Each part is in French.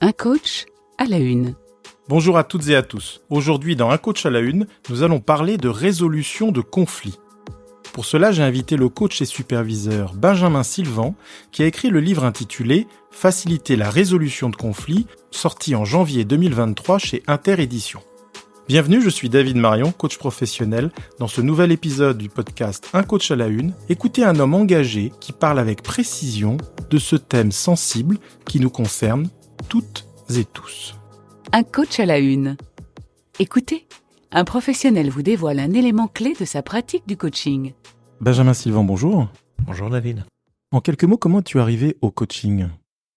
Un coach à la une. Bonjour à toutes et à tous. Aujourd'hui, dans Un coach à la une, nous allons parler de résolution de conflits. Pour cela, j'ai invité le coach et superviseur Benjamin Sylvan, qui a écrit le livre intitulé « Faciliter la résolution de conflits », sorti en janvier 2023 chez Interéditions. Bienvenue, je suis David Marion, coach professionnel. Dans ce nouvel épisode du podcast Un coach à la une, écoutez un homme engagé qui parle avec précision de ce thème sensible qui nous concerne toutes et tous. Un coach à la une. Écoutez, un professionnel vous dévoile un élément clé de sa pratique du coaching. Benjamin Sylvan, bonjour. Bonjour David. En quelques mots, comment es-tu arrivé au coaching ?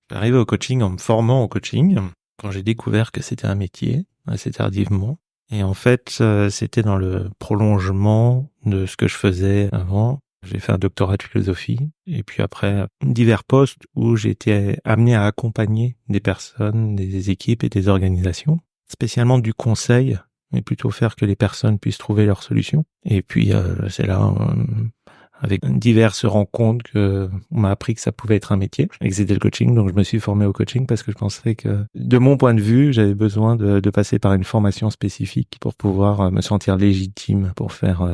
Je suis arrivé au coaching en me formant au coaching, quand j'ai découvert que c'était un métier, assez tardivement. Et en fait, c'était dans le prolongement de ce que je faisais avant. J'ai fait un doctorat de philosophie et puis après divers postes où j'ai été amené à accompagner des personnes, des équipes et des organisations, spécialement du conseil, mais plutôt faire que les personnes puissent trouver leurs solutions. Et puis c'est là, avec diverses rencontres, que on m'a appris que ça pouvait être un métier et que c'était le coaching. Donc je me suis formé au coaching parce que je pensais que, de mon point de vue, j'avais besoin de passer par une formation spécifique pour pouvoir me sentir légitime pour faire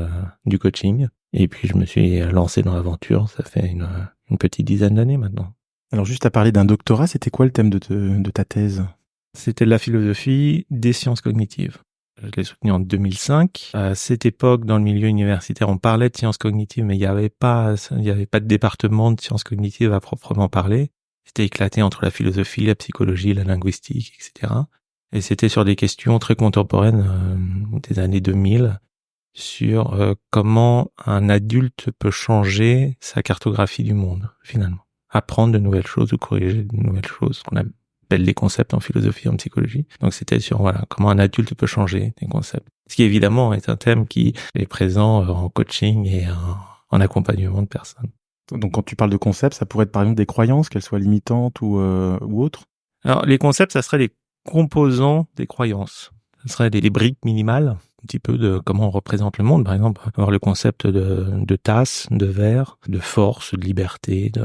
du coaching. Et puis je me suis lancé dans l'aventure. Ça fait une petite dizaine d'années maintenant. Alors juste à parler d'un doctorat, c'était quoi le thème de ta thèse ? C'était de la philosophie des sciences cognitives. Je l'ai soutenu en 2005. À cette époque, dans le milieu universitaire, on parlait de sciences cognitives, mais il n'y avait pas de département de sciences cognitives à proprement parler. C'était éclaté entre la philosophie, la psychologie, la linguistique, etc. Et c'était sur des questions très contemporaines des années 2000, sur comment un adulte peut changer sa cartographie du monde, finalement. Apprendre de nouvelles choses ou corriger de nouvelles choses, qu'on appelle des concepts en philosophie, en psychologie. Donc c'était sur comment un adulte peut changer des concepts. Ce qui évidemment est un thème qui est présent en coaching et en accompagnement de personnes. Donc quand tu parles de concepts, ça pourrait être par exemple des croyances, qu'elles soient limitantes ou autres ? Alors les concepts, ça serait les composants des croyances. Ça serait des briques minimales, un petit peu de comment on représente le monde. Par exemple, avoir le concept de tasse, de verre, de force, de liberté, de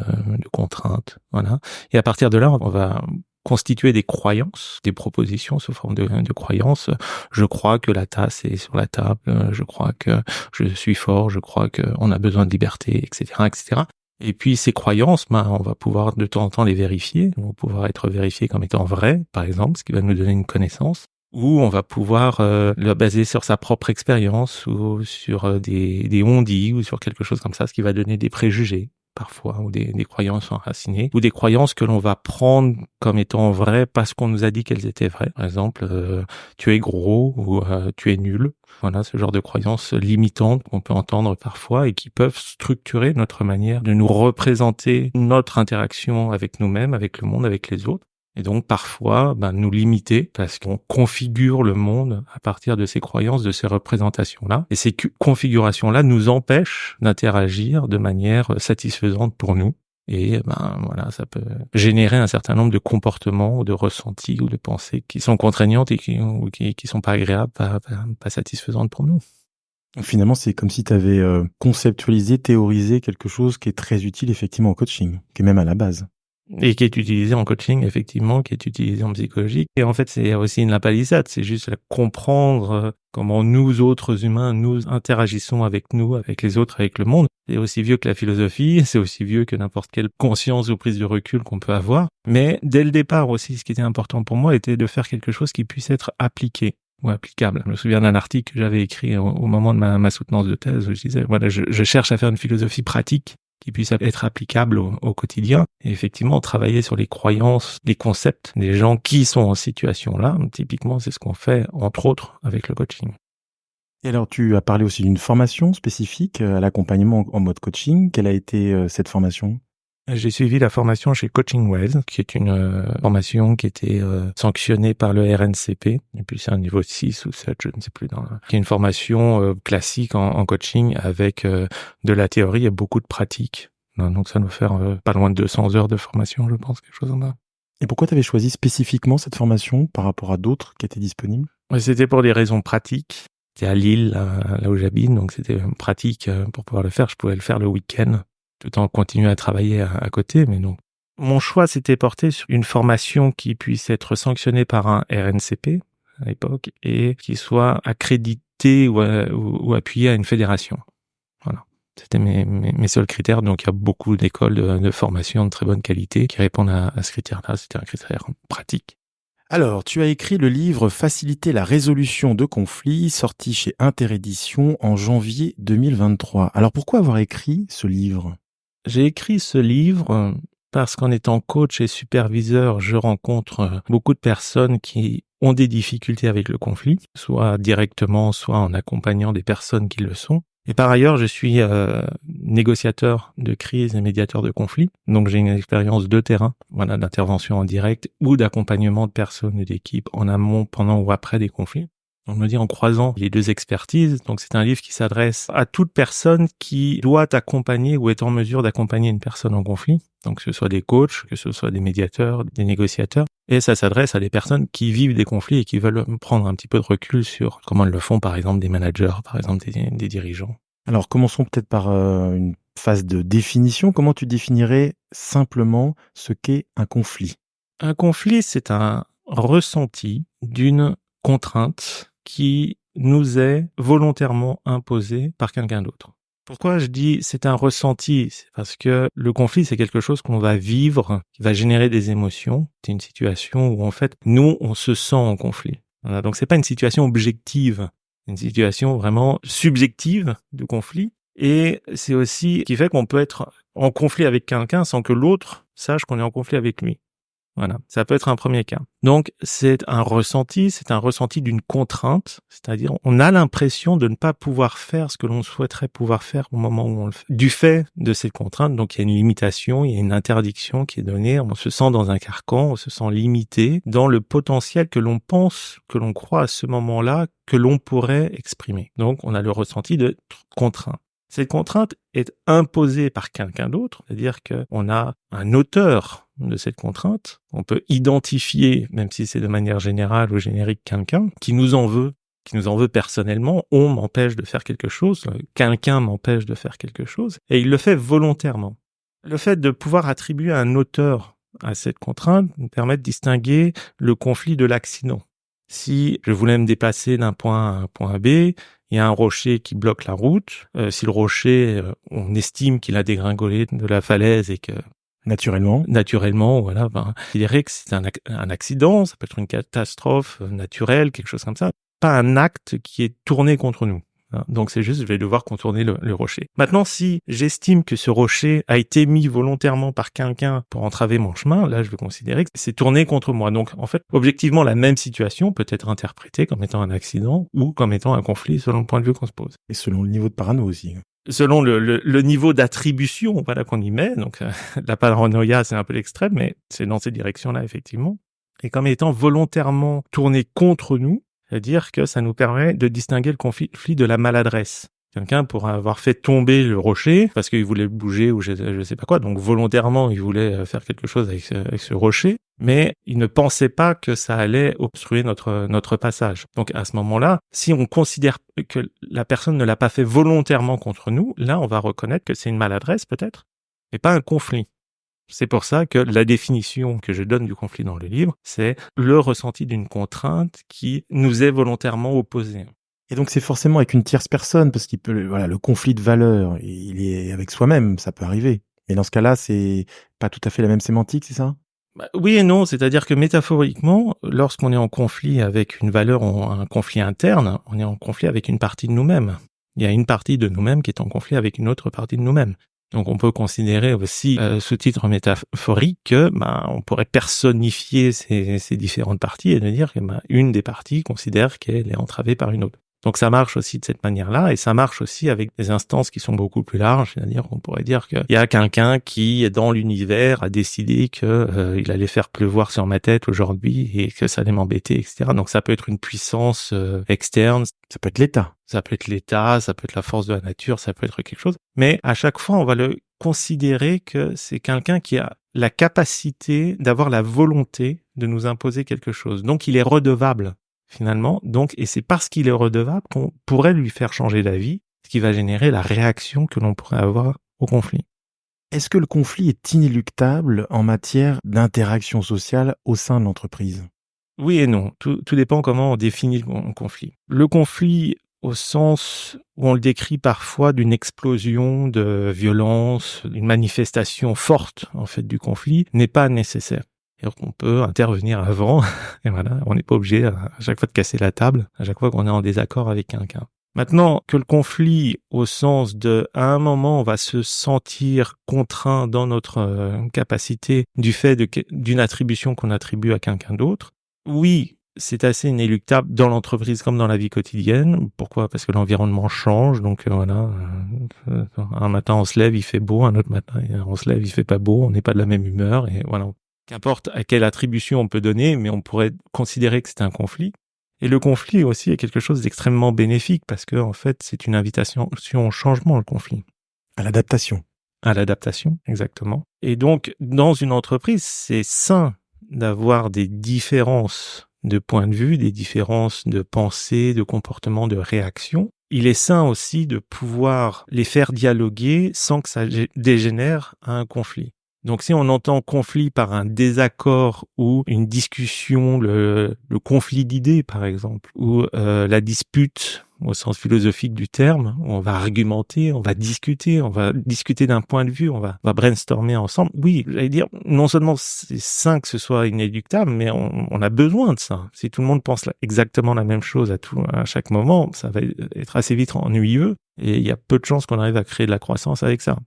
contrainte. Voilà. Et à partir de là, on va constituer des croyances, des propositions sous forme de croyances. Je crois que la tasse est sur la table, je crois que je suis fort, je crois qu'on a besoin de liberté, etc., etc. Et puis ces croyances, on va pouvoir de temps en temps les vérifier, elles vont pouvoir être vérifiées comme étant vraies, par exemple, ce qui va nous donner une connaissance, ou on va pouvoir le baser sur sa propre expérience, ou sur des on-dit, ou sur quelque chose comme ça, ce qui va donner des préjugés, parfois, ou des croyances enracinées, ou des croyances que l'on va prendre comme étant vraies parce qu'on nous a dit qu'elles étaient vraies. Par exemple, tu es gros ou tu es nul. Voilà, ce genre de croyances limitantes qu'on peut entendre parfois et qui peuvent structurer notre manière de nous représenter notre interaction avec nous-mêmes, avec le monde, avec les autres. Et donc parfois nous limiter parce qu'on configure le monde à partir de ces croyances, de ces représentations-là. Et ces configurations-là nous empêchent d'interagir de manière satisfaisante pour nous. Et voilà, ça peut générer un certain nombre de comportements, ou de ressentis ou de pensées qui sont contraignantes et qui sont pas agréables, pas satisfaisantes pour nous. Finalement, c'est comme si tu avais conceptualisé, théorisé quelque chose qui est très utile effectivement au coaching, qui est même à la base. Et qui est utilisé en coaching, effectivement, qui est utilisé en psychologie. Et en fait, c'est aussi une lapalissade, c'est juste comprendre comment nous, autres humains, nous interagissons avec nous, avec les autres, avec le monde. C'est aussi vieux que la philosophie, c'est aussi vieux que n'importe quelle conscience ou prise de recul qu'on peut avoir. Mais dès le départ aussi, ce qui était important pour moi était de faire quelque chose qui puisse être appliqué ou applicable. Je me souviens d'un article que j'avais écrit au moment de ma soutenance de thèse où je disais, voilà, je cherche à faire une philosophie pratique qui puisse être applicable au quotidien. Et effectivement, travailler sur les croyances, les concepts des gens qui sont en situation là, typiquement, c'est ce qu'on fait, entre autres, avec le coaching. Et alors, tu as parlé aussi d'une formation spécifique à l'accompagnement en mode coaching. Quelle a été cette formation ? J'ai suivi la formation chez Coaching Ways, qui est une formation qui était sanctionnée par le RNCP, et puis c'est un niveau 6 ou 7, je ne sais plus, qui est une formation classique en coaching avec de la théorie et beaucoup de pratique. Donc ça doit faire pas loin de 200 heures de formation, je pense, quelque chose en là. Et pourquoi tu avais choisi spécifiquement cette formation par rapport à d'autres qui étaient disponibles ? C'était pour des raisons pratiques. C'était à Lille, là où j'habite, donc c'était pratique pour pouvoir le faire. Je pouvais le faire le week-end, tout en continuant à travailler à côté, mais donc Mon choix s'était porté sur une formation qui puisse être sanctionnée par un RNCP à l'époque et qui soit accréditée ou appuyée à une fédération. Voilà. C'était mes seuls critères. Donc, il y a beaucoup d'écoles de formation de très bonne qualité qui répondent à ce critère-là. C'était un critère pratique. Alors, tu as écrit le livre Faciliter la résolution de conflits, sorti chez Interédition en janvier 2023. Alors, pourquoi avoir écrit ce livre ? J'ai écrit ce livre parce qu'en étant coach et superviseur, je rencontre beaucoup de personnes qui ont des difficultés avec le conflit, soit directement, soit en accompagnant des personnes qui le sont. Et par ailleurs, je suis négociateur de crise et médiateur de conflit. Donc, j'ai une expérience de terrain, voilà, d'intervention en direct ou d'accompagnement de personnes et d'équipes en amont, pendant ou après des conflits. On me dit en croisant les deux expertises. Donc, c'est un livre qui s'adresse à toute personne qui doit accompagner ou est en mesure d'accompagner une personne en conflit. Donc, que ce soit des coachs, que ce soit des médiateurs, des négociateurs. Et ça s'adresse à des personnes qui vivent des conflits et qui veulent prendre un petit peu de recul sur comment ils le font, par exemple, des managers, par exemple, des dirigeants. Alors, commençons peut-être par une phase de définition. Comment tu définirais simplement ce qu'est un conflit ? Un conflit, c'est un ressenti d'une contrainte qui nous est volontairement imposée par quelqu'un d'autre. Pourquoi je dis c'est un ressenti ? C'est parce que le conflit, c'est quelque chose qu'on va vivre, qui va générer des émotions. C'est une situation où, en fait, nous, on se sent en conflit. Voilà, donc c'est pas une situation objective, c'est une situation vraiment subjective de conflit. Et c'est aussi ce qui fait qu'on peut être en conflit avec quelqu'un sans que l'autre sache qu'on est en conflit avec lui. Voilà, ça peut être un premier cas. Donc, c'est un ressenti d'une contrainte, c'est-à-dire on a l'impression de ne pas pouvoir faire ce que l'on souhaiterait pouvoir faire au moment où on le fait. Du fait de cette contrainte, donc il y a une limitation, il y a une interdiction qui est donnée, on se sent dans un carcan, on se sent limité dans le potentiel que l'on pense, que l'on croit à ce moment-là, que l'on pourrait exprimer. Donc, on a le ressenti de contrainte. Cette contrainte est imposée par quelqu'un d'autre, c'est-à-dire qu'on a un auteur de cette contrainte. On peut identifier, même si c'est de manière générale ou générique, quelqu'un qui nous en veut personnellement. On m'empêche de faire quelque chose, quelqu'un m'empêche de faire quelque chose, et il le fait volontairement. Le fait de pouvoir attribuer un auteur à cette contrainte nous permet de distinguer le conflit de l'accident. Si je voulais me déplacer d'un point à un point B, il y a un rocher qui bloque la route. Si le rocher, on estime qu'il a dégringolé de la falaise et que naturellement, voilà, je dirais que c'est un accident, ça peut être une catastrophe naturelle, quelque chose comme ça. Pas un acte qui est tourné contre nous. Donc c'est juste, je vais devoir contourner le rocher. Maintenant, si j'estime que ce rocher a été mis volontairement par quelqu'un pour entraver mon chemin, là je vais considérer que c'est tourné contre moi. Donc en fait, objectivement, la même situation peut être interprétée comme étant un accident ou comme étant un conflit selon le point de vue qu'on se pose. Et selon le niveau de parano aussi. Selon le niveau d'attribution, voilà, qu'on y met. Donc la paranoïa, c'est un peu l'extrême, mais c'est dans ces directions-là, effectivement. Et comme étant volontairement tourné contre nous, c'est-à-dire que ça nous permet de distinguer le conflit de la maladresse. Quelqu'un pourrait avoir fait tomber le rocher parce qu'il voulait bouger ou je sais pas quoi. Donc volontairement, il voulait faire quelque chose avec ce rocher, mais il ne pensait pas que ça allait obstruer notre passage. Donc à ce moment-là, si on considère que la personne ne l'a pas fait volontairement contre nous, là on va reconnaître que c'est une maladresse peut-être, mais pas un conflit. C'est pour ça que la définition que je donne du conflit dans le livre, c'est le ressenti d'une contrainte qui nous est volontairement opposée. Et donc c'est forcément avec une tierce personne, parce qu'il peut, voilà, le conflit de valeurs, il est avec soi-même, ça peut arriver. Et dans ce cas-là, c'est pas tout à fait la même sémantique, c'est ça ? Oui et non, c'est-à-dire que métaphoriquement, lorsqu'on est en conflit avec une valeur ou un conflit interne, on est en conflit avec une partie de nous-mêmes. Il y a une partie de nous-mêmes qui est en conflit avec une autre partie de nous-mêmes. Donc on peut considérer aussi ce titre métaphorique que on pourrait personnifier ces différentes parties et de dire que une des parties considère qu'elle est entravée par une autre. Donc ça marche aussi de cette manière-là, et ça marche aussi avec des instances qui sont beaucoup plus larges, c'est-à-dire qu'on pourrait dire qu'il y a quelqu'un qui, dans l'univers, a décidé que il allait faire pleuvoir sur ma tête aujourd'hui et que ça allait m'embêter, etc. Donc ça peut être une puissance externe. Ça peut être l'État. Ça peut être l'État, ça peut être la force de la nature, ça peut être quelque chose. Mais à chaque fois, on va le considérer que c'est quelqu'un qui a la capacité d'avoir la volonté de nous imposer quelque chose. Donc il est redevable. Finalement, donc, et c'est parce qu'il est redevable qu'on pourrait lui faire changer d'avis, ce qui va générer la réaction que l'on pourrait avoir au conflit. Est-ce que le conflit est inéluctable en matière d'interaction sociale au sein de l'entreprise? Oui et non. Tout dépend comment on définit le conflit. Le conflit, au sens où on le décrit parfois d'une explosion de violence, d'une manifestation forte, en fait, du conflit, n'est pas nécessaire. C'est-à-dire qu'on peut intervenir avant, et voilà, on n'est pas obligé à chaque fois de casser la table, à chaque fois qu'on est en désaccord avec quelqu'un. Maintenant, que le conflit, au sens de, à un moment, on va se sentir contraint dans notre capacité du fait d'une attribution qu'on attribue à quelqu'un d'autre, oui, c'est assez inéluctable dans l'entreprise comme dans la vie quotidienne. Pourquoi? Parce que l'environnement change, donc voilà. Un matin on se lève, il fait beau, un autre matin on se lève, il fait pas beau, on n'est pas de la même humeur, et voilà. Qu'importe à quelle attribution on peut donner, mais on pourrait considérer que c'est un conflit. Et le conflit aussi est quelque chose d'extrêmement bénéfique parce que en fait c'est une invitation au changement, le conflit. À l'adaptation. À l'adaptation, exactement. Et donc dans une entreprise, c'est sain d'avoir des différences de point de vue, des différences de pensée, de comportement, de réaction. Il est sain aussi de pouvoir les faire dialoguer sans que ça dégénère à un conflit. Donc si on entend conflit par un désaccord ou une discussion, le conflit d'idées par exemple, ou la dispute au sens philosophique du terme, où on va argumenter, on va discuter d'un point de vue, on va brainstormer ensemble. Oui, j'allais dire, non seulement c'est sain que ce soit inéluctable, mais on a besoin de ça. Si tout le monde pense exactement la même chose à chaque moment, ça va être assez vite ennuyeux et il y a peu de chances qu'on arrive à créer de la croissance avec ça.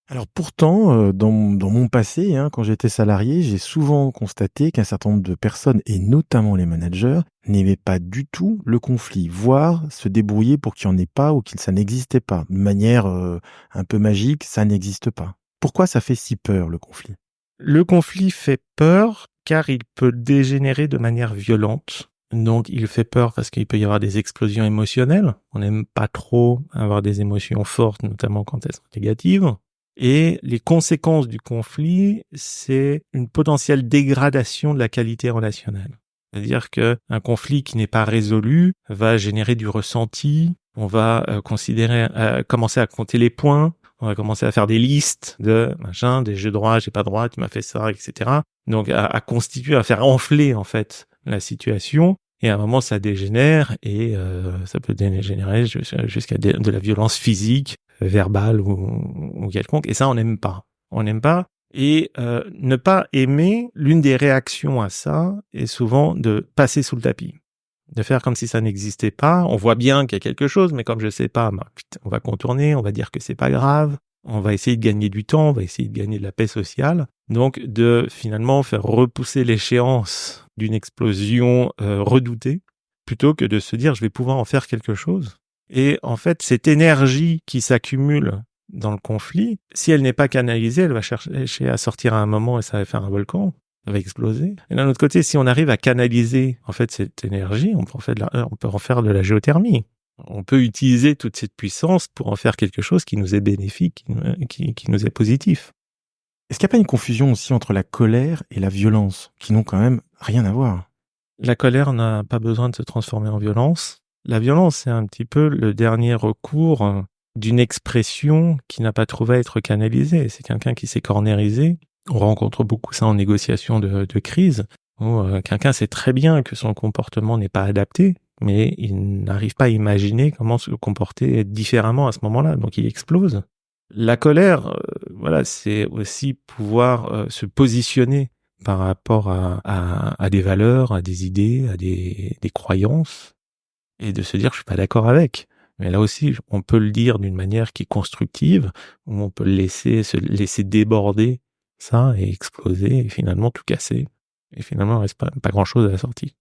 Alors pourtant, dans mon passé, quand j'étais salarié, j'ai souvent constaté qu'un certain nombre de personnes, et notamment les managers, n'aimaient pas du tout le conflit, voire se débrouiller pour qu'il n'y en ait pas ou que ça n'existait pas. De manière un peu magique, ça n'existe pas. Pourquoi ça fait si peur, le conflit? Le conflit fait peur car il peut dégénérer de manière violente. Donc il fait peur parce qu'il peut y avoir des explosions émotionnelles. On n'aime pas trop avoir des émotions fortes, notamment quand elles sont négatives. Et les conséquences du conflit, c'est une potentielle dégradation de la qualité relationnelle. C'est-à-dire que un conflit qui n'est pas résolu va générer du ressenti. On va commencer à compter les points. On va commencer à faire des listes de machin, des j'ai droit, j'ai pas droit, tu m'as fait ça, etc. Donc à constituer, à faire enfler en fait la situation. Et à un moment, ça dégénère et ça peut dégénérer jusqu'à de la violence physique, verbale ou quelconque. Et ça, on n'aime pas. On n'aime pas. Et ne pas aimer, l'une des réactions à ça est souvent de passer sous le tapis. De faire comme si ça n'existait pas. On voit bien qu'il y a quelque chose, mais comme je sais pas, on va contourner, on va dire que c'est pas grave. On va essayer de gagner du temps, on va essayer de gagner de la paix sociale. Donc de finalement faire repousser l'échéance d'une explosion redoutée, plutôt que de se dire je vais pouvoir en faire quelque chose. Et en fait, cette énergie qui s'accumule dans le conflit, si elle n'est pas canalisée, elle va chercher à sortir à un moment et ça va faire un volcan, ça va exploser. Et d'un autre côté, si on arrive à canaliser en fait cette énergie, on peut en faire de la géothermie. On peut utiliser toute cette puissance pour en faire quelque chose qui nous est bénéfique, qui nous est positif. Est-ce qu'il n'y a pas une confusion aussi entre la colère et la violence, qui n'ont quand même rien à voir? La colère n'a pas besoin de se transformer en violence. La violence, c'est un petit peu le dernier recours d'une expression qui n'a pas trouvé à être canalisée. C'est quelqu'un qui s'est cornérisé. On rencontre beaucoup ça en négociation de crise, où quelqu'un sait très bien que son comportement n'est pas adapté, mais il n'arrive pas à imaginer comment se comporter différemment à ce moment-là, donc il explose. La colère, c'est aussi pouvoir se positionner par rapport à des valeurs, à des idées, à des croyances, et de se dire je suis pas d'accord avec. Mais là aussi, on peut le dire d'une manière qui est constructive, où on peut se laisser déborder ça et exploser et finalement tout casser. Et finalement, il reste pas grand-chose à la sortie.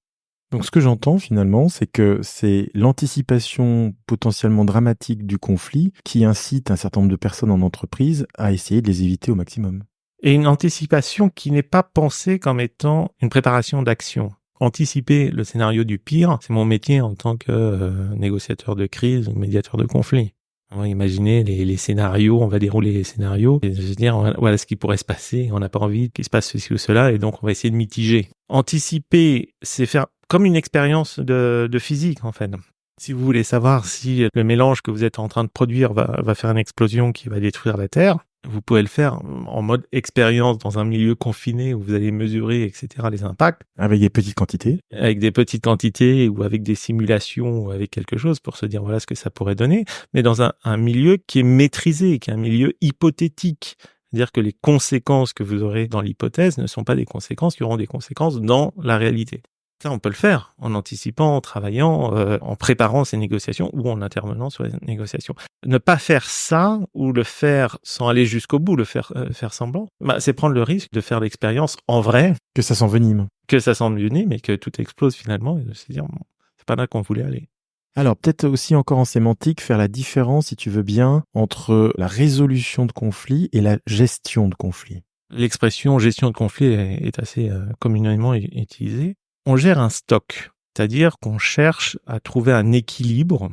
Donc ce que j'entends finalement, c'est que c'est l'anticipation potentiellement dramatique du conflit qui incite un certain nombre de personnes en entreprise à essayer de les éviter au maximum. Et une anticipation qui n'est pas pensée comme étant une préparation d'action. Anticiper le scénario du pire, c'est mon métier en tant que négociateur de crise ou médiateur de conflit. On va imaginer les scénarios, on va dérouler les scénarios et se dire voilà ce qui pourrait se passer, on n'a pas envie qu'il se passe ceci ou cela et donc on va essayer de mitiger. Anticiper, c'est faire comme une expérience de physique en fait. Si vous voulez savoir si le mélange que vous êtes en train de produire va faire une explosion qui va détruire la Terre, Vous pouvez le faire en mode expérience dans un milieu confiné où vous allez mesurer, etc., les impacts. Avec des petites quantités. Avec des petites quantités ou avec des simulations ou avec quelque chose pour se dire voilà ce que ça pourrait donner. Mais dans un milieu qui est maîtrisé, qui est un milieu hypothétique. C'est-à-dire que les conséquences que vous aurez dans l'hypothèse ne sont pas des conséquences qui auront des conséquences dans la réalité. Ça, on peut le faire en anticipant, en travaillant, en préparant ces négociations ou en intervenant sur les négociations. Ne pas faire ça ou le faire sans aller jusqu'au bout, le faire semblant, c'est prendre le risque de faire l'expérience en vrai. Que ça s'envenime. Que ça s'envenime et que tout explose finalement et de se dire, bon, c'est pas là qu'on voulait aller. Alors peut-être aussi encore en sémantique, faire la différence, si tu veux bien, entre la résolution de conflits et la gestion de conflits. L'expression gestion de conflit est assez communément utilisée. On gère un stock, c'est-à-dire qu'on cherche à trouver un équilibre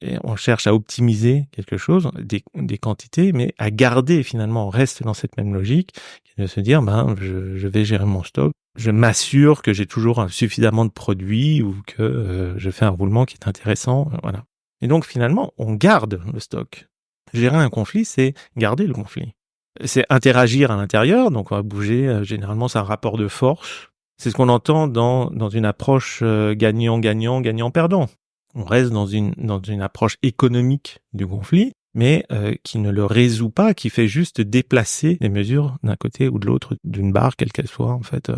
et on cherche à optimiser quelque chose, des quantités, mais à garder finalement, on reste dans cette même logique de se dire, je vais gérer mon stock, je m'assure que j'ai toujours suffisamment de produits ou que je fais un roulement qui est intéressant, voilà. Et donc finalement, on garde le stock. Gérer un conflit, c'est garder le conflit. C'est interagir à l'intérieur, donc on va bouger, généralement c'est un rapport de force. C'est ce qu'on entend dans une approche gagnant-gagnant, gagnant-perdant. On reste dans une approche économique du conflit, mais qui ne le résout pas, qui fait juste déplacer les mesures d'un côté ou de l'autre d'une barre, quelle qu'elle soit en fait.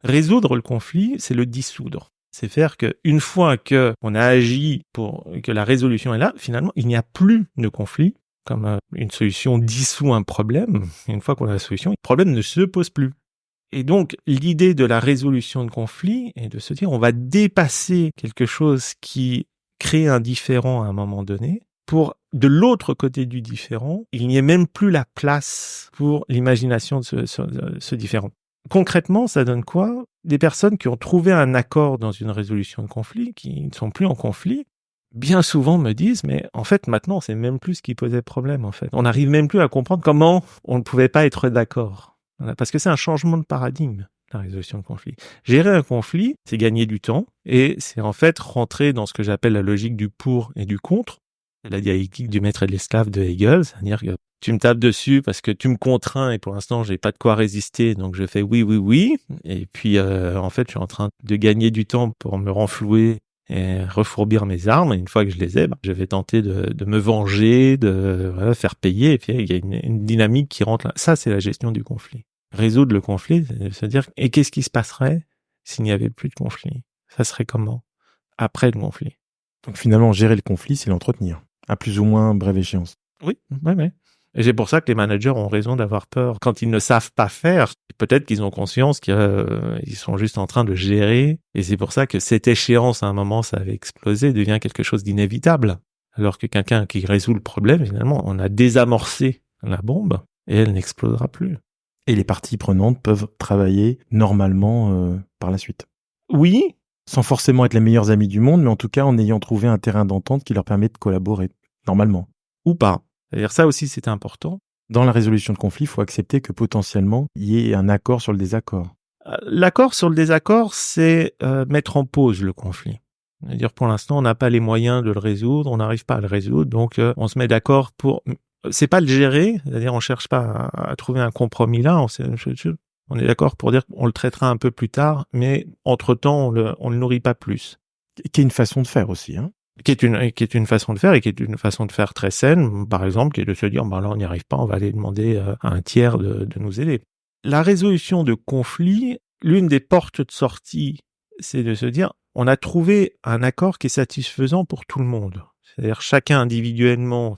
Résoudre le conflit, c'est le dissoudre. C'est faire qu'une fois que on a agi pour que la résolution est là, finalement, il n'y a plus de conflit. Comme une solution dissout un problème, une fois qu'on a la solution, le problème ne se pose plus. Et donc, l'idée de la résolution de conflit est de se dire, on va dépasser quelque chose qui crée un différend à un moment donné, pour, de l'autre côté du différend, il n'y ait même plus la place pour l'imagination de ce différend. Concrètement, ça donne quoi? Des personnes qui ont trouvé un accord dans une résolution de conflit, qui ne sont plus en conflit, bien souvent me disent, mais en fait, maintenant, c'est même plus ce qui posait problème, en fait. On n'arrive même plus à comprendre comment on ne pouvait pas être d'accord. Voilà, parce que c'est un changement de paradigme, la résolution de conflit. Gérer un conflit, c'est gagner du temps, et c'est en fait rentrer dans ce que j'appelle la logique du pour et du contre. C'est la dialectique du maître et de l'esclave de Hegel, c'est-à-dire que tu me tapes dessus parce que tu me contrains et pour l'instant, j'ai pas de quoi résister, donc je fais oui, oui, oui. Et puis, en fait, je suis en train de gagner du temps pour me renflouer et refourbir mes armes. Et une fois que je les ai, je vais tenter de me venger, de faire payer. Et puis il y a une dynamique qui rentre là. Ça, c'est la gestion du conflit. Résoudre le conflit, c'est se dire et qu'est-ce qui se passerait s'il n'y avait plus de conflit? Ça serait comment après le conflit? Donc finalement, gérer le conflit, c'est l'entretenir à plus ou moins brève échéance. Oui, ouais. Et c'est pour ça que les managers ont raison d'avoir peur quand ils ne savent pas faire. Peut-être qu'ils ont conscience qu'ils sont juste en train de gérer. Et c'est pour ça que cette échéance, à un moment, ça avait explosé, devient quelque chose d'inévitable. Alors que quelqu'un qui résout le problème, finalement, on a désamorcé la bombe et elle n'explosera plus. Et les parties prenantes peuvent travailler normalement par la suite. Oui. Sans forcément être les meilleurs amis du monde, mais en tout cas en ayant trouvé un terrain d'entente qui leur permet de collaborer normalement. Ou pas. C'est-à-dire ça aussi, c'est important. Dans la résolution de conflit, il faut accepter que potentiellement, il y ait un accord sur le désaccord. L'accord sur le désaccord, c'est mettre en pause le conflit. C'est-à-dire pour l'instant, on n'a pas les moyens de le résoudre, on n'arrive pas à le résoudre, donc on se met d'accord pour... C'est pas le gérer, c'est-à-dire on cherche pas à trouver un compromis là, on est d'accord pour dire qu'on le traitera un peu plus tard, mais entre-temps, on le nourrit pas plus. Qui est une façon de faire aussi, hein. Qui est une façon de faire et qui est une façon de faire très saine, par exemple, qui est de se dire, là, on n'y arrive pas, on va aller demander à un tiers de nous aider. La résolution de conflits, l'une des portes de sortie, c'est de se dire, on a trouvé un accord qui est satisfaisant pour tout le monde. C'est-à-dire, chacun individuellement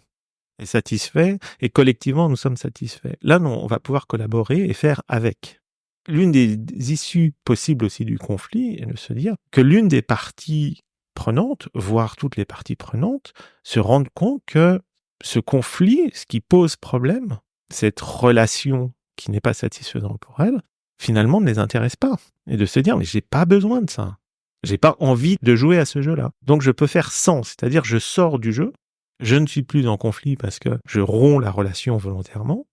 est satisfait et collectivement, nous sommes satisfaits. Là, non, on va pouvoir collaborer et faire avec. L'une des issues possibles aussi du conflit est de se dire que l'une des parties prenantes, voire toutes les parties prenantes, se rendent compte que ce conflit, ce qui pose problème, cette relation qui n'est pas satisfaisante pour elles, finalement ne les intéresse pas. Et de se dire, mais j'ai pas besoin de ça. J'ai pas envie de jouer à ce jeu-là. Donc je peux faire sans, c'est-à-dire je sors du jeu, je ne suis plus en conflit parce que je romps la relation volontairement,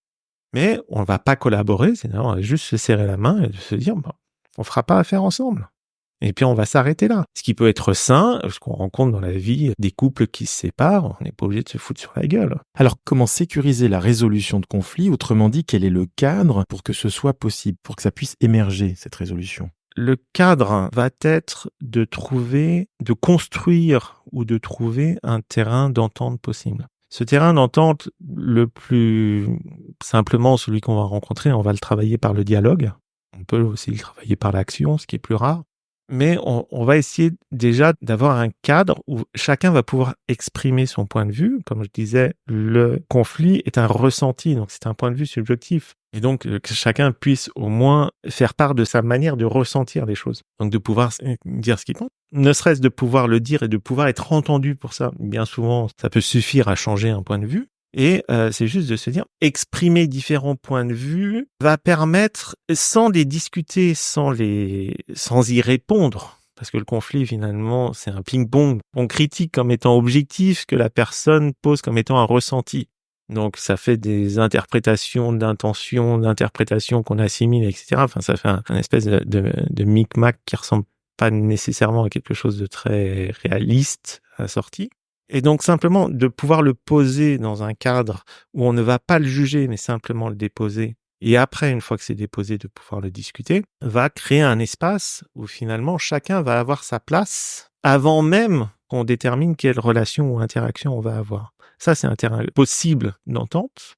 mais on ne va pas collaborer, c'est-à-dire on va juste se serrer la main et de se dire, on fera pas affaire ensemble. Et puis on va s'arrêter là. Ce qui peut être sain, ce qu'on rencontre dans la vie, des couples qui se séparent, on n'est pas obligé de se foutre sur la gueule. Alors, comment sécuriser la résolution de conflits? Autrement dit, quel est le cadre pour que ce soit possible, pour que ça puisse émerger, cette résolution? Le cadre va être de construire ou de trouver un terrain d'entente possible. Ce terrain d'entente, le plus simplement, celui qu'on va rencontrer, on va le travailler par le dialogue. On peut aussi le travailler par l'action, ce qui est plus rare. Mais on va essayer déjà d'avoir un cadre où chacun va pouvoir exprimer son point de vue. Comme je disais, le conflit est un ressenti, donc c'est un point de vue subjectif. Et donc, que chacun puisse au moins faire part de sa manière de ressentir les choses. Donc, de pouvoir dire ce qui compte. Ne serait-ce de pouvoir le dire et de pouvoir être entendu pour ça. Bien souvent, ça peut suffire à changer un point de vue. Et c'est juste de se dire, exprimer différents points de vue va permettre, sans les discuter, sans y répondre, parce que le conflit, finalement, c'est un ping-pong. On critique comme étant objectif ce que la personne pose comme étant un ressenti. Donc, ça fait des interprétations d'intentions, d'interprétations qu'on assimile, etc. Enfin, ça fait un espèce de micmac qui ressemble pas nécessairement à quelque chose de très réaliste assorti. Et donc, simplement, de pouvoir le poser dans un cadre où on ne va pas le juger, mais simplement le déposer. Et après, une fois que c'est déposé, de pouvoir le discuter, va créer un espace où finalement, chacun va avoir sa place avant même qu'on détermine quelle relation ou interaction on va avoir. Ça, c'est un terrain possible d'entente.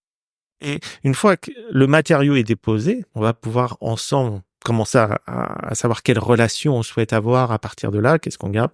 Et une fois que le matériau est déposé, on va pouvoir ensemble commencer à savoir quelle relation on souhaite avoir à partir de là, qu'est-ce qu'on garde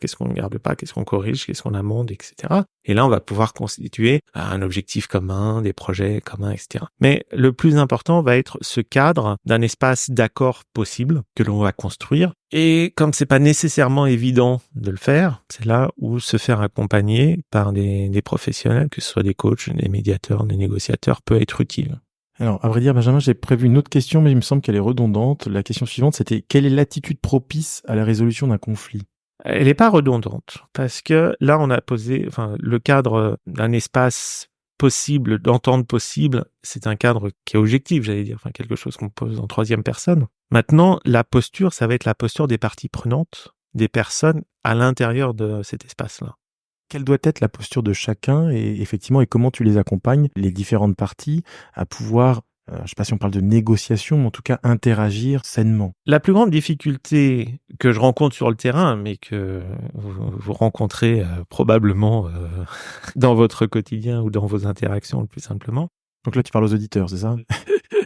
pas, qu'est-ce qu'on corrige, qu'est-ce qu'on amende, etc. Et là, on va pouvoir constituer un objectif commun, des projets communs, etc. Mais le plus important va être ce cadre d'un espace d'accord possible que l'on va construire. Et comme c'est pas nécessairement évident de le faire, c'est là où se faire accompagner par des professionnels, que ce soit des coachs, des médiateurs, des négociateurs, peut être utile. Alors, à vrai dire, Benjamin, j'ai prévu une autre question, mais il me semble qu'elle est redondante. La question suivante, c'était quelle est l'attitude propice à la résolution d'un conflit? Elle n'est pas redondante, parce que là, on a posé, le cadre d'un espace possible, d'entente possible, c'est un cadre qui est objectif, j'allais dire, quelque chose qu'on pose en troisième personne. Maintenant, la posture, ça va être la posture des parties prenantes, des personnes à l'intérieur de cet espace-là. Quelle doit être la posture de chacun et effectivement, et comment tu les accompagnes, les différentes parties, à pouvoir, je ne sais pas si on parle de négociation, mais en tout cas interagir sainement? La plus grande difficulté que je rencontre sur le terrain, mais que vous rencontrez probablement dans votre quotidien ou dans vos interactions le plus simplement. Donc là, tu parles aux auditeurs, c'est ça?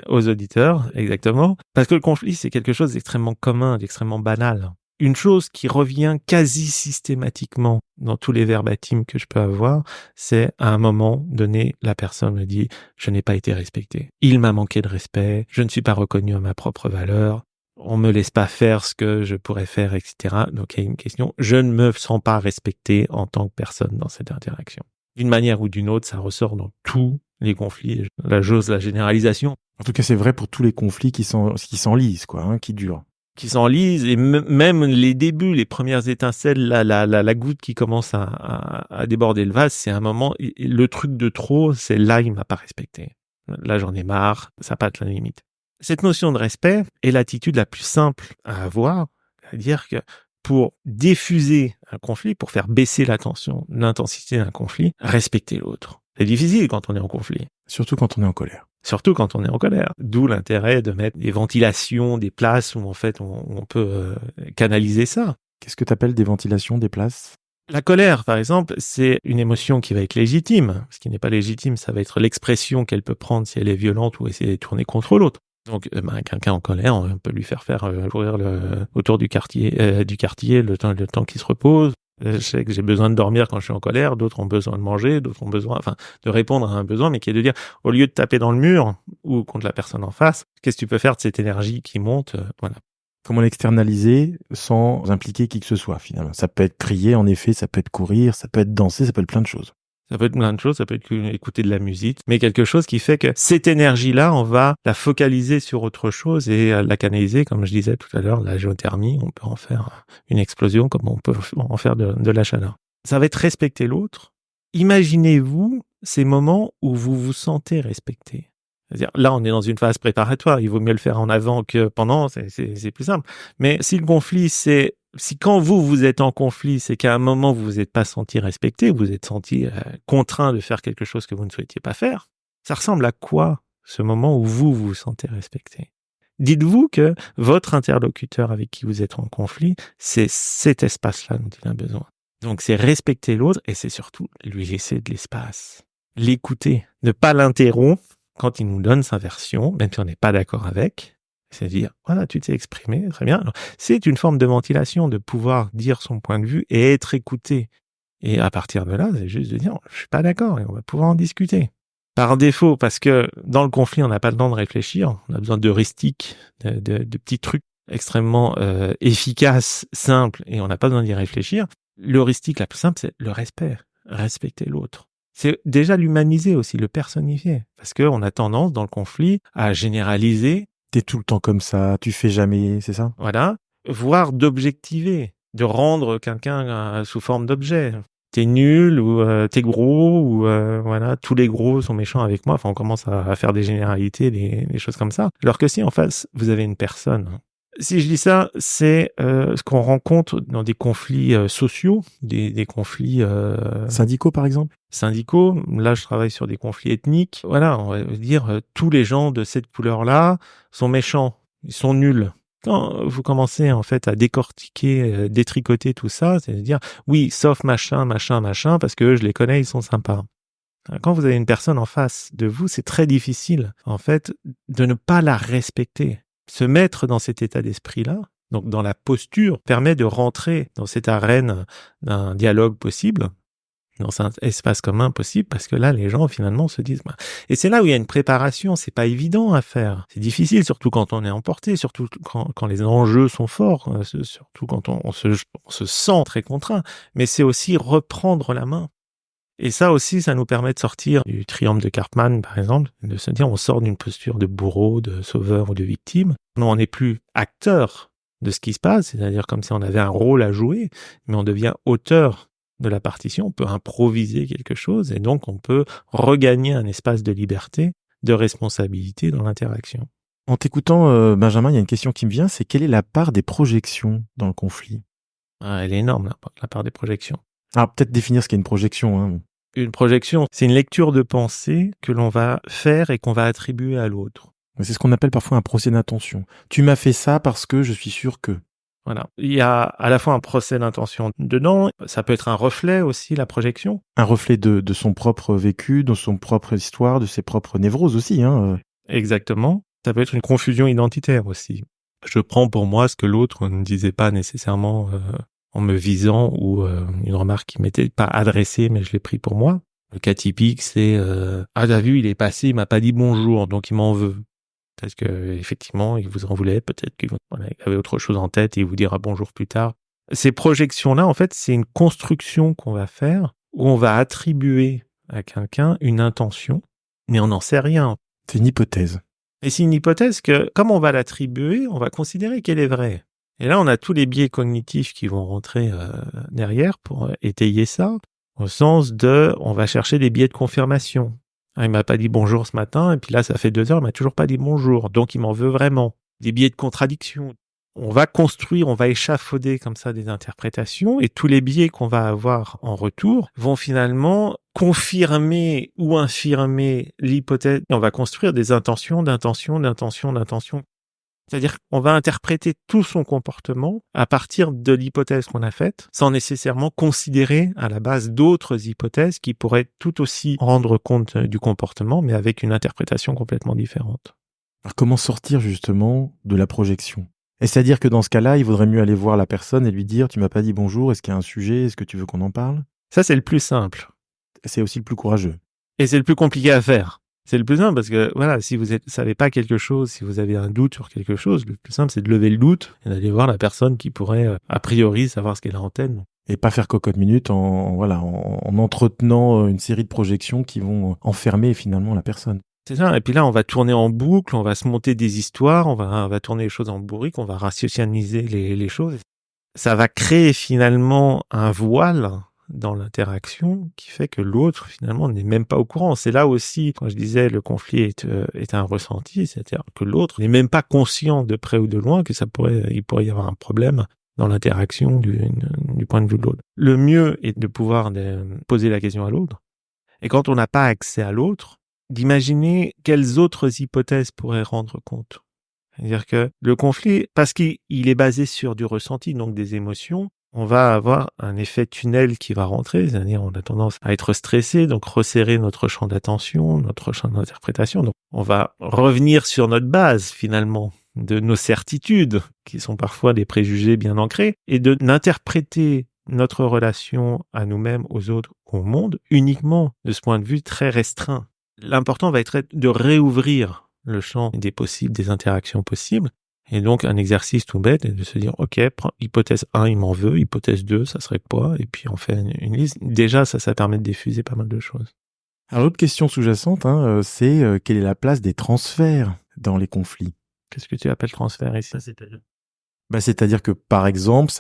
Aux auditeurs, exactement. Parce que le conflit, c'est quelque chose d'extrêmement commun, d'extrêmement banal. Une chose qui revient quasi systématiquement dans tous les verbatims que je peux avoir, c'est à un moment donné, la personne me dit « je n'ai pas été respecté. Il m'a manqué de respect, je ne suis pas reconnu à ma propre valeur, on me laisse pas faire ce que je pourrais faire, etc. » Donc il y a une question, je ne me sens pas respecté en tant que personne dans cette interaction. D'une manière ou d'une autre, ça ressort dans tous les conflits. Là, j'ose la généralisation. En tout cas, c'est vrai pour tous les conflits qui s'enlisent, qui durent. Qui s'enlisent, et même les débuts, les premières étincelles, la goutte qui commence à déborder le vase, c'est un moment, le truc de trop, c'est là, il m'a pas respecté. Là, j'en ai marre, ça passe la limite. Cette notion de respect est l'attitude la plus simple à avoir, c'est-à-dire que pour diffuser un conflit, pour faire baisser l'intensité d'un conflit, respecter l'autre. C'est difficile quand on est en conflit. Surtout quand on est en colère. Surtout quand on est en colère. D'où l'intérêt de mettre des ventilations, des places où en fait on peut canaliser ça. Qu'est-ce que tu appelles des ventilations, des places? La colère, par exemple, c'est une émotion qui va être légitime. Ce qui n'est pas légitime, ça va être l'expression qu'elle peut prendre si elle est violente ou essayer de tourner contre l'autre. Donc, quelqu'un en colère, on peut lui faire courir autour du quartier le temps qu'il se repose. Je sais que j'ai besoin de dormir quand je suis en colère, d'autres ont besoin de manger, d'autres ont besoin, de répondre à un besoin, mais qui est de dire, au lieu de taper dans le mur ou contre la personne en face, qu'est-ce que tu peux faire de cette énergie qui monte, voilà. Comment l'externaliser sans impliquer qui que ce soit, finalement? Ça peut être crier, en effet, ça peut être courir, ça peut être danser, ça peut être plein de choses. Ça peut être plein de choses, ça peut être écouter de la musique, mais quelque chose qui fait que cette énergie-là, on va la focaliser sur autre chose et la canaliser, comme je disais tout à l'heure, la géothermie, on peut en faire une explosion comme on peut en faire de la chaleur. Ça va être respecter l'autre. Imaginez-vous ces moments où vous vous sentez respecté. C'est-à-dire, là, on est dans une phase préparatoire, il vaut mieux le faire en avant que pendant, c'est plus simple. Mais si le conflit, c'est Si quand vous êtes en conflit, c'est qu'à un moment vous vous êtes pas senti respecté, vous êtes senti contraint de faire quelque chose que vous ne souhaitiez pas faire, ça ressemble à quoi ce moment où vous vous sentez respecté? Dites-vous que votre interlocuteur avec qui vous êtes en conflit, c'est cet espace-là dont il a besoin. Donc c'est respecter l'autre et c'est surtout lui laisser de l'espace. L'écouter, ne pas l'interrompre quand il nous donne sa version, même si on n'est pas d'accord avec. C'est dire, voilà, tu t'es exprimé, très bien. Alors, c'est une forme de ventilation, de pouvoir dire son point de vue et être écouté. Et à partir de là, c'est juste de dire, je suis pas d'accord et on va pouvoir en discuter. Par défaut, parce que dans le conflit, on n'a pas le temps de réfléchir, on a besoin d'heuristiques, de petits trucs extrêmement efficaces, simples, et on n'a pas besoin d'y réfléchir. L'heuristique la plus simple, c'est le respect, respecter l'autre. C'est déjà l'humaniser aussi, le personnifier, parce qu'on a tendance dans le conflit à généraliser. T'es tout le temps comme ça, tu fais jamais, c'est ça? Voilà, voire d'objectiver, de rendre quelqu'un sous forme d'objet. T'es nul ou t'es gros ou voilà, tous les gros sont méchants avec moi. Enfin, on commence à faire des généralités, des choses comme ça. Alors que si en face vous avez une personne, si je dis ça, c'est ce qu'on rencontre dans des conflits sociaux, des conflits Syndicaux par exemple? Syndicaux. Là, je travaille sur des conflits ethniques. Voilà, on va dire tous les gens de cette couleur-là sont méchants, ils sont nuls. Quand vous commencez en fait à décortiquer, détricoter tout ça, c'est-à-dire oui, sauf machin, machin, machin, parce que je les connais, ils sont sympas. Quand vous avez une personne en face de vous, c'est très difficile en fait de ne pas la respecter. Se mettre dans cet état d'esprit-là, donc dans la posture, permet de rentrer dans cette arène d'un dialogue possible, dans un espace commun possible, parce que là, les gens, finalement, se disent... Et c'est là où il y a une préparation, c'est pas évident à faire. C'est difficile, surtout quand on est emporté, surtout quand les enjeux sont forts, surtout quand on se sent très contraint. Mais c'est aussi reprendre la main. Et ça aussi, ça nous permet de sortir du triangle de Karpman, par exemple, de se dire on sort d'une posture de bourreau, de sauveur ou de victime. Non, on n'est plus acteur de ce qui se passe, c'est-à-dire comme si on avait un rôle à jouer, mais on devient auteur de la partition, on peut improviser quelque chose et donc on peut regagner un espace de liberté, de responsabilité dans l'interaction. En t'écoutant, Benjamin, il y a une question qui me vient, c'est quelle est la part des projections dans le conflit? Elle est énorme, la part des projections. Alors peut-être définir ce qu'est une projection. Hein. Une projection, c'est une lecture de pensée que l'on va faire et qu'on va attribuer à l'autre. C'est ce qu'on appelle parfois un procès d'intention. Tu m'as fait ça parce que je suis sûr que... Voilà. Il y a à la fois un procès d'intention dedans, ça peut être un reflet aussi, la projection. Un reflet de son propre vécu, de son propre histoire, de ses propres névroses aussi. Hein. Exactement. Ça peut être une confusion identitaire aussi. Je prends pour moi ce que l'autre ne disait pas nécessairement en me visant ou une remarque qui m'était pas adressée, mais je l'ai pris pour moi. Le cas typique, c'est ah, t'as vu, il est passé, il m'a pas dit bonjour, donc il m'en veut. Parce que effectivement, il vous en voulait, peut-être qu'il avait autre chose en tête et il vous dira bonjour plus tard. Ces projections-là, en fait, c'est une construction qu'on va faire où on va attribuer à quelqu'un une intention, mais on n'en sait rien. C'est une hypothèse. Et c'est une hypothèse que, comme on va l'attribuer, on va considérer qu'elle est vraie. Et là, on a tous les biais cognitifs qui vont rentrer derrière pour étayer ça, au sens de, on va chercher des biais de confirmation. Il m'a pas dit bonjour ce matin, et puis là, ça fait 2 heures, il m'a toujours pas dit bonjour, donc il m'en veut vraiment. Des biais de contradiction. On va construire, on va échafauder comme ça des interprétations, et tous les biais qu'on va avoir en retour vont finalement confirmer ou infirmer l'hypothèse. Et on va construire des intentions, d'intentions. C'est-à-dire qu'on va interpréter tout son comportement à partir de l'hypothèse qu'on a faite, sans nécessairement considérer à la base d'autres hypothèses qui pourraient tout aussi rendre compte du comportement, mais avec une interprétation complètement différente. Alors comment sortir justement de la projection? Et c'est-à-dire que dans ce cas-là, il vaudrait mieux aller voir la personne et lui dire « Tu m'as pas dit bonjour, est-ce qu'il y a un sujet, est-ce que tu veux qu'on en parle ?» Ça, c'est le plus simple. C'est aussi le plus courageux. Et c'est le plus compliqué à faire. C'est le plus simple parce que, voilà, si vous savez pas quelque chose, si vous avez un doute sur quelque chose, le plus simple, c'est de lever le doute et d'aller voir la personne qui pourrait, a priori, savoir ce qu'elle a en tête. Et pas faire cocotte minute en entretenant une série de projections qui vont enfermer finalement la personne. C'est ça. Et puis là, on va tourner en boucle, on va se monter des histoires, on va tourner les choses en bourrique, on va rationnaliser les choses. Ça va créer finalement un voile dans l'interaction qui fait que l'autre finalement n'est même pas au courant. C'est là aussi, quand je disais le conflit est un ressenti, c'est-à-dire que l'autre n'est même pas conscient de près ou de loin que il pourrait y avoir un problème dans l'interaction du point de vue de l'autre. Le mieux est de pouvoir poser la question à l'autre. Et quand on n'a pas accès à l'autre, d'imaginer quelles autres hypothèses pourraient rendre compte. C'est-à-dire que le conflit, parce qu'il est basé sur du ressenti, donc des émotions, on va avoir un effet tunnel qui va rentrer, c'est-à-dire on a tendance à être stressé, donc resserrer notre champ d'attention, notre champ d'interprétation. Donc on va revenir sur notre base finalement de nos certitudes, qui sont parfois des préjugés bien ancrés, et de n'interpréter notre relation à nous-mêmes, aux autres, au monde, uniquement de ce point de vue très restreint. L'important va être de réouvrir le champ des possibles, des interactions possibles. Et donc, un exercice tout bête est de se dire, OK, hypothèse 1, il m'en veut, hypothèse 2, ça serait quoi? Et puis, on fait une liste. Déjà, ça permet de diffuser pas mal de choses. Alors, l'autre question sous-jacente, c'est quelle est la place des transferts dans les conflits? Qu'est-ce que tu appelles transfert ici? C'est-à-dire que, par exemple,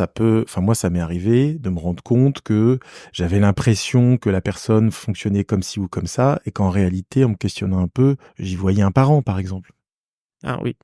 moi, ça m'est arrivé de me rendre compte que j'avais l'impression que la personne fonctionnait comme ci ou comme ça, et qu'en réalité, en me questionnant un peu, j'y voyais un parent, par exemple. Ah oui.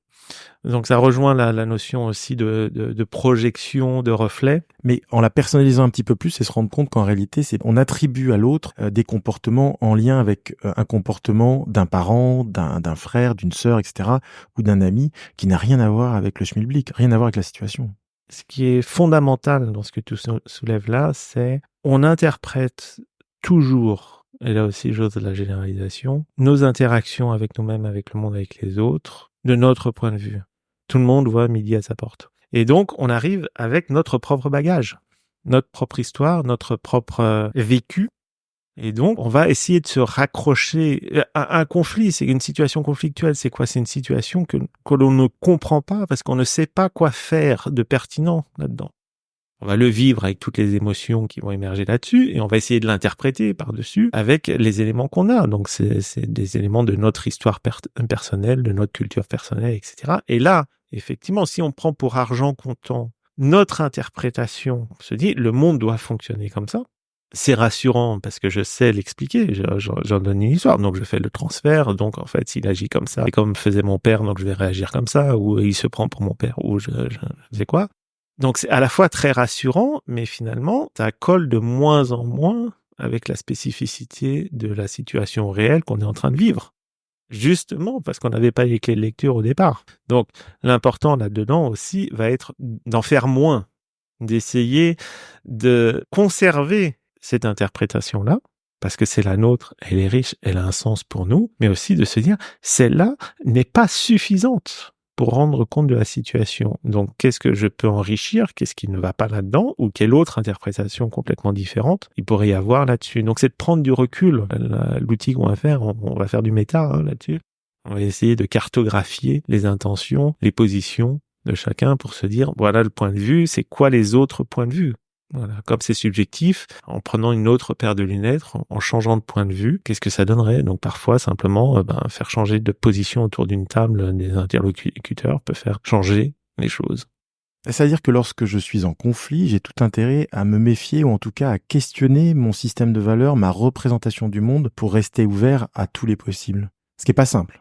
Donc ça rejoint la notion aussi de projection, de reflet. Mais en la personnalisant un petit peu plus, c'est se rendre compte qu'en réalité, on attribue à l'autre des comportements en lien avec un comportement d'un parent, d'un frère, d'une sœur, etc., ou d'un ami, qui n'a rien à voir avec le schmilblick, rien à voir avec la situation. Ce qui est fondamental dans ce que tu soulèves là, c'est on interprète toujours, et là aussi j'ose la généralisation, nos interactions avec nous-mêmes, avec le monde, avec les autres, de notre point de vue. Tout le monde voit midi à sa porte. Et donc, on arrive avec notre propre bagage, notre propre histoire, notre propre vécu. Et donc, on va essayer de se raccrocher. Un conflit, c'est une situation conflictuelle. C'est quoi? C'est une situation que l'on ne comprend pas parce qu'on ne sait pas quoi faire de pertinent là-dedans. On va le vivre avec toutes les émotions qui vont émerger là-dessus et on va essayer de l'interpréter par-dessus avec les éléments qu'on a. Donc, c'est des éléments de notre histoire personnelle, de notre culture personnelle, etc. Et là, effectivement, si on prend pour argent comptant notre interprétation, on se dit, le monde doit fonctionner comme ça. C'est rassurant parce que je sais l'expliquer, j'en donne une histoire, donc je fais le transfert, donc en fait, s'il agit comme ça, et comme faisait mon père, donc je vais réagir comme ça, ou il se prend pour mon père, ou je sais quoi. Donc c'est à la fois très rassurant, mais finalement, ça colle de moins en moins avec la spécificité de la situation réelle qu'on est en train de vivre. Justement, parce qu'on n'avait pas les clés de lecture au départ. Donc l'important là-dedans aussi va être d'en faire moins, d'essayer de conserver cette interprétation-là, parce que c'est la nôtre, elle est riche, elle a un sens pour nous, mais aussi de se dire, celle-là n'est pas suffisante pour rendre compte de la situation. Donc, qu'est-ce que je peux enrichir? Qu'est-ce qui ne va pas là-dedans? Ou quelle autre interprétation complètement différente il pourrait y avoir là-dessus? Donc, c'est de prendre du recul. L'outil qu'on va faire, on va faire du méta là-dessus. On va essayer de cartographier les intentions, les positions de chacun pour se dire, voilà le point de vue, c'est quoi les autres points de vue? Voilà, comme c'est subjectif, en prenant une autre paire de lunettes, en changeant de point de vue, qu'est-ce que ça donnerait? Donc parfois, simplement, faire changer de position autour d'une table des interlocuteurs peut faire changer les choses. C'est-à-dire que lorsque je suis en conflit, j'ai tout intérêt à me méfier ou en tout cas à questionner mon système de valeurs, ma représentation du monde pour rester ouvert à tous les possibles. Ce qui n'est pas simple.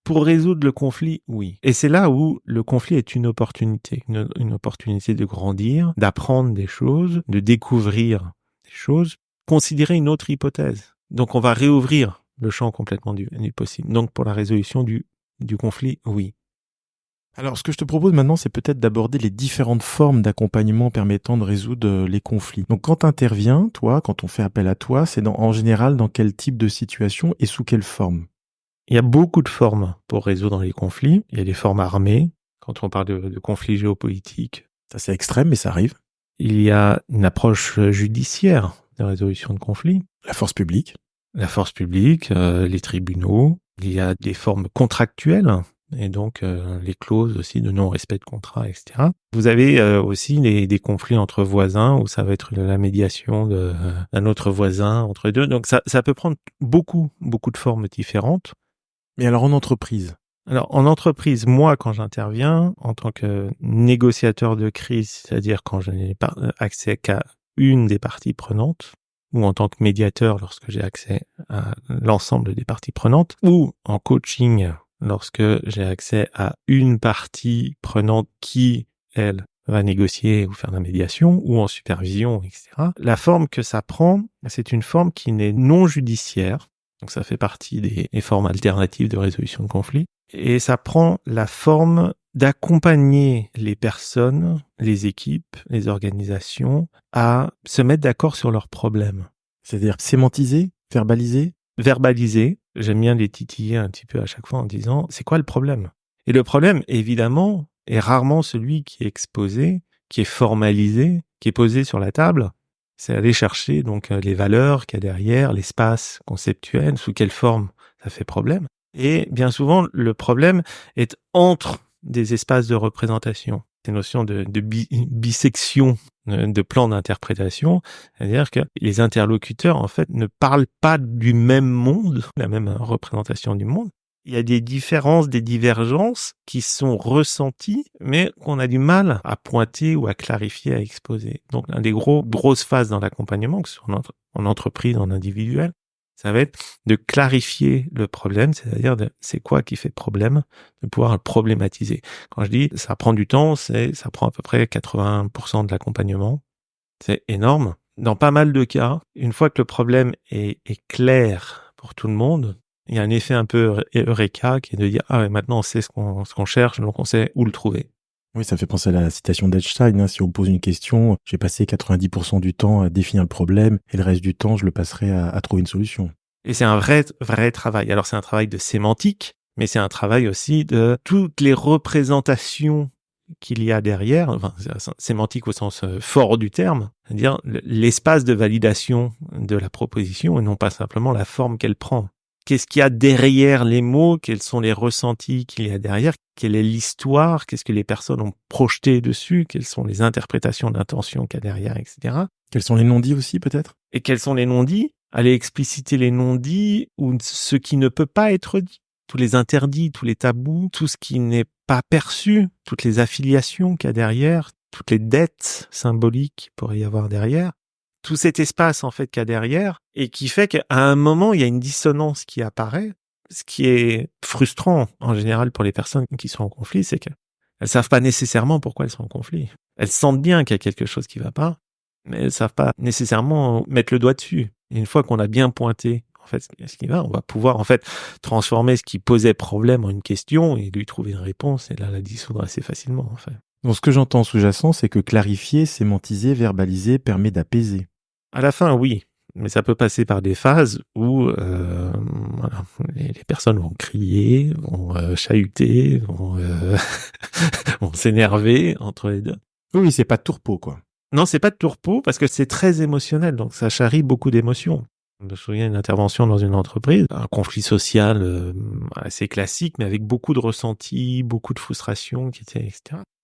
Pour résoudre le conflit, oui. Et c'est là où le conflit est une opportunité. Une opportunité de grandir, d'apprendre des choses, de découvrir des choses, considérer une autre hypothèse. Donc on va réouvrir le champ complètement du possible. Donc pour la résolution du conflit, oui. Alors, ce que je te propose maintenant, c'est peut-être d'aborder les différentes formes d'accompagnement permettant de résoudre les conflits. Donc, quand tu interviens, toi, quand on fait appel à toi, c'est en général dans quel type de situation et sous quelle forme? Il y a beaucoup de formes pour résoudre les conflits. Il y a des formes armées, quand on parle de conflits géopolitiques. Ça, c'est extrême, mais ça arrive. Il y a une approche judiciaire de résolution de conflits. La force publique. La force publique, les tribunaux. Il y a des formes contractuelles, et donc les clauses aussi de non-respect de contrat, etc. Vous avez aussi des conflits entre voisins, où ça va être la médiation d'un autre voisin entre deux. Donc ça peut prendre beaucoup de formes différentes. Mais alors en entreprise? Alors en entreprise, moi quand j'interviens en tant que négociateur de crise, c'est-à-dire quand je n'ai pas accès qu'à une des parties prenantes, ou en tant que médiateur lorsque j'ai accès à l'ensemble des parties prenantes, ou en coaching lorsque j'ai accès à une partie prenante qui, elle, va négocier ou faire de la médiation ou en supervision, etc. La forme que ça prend, c'est une forme qui n'est non judiciaire. Donc ça fait partie des formes alternatives de résolution de conflits. Et ça prend la forme d'accompagner les personnes, les équipes, les organisations à se mettre d'accord sur leurs problèmes. C'est-à-dire sémantiser, verbaliser? Verbaliser. J'aime bien les titiller un petit peu à chaque fois en disant c'est quoi le problème? Et le problème, évidemment, est rarement celui qui est exposé, qui est formalisé, qui est posé sur la table. C'est aller chercher donc les valeurs qu'il y a derrière, l'espace conceptuel, sous quelle forme ça fait problème. Et bien souvent, le problème est entre des espaces de représentation. Ces notions de bisection de plans d'interprétation, c'est-à-dire que les interlocuteurs, en fait, ne parlent pas du même monde, la même représentation du monde. Il y a des différences, des divergences qui sont ressenties, mais qu'on a du mal à pointer ou à clarifier, à exposer. Donc, l'un des grosses phases dans l'accompagnement, que ce soit en entreprise, en individuel, ça va être de clarifier le problème, c'est-à-dire c'est quoi qui fait problème, de pouvoir le problématiser. Quand je dis ça prend du temps, ça prend à peu près 80% de l'accompagnement. C'est énorme. Dans pas mal de cas, une fois que le problème est clair pour tout le monde, il y a un effet un peu eureka qui est de dire ah ouais, maintenant on sait ce qu'on cherche, donc on sait où le trouver. Oui, ça fait penser à la citation d'Einstein, hein. Si on me pose une question, j'ai passé 90% du temps à définir le problème et le reste du temps, je le passerai à trouver une solution. Et c'est un vrai travail. Alors c'est un travail de sémantique, mais c'est un travail aussi de toutes les représentations qu'il y a derrière, enfin, sémantique au sens fort du terme, c'est-à-dire l'espace de validation de la proposition et non pas simplement la forme qu'elle prend. Qu'est-ce qu'il y a derrière les mots? Quels sont les ressentis qu'il y a derrière? Quelle est l'histoire? Qu'est-ce que les personnes ont projeté dessus? Quelles sont les interprétations d'intention qu'il y a derrière, etc. Quels sont les non-dits aussi, peut-être? Et quels sont les non-dits? Aller expliciter les non-dits ou ce qui ne peut pas être dit. Tous les interdits, tous les tabous, tout ce qui n'est pas perçu, toutes les affiliations qu'il y a derrière, toutes les dettes symboliques qu'il pourrait y avoir derrière. Tout cet espace en fait qu'il y a derrière et qui fait qu'à un moment il y a une dissonance qui apparaît. Ce qui est frustrant en général pour les personnes qui sont en conflit, c'est qu'elles savent pas nécessairement pourquoi elles sont en conflit. Elles sentent bien qu'il y a quelque chose qui va pas, mais elles savent pas nécessairement mettre le doigt dessus. Et une fois qu'on a bien pointé en fait ce qui va, on va pouvoir en fait transformer ce qui posait problème en une question et lui trouver une réponse et là la dissoudre assez facilement en fait. Donc ce que j'entends sous-jacent, c'est que clarifier, sémantiser, verbaliser permet d'apaiser. À la fin, oui, mais ça peut passer par des phases où voilà, les personnes vont crier, vont chahuter, vont s'énerver entre les deux. Oui, c'est pas de tourpeau, quoi. Non, c'est pas de tourpeau parce que c'est très émotionnel, donc ça charrie beaucoup d'émotions. Je me souviens d'une intervention dans une entreprise, un conflit social assez classique, mais avec beaucoup de ressentis, beaucoup de frustration, etc.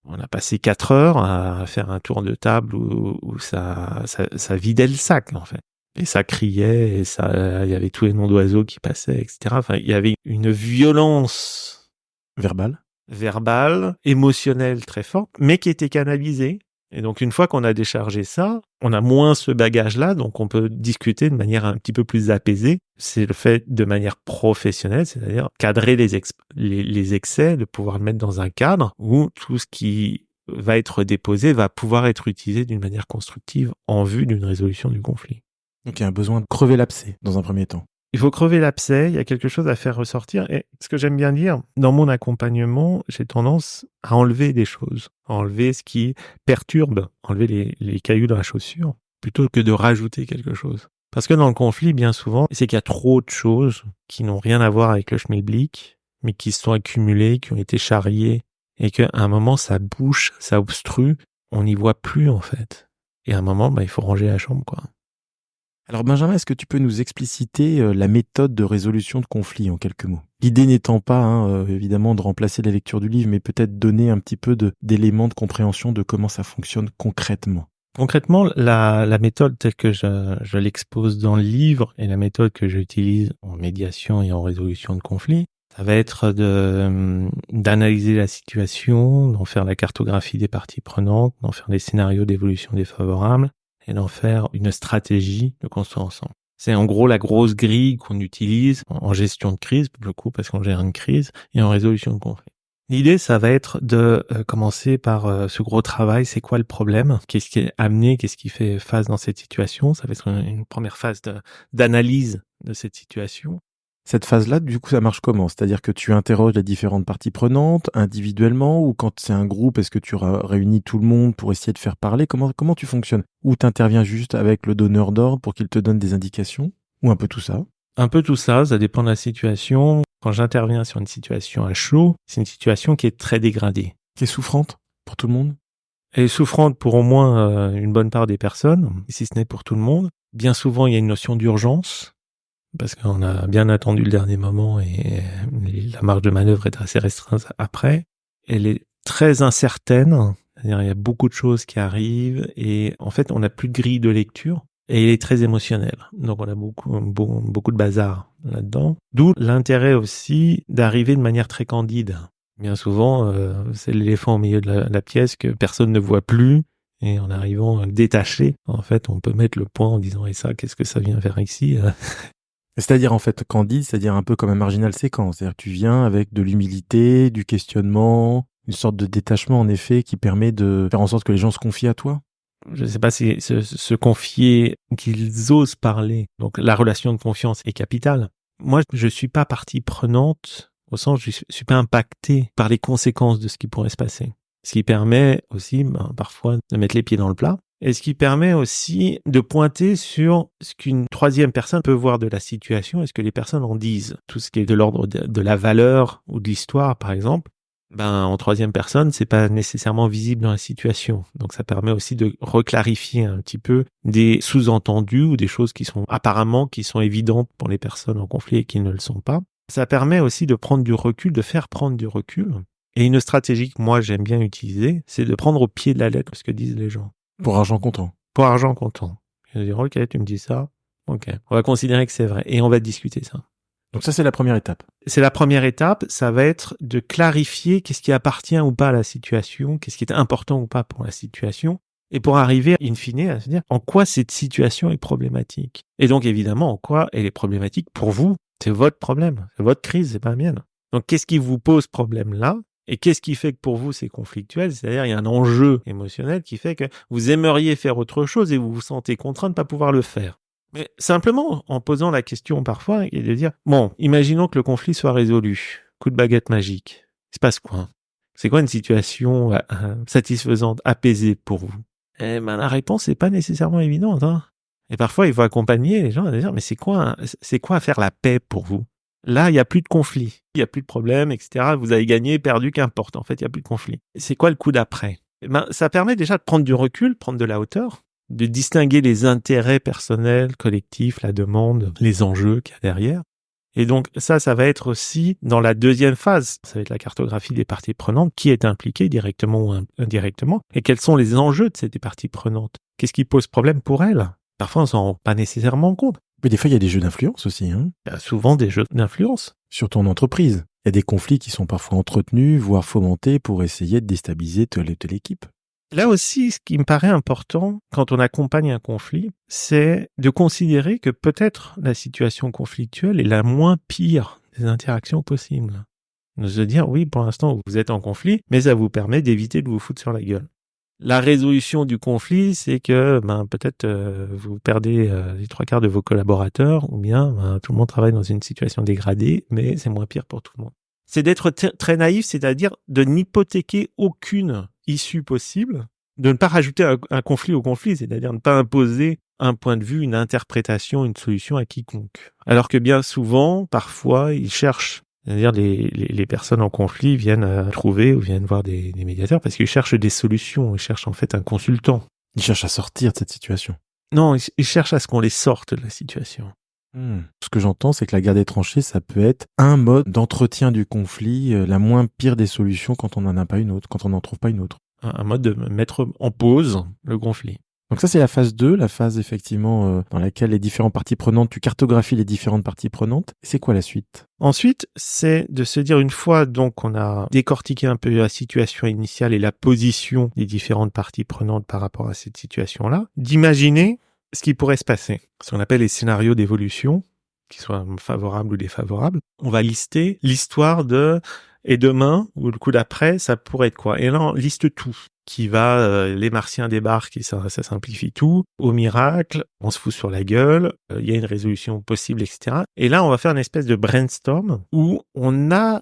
On a passé 4 heures à faire un tour de table où ça vidait le sac, en fait. Et ça criait, et il y avait tous les noms d'oiseaux qui passaient, etc. Enfin, il y avait une violence verbale, émotionnelle très forte, mais qui était canalisée. Et donc, une fois qu'on a déchargé ça, on a moins ce bagage-là, donc on peut discuter de manière un petit peu plus apaisée. C'est le fait de manière professionnelle, c'est-à-dire cadrer les excès, de pouvoir le mettre dans un cadre où tout ce qui va être déposé va pouvoir être utilisé d'une manière constructive en vue d'une résolution du conflit. Donc, il y a un besoin de crever l'abcès dans un premier temps. Il faut crever l'abcès, il y a quelque chose à faire ressortir. Et ce que j'aime bien dire, dans mon accompagnement, j'ai tendance à enlever des choses, à enlever ce qui perturbe, enlever les cailloux dans la chaussure, plutôt que de rajouter quelque chose. Parce que dans le conflit, bien souvent, c'est qu'il y a trop de choses qui n'ont rien à voir avec le schmilblick, mais qui se sont accumulées, qui ont été charriées, et qu'à un moment, ça bouche, ça obstrue, on n'y voit plus en fait. Et à un moment, il faut ranger la chambre, quoi. Alors Benjamin, est-ce que tu peux nous expliciter la méthode de résolution de conflit en quelques mots? L'idée n'étant pas, évidemment, de remplacer la lecture du livre, mais peut-être donner un petit peu d'éléments de compréhension de comment ça fonctionne concrètement. Concrètement, la méthode telle que je l'expose dans le livre et la méthode que j'utilise en médiation et en résolution de conflit, ça va être d'analyser la situation, d'en faire la cartographie des parties prenantes, d'en faire des scénarios d'évolution défavorables, et d'en faire une stratégie de construire ensemble. C'est en gros la grosse grille qu'on utilise en gestion de crise, pour le coup, parce qu'on gère une crise, et en résolution de conflit. L'idée, ça va être de commencer par ce gros travail. C'est quoi le problème? Qu'est-ce qui est amené? Qu'est-ce qui fait face dans cette situation? Ça va être une première phase d'analyse de cette situation. Cette phase-là, du coup, ça marche comment? C'est-à-dire que tu interroges les différentes parties prenantes individuellement, ou quand c'est un groupe, est-ce que tu réunis tout le monde pour essayer de faire parler? Comment tu fonctionnes? Ou t'interviens juste avec le donneur d'ordre pour qu'il te donne des indications? Ou un peu tout ça? Un peu tout ça, ça dépend de la situation. Quand j'interviens sur une situation à chaud, c'est une situation qui est très dégradée. Qui est souffrante pour tout le monde? Elle est souffrante pour au moins une bonne part des personnes, si ce n'est pour tout le monde. Bien souvent, il y a une notion d'urgence, parce qu'on a bien attendu le dernier moment et la marge de manœuvre est assez restreinte après. Elle est très incertaine, c'est-à-dire il y a beaucoup de choses qui arrivent et en fait, on n'a plus de grille de lecture. Et il est très émotionnel. Donc on a beaucoup de bazar là-dedans. D'où l'intérêt aussi d'arriver de manière très candide. Bien souvent, c'est l'éléphant au milieu de la pièce que personne ne voit plus. Et en arrivant détaché, en fait, on peut mettre le point en disant « Et ça, qu'est-ce que ça vient faire ici ?» C'est-à-dire, en fait, candide, c'est-à-dire un peu comme un marginal séquent. C'est-à-dire que tu viens avec de l'humilité, du questionnement, une sorte de détachement, en effet, qui permet de faire en sorte que les gens se confient à toi. Je ne sais pas si se confier, qu'ils osent parler. Donc la relation de confiance est capitale. Moi, je suis pas partie prenante, au sens je suis pas impacté par les conséquences de ce qui pourrait se passer. Ce qui permet aussi, parfois, de mettre les pieds dans le plat. Et ce qui permet aussi de pointer sur ce qu'une troisième personne peut voir de la situation et ce que les personnes en disent. Tout ce qui est de l'ordre de la valeur ou de l'histoire, par exemple. En troisième personne, c'est pas nécessairement visible dans la situation. Donc ça permet aussi de reclarifier un petit peu des sous-entendus ou des choses qui sont évidentes pour les personnes en conflit et qui ne le sont pas. Ça permet aussi de prendre du recul, de faire prendre du recul. Et une stratégie que moi j'aime bien utiliser, c'est de prendre au pied de la lettre ce que disent les gens. Pour argent comptant. Pour argent comptant. Je vais dire, ok, tu me dis ça. Ok. On va considérer que c'est vrai. Et on va discuter ça. Donc ça, c'est la première étape. C'est la première étape, ça va être de clarifier qu'est-ce qui appartient ou pas à la situation, qu'est-ce qui est important ou pas pour la situation, et pour arriver, in fine, à se dire en quoi cette situation est problématique. Et donc, évidemment, en quoi elle est problématique pour vous. C'est votre problème, c'est votre crise, c'est pas la mienne. Donc, qu'est-ce qui vous pose problème là? Et qu'est-ce qui fait que pour vous c'est conflictuel? C'est-à-dire, il y a un enjeu émotionnel qui fait que vous aimeriez faire autre chose et vous vous sentez contraint de ne pas pouvoir le faire. Mais simplement, en posant la question parfois, et de dire, bon, imaginons que le conflit soit résolu. Coup de baguette magique. Il se passe quoi? C'est quoi une situation satisfaisante, apaisée pour vous? La réponse n'est pas nécessairement évidente, hein. Et parfois, il faut accompagner les gens à dire, mais c'est quoi faire la paix pour vous? Là, il n'y a plus de conflit. Il n'y a plus de problème, etc. Vous avez gagné, perdu, qu'importe. En fait, il n'y a plus de conflit. C'est quoi le coup d'après? Ça permet déjà de prendre du recul, prendre de la hauteur, de distinguer les intérêts personnels, collectifs, la demande, les enjeux qu'il y a derrière. Et donc ça va être aussi dans la deuxième phase. Ça va être la cartographie des parties prenantes, qui est impliquée directement ou indirectement, et quels sont les enjeux de ces parties prenantes. Qu'est-ce qui pose problème pour elles? Parfois, on s'en rend pas nécessairement compte. Mais des fois, il y a des jeux d'influence aussi. Hein. Il y a souvent des jeux d'influence. Sur ton entreprise. Il y a des conflits qui sont parfois entretenus, voire fomentés pour essayer de déstabiliser telle équipe. Là aussi, ce qui me paraît important quand on accompagne un conflit, c'est de considérer que peut-être la situation conflictuelle est la moins pire des interactions possibles. De se dire, oui, pour l'instant, vous êtes en conflit, mais ça vous permet d'éviter de vous foutre sur la gueule. La résolution du conflit, c'est que peut-être vous perdez les 3/4 de vos collaborateurs, ou bien tout le monde travaille dans une situation dégradée, mais c'est moins pire pour tout le monde. C'est d'être très naïf, c'est-à-dire de n'hypothéquer aucune issue possible, de ne pas rajouter un conflit au conflit, c'est-à-dire ne pas imposer un point de vue, une interprétation, une solution à quiconque. Alors que bien souvent, parfois, ils cherchent, c'est-à-dire les personnes en conflit viennent trouver ou viennent voir des médiateurs parce qu'ils cherchent des solutions, ils cherchent en fait un consultant. Ils cherchent à sortir de cette situation. Non, ils cherchent à ce qu'on les sorte de la situation. Ce que j'entends, c'est que la guerre des tranchées, ça peut être un mode d'entretien du conflit, la moins pire des solutions quand on n'en a pas une autre, quand on n'en trouve pas une autre. Un mode de mettre en pause le conflit. Donc ça, c'est la phase 2, la phase effectivement dans laquelle les différentes parties prenantes, tu cartographies les différentes parties prenantes. Et c'est quoi la suite? Ensuite, c'est de se dire, une fois donc qu'on a décortiqué un peu la situation initiale et la position des différentes parties prenantes par rapport à cette situation-là, d'imaginer ce qui pourrait se passer. Ce qu'on appelle les scénarios d'évolution, qu'ils soient favorables ou défavorables. On va lister l'histoire de Et demain, ou le coup d'après, ça pourrait être quoi? Et là, on liste tout. Qui va, les Martiens débarquent et ça simplifie tout. Au miracle, on se fout sur la gueule, il y a une résolution possible, etc. Et là, on va faire une espèce de brainstorm où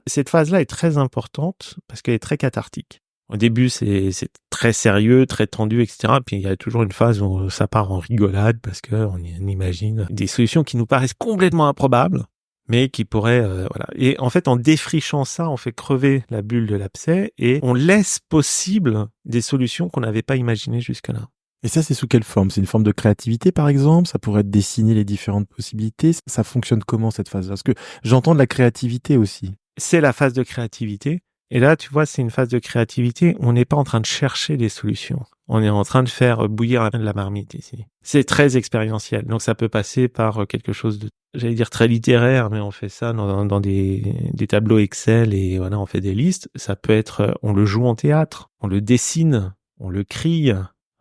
cette phase-là est très importante parce qu'elle est très cathartique. Au début, c'est très sérieux, très tendu, etc. Puis il y a toujours une phase où ça part en rigolade parce que on imagine des solutions qui nous paraissent complètement improbables, mais qui pourraient, voilà. Et en fait, en défrichant ça, on fait crever la bulle de l'abcès et on laisse possible des solutions qu'on n'avait pas imaginées jusque-là. Et ça, c'est sous quelle forme? C'est une forme de créativité, par exemple? Ça pourrait être dessiner les différentes possibilités. Ça fonctionne comment, cette phase-là? Parce que j'entends de la créativité aussi. C'est la phase de créativité. Et là, tu vois, c'est une phase de créativité. On n'est pas en train de chercher des solutions. On est en train de faire bouillir la marmite ici. C'est très expérientiel. Donc, ça peut passer par quelque chose de, j'allais dire très littéraire, mais on fait ça dans des tableaux Excel et voilà, on fait des listes. Ça peut être, on le joue en théâtre, on le dessine, on le crie,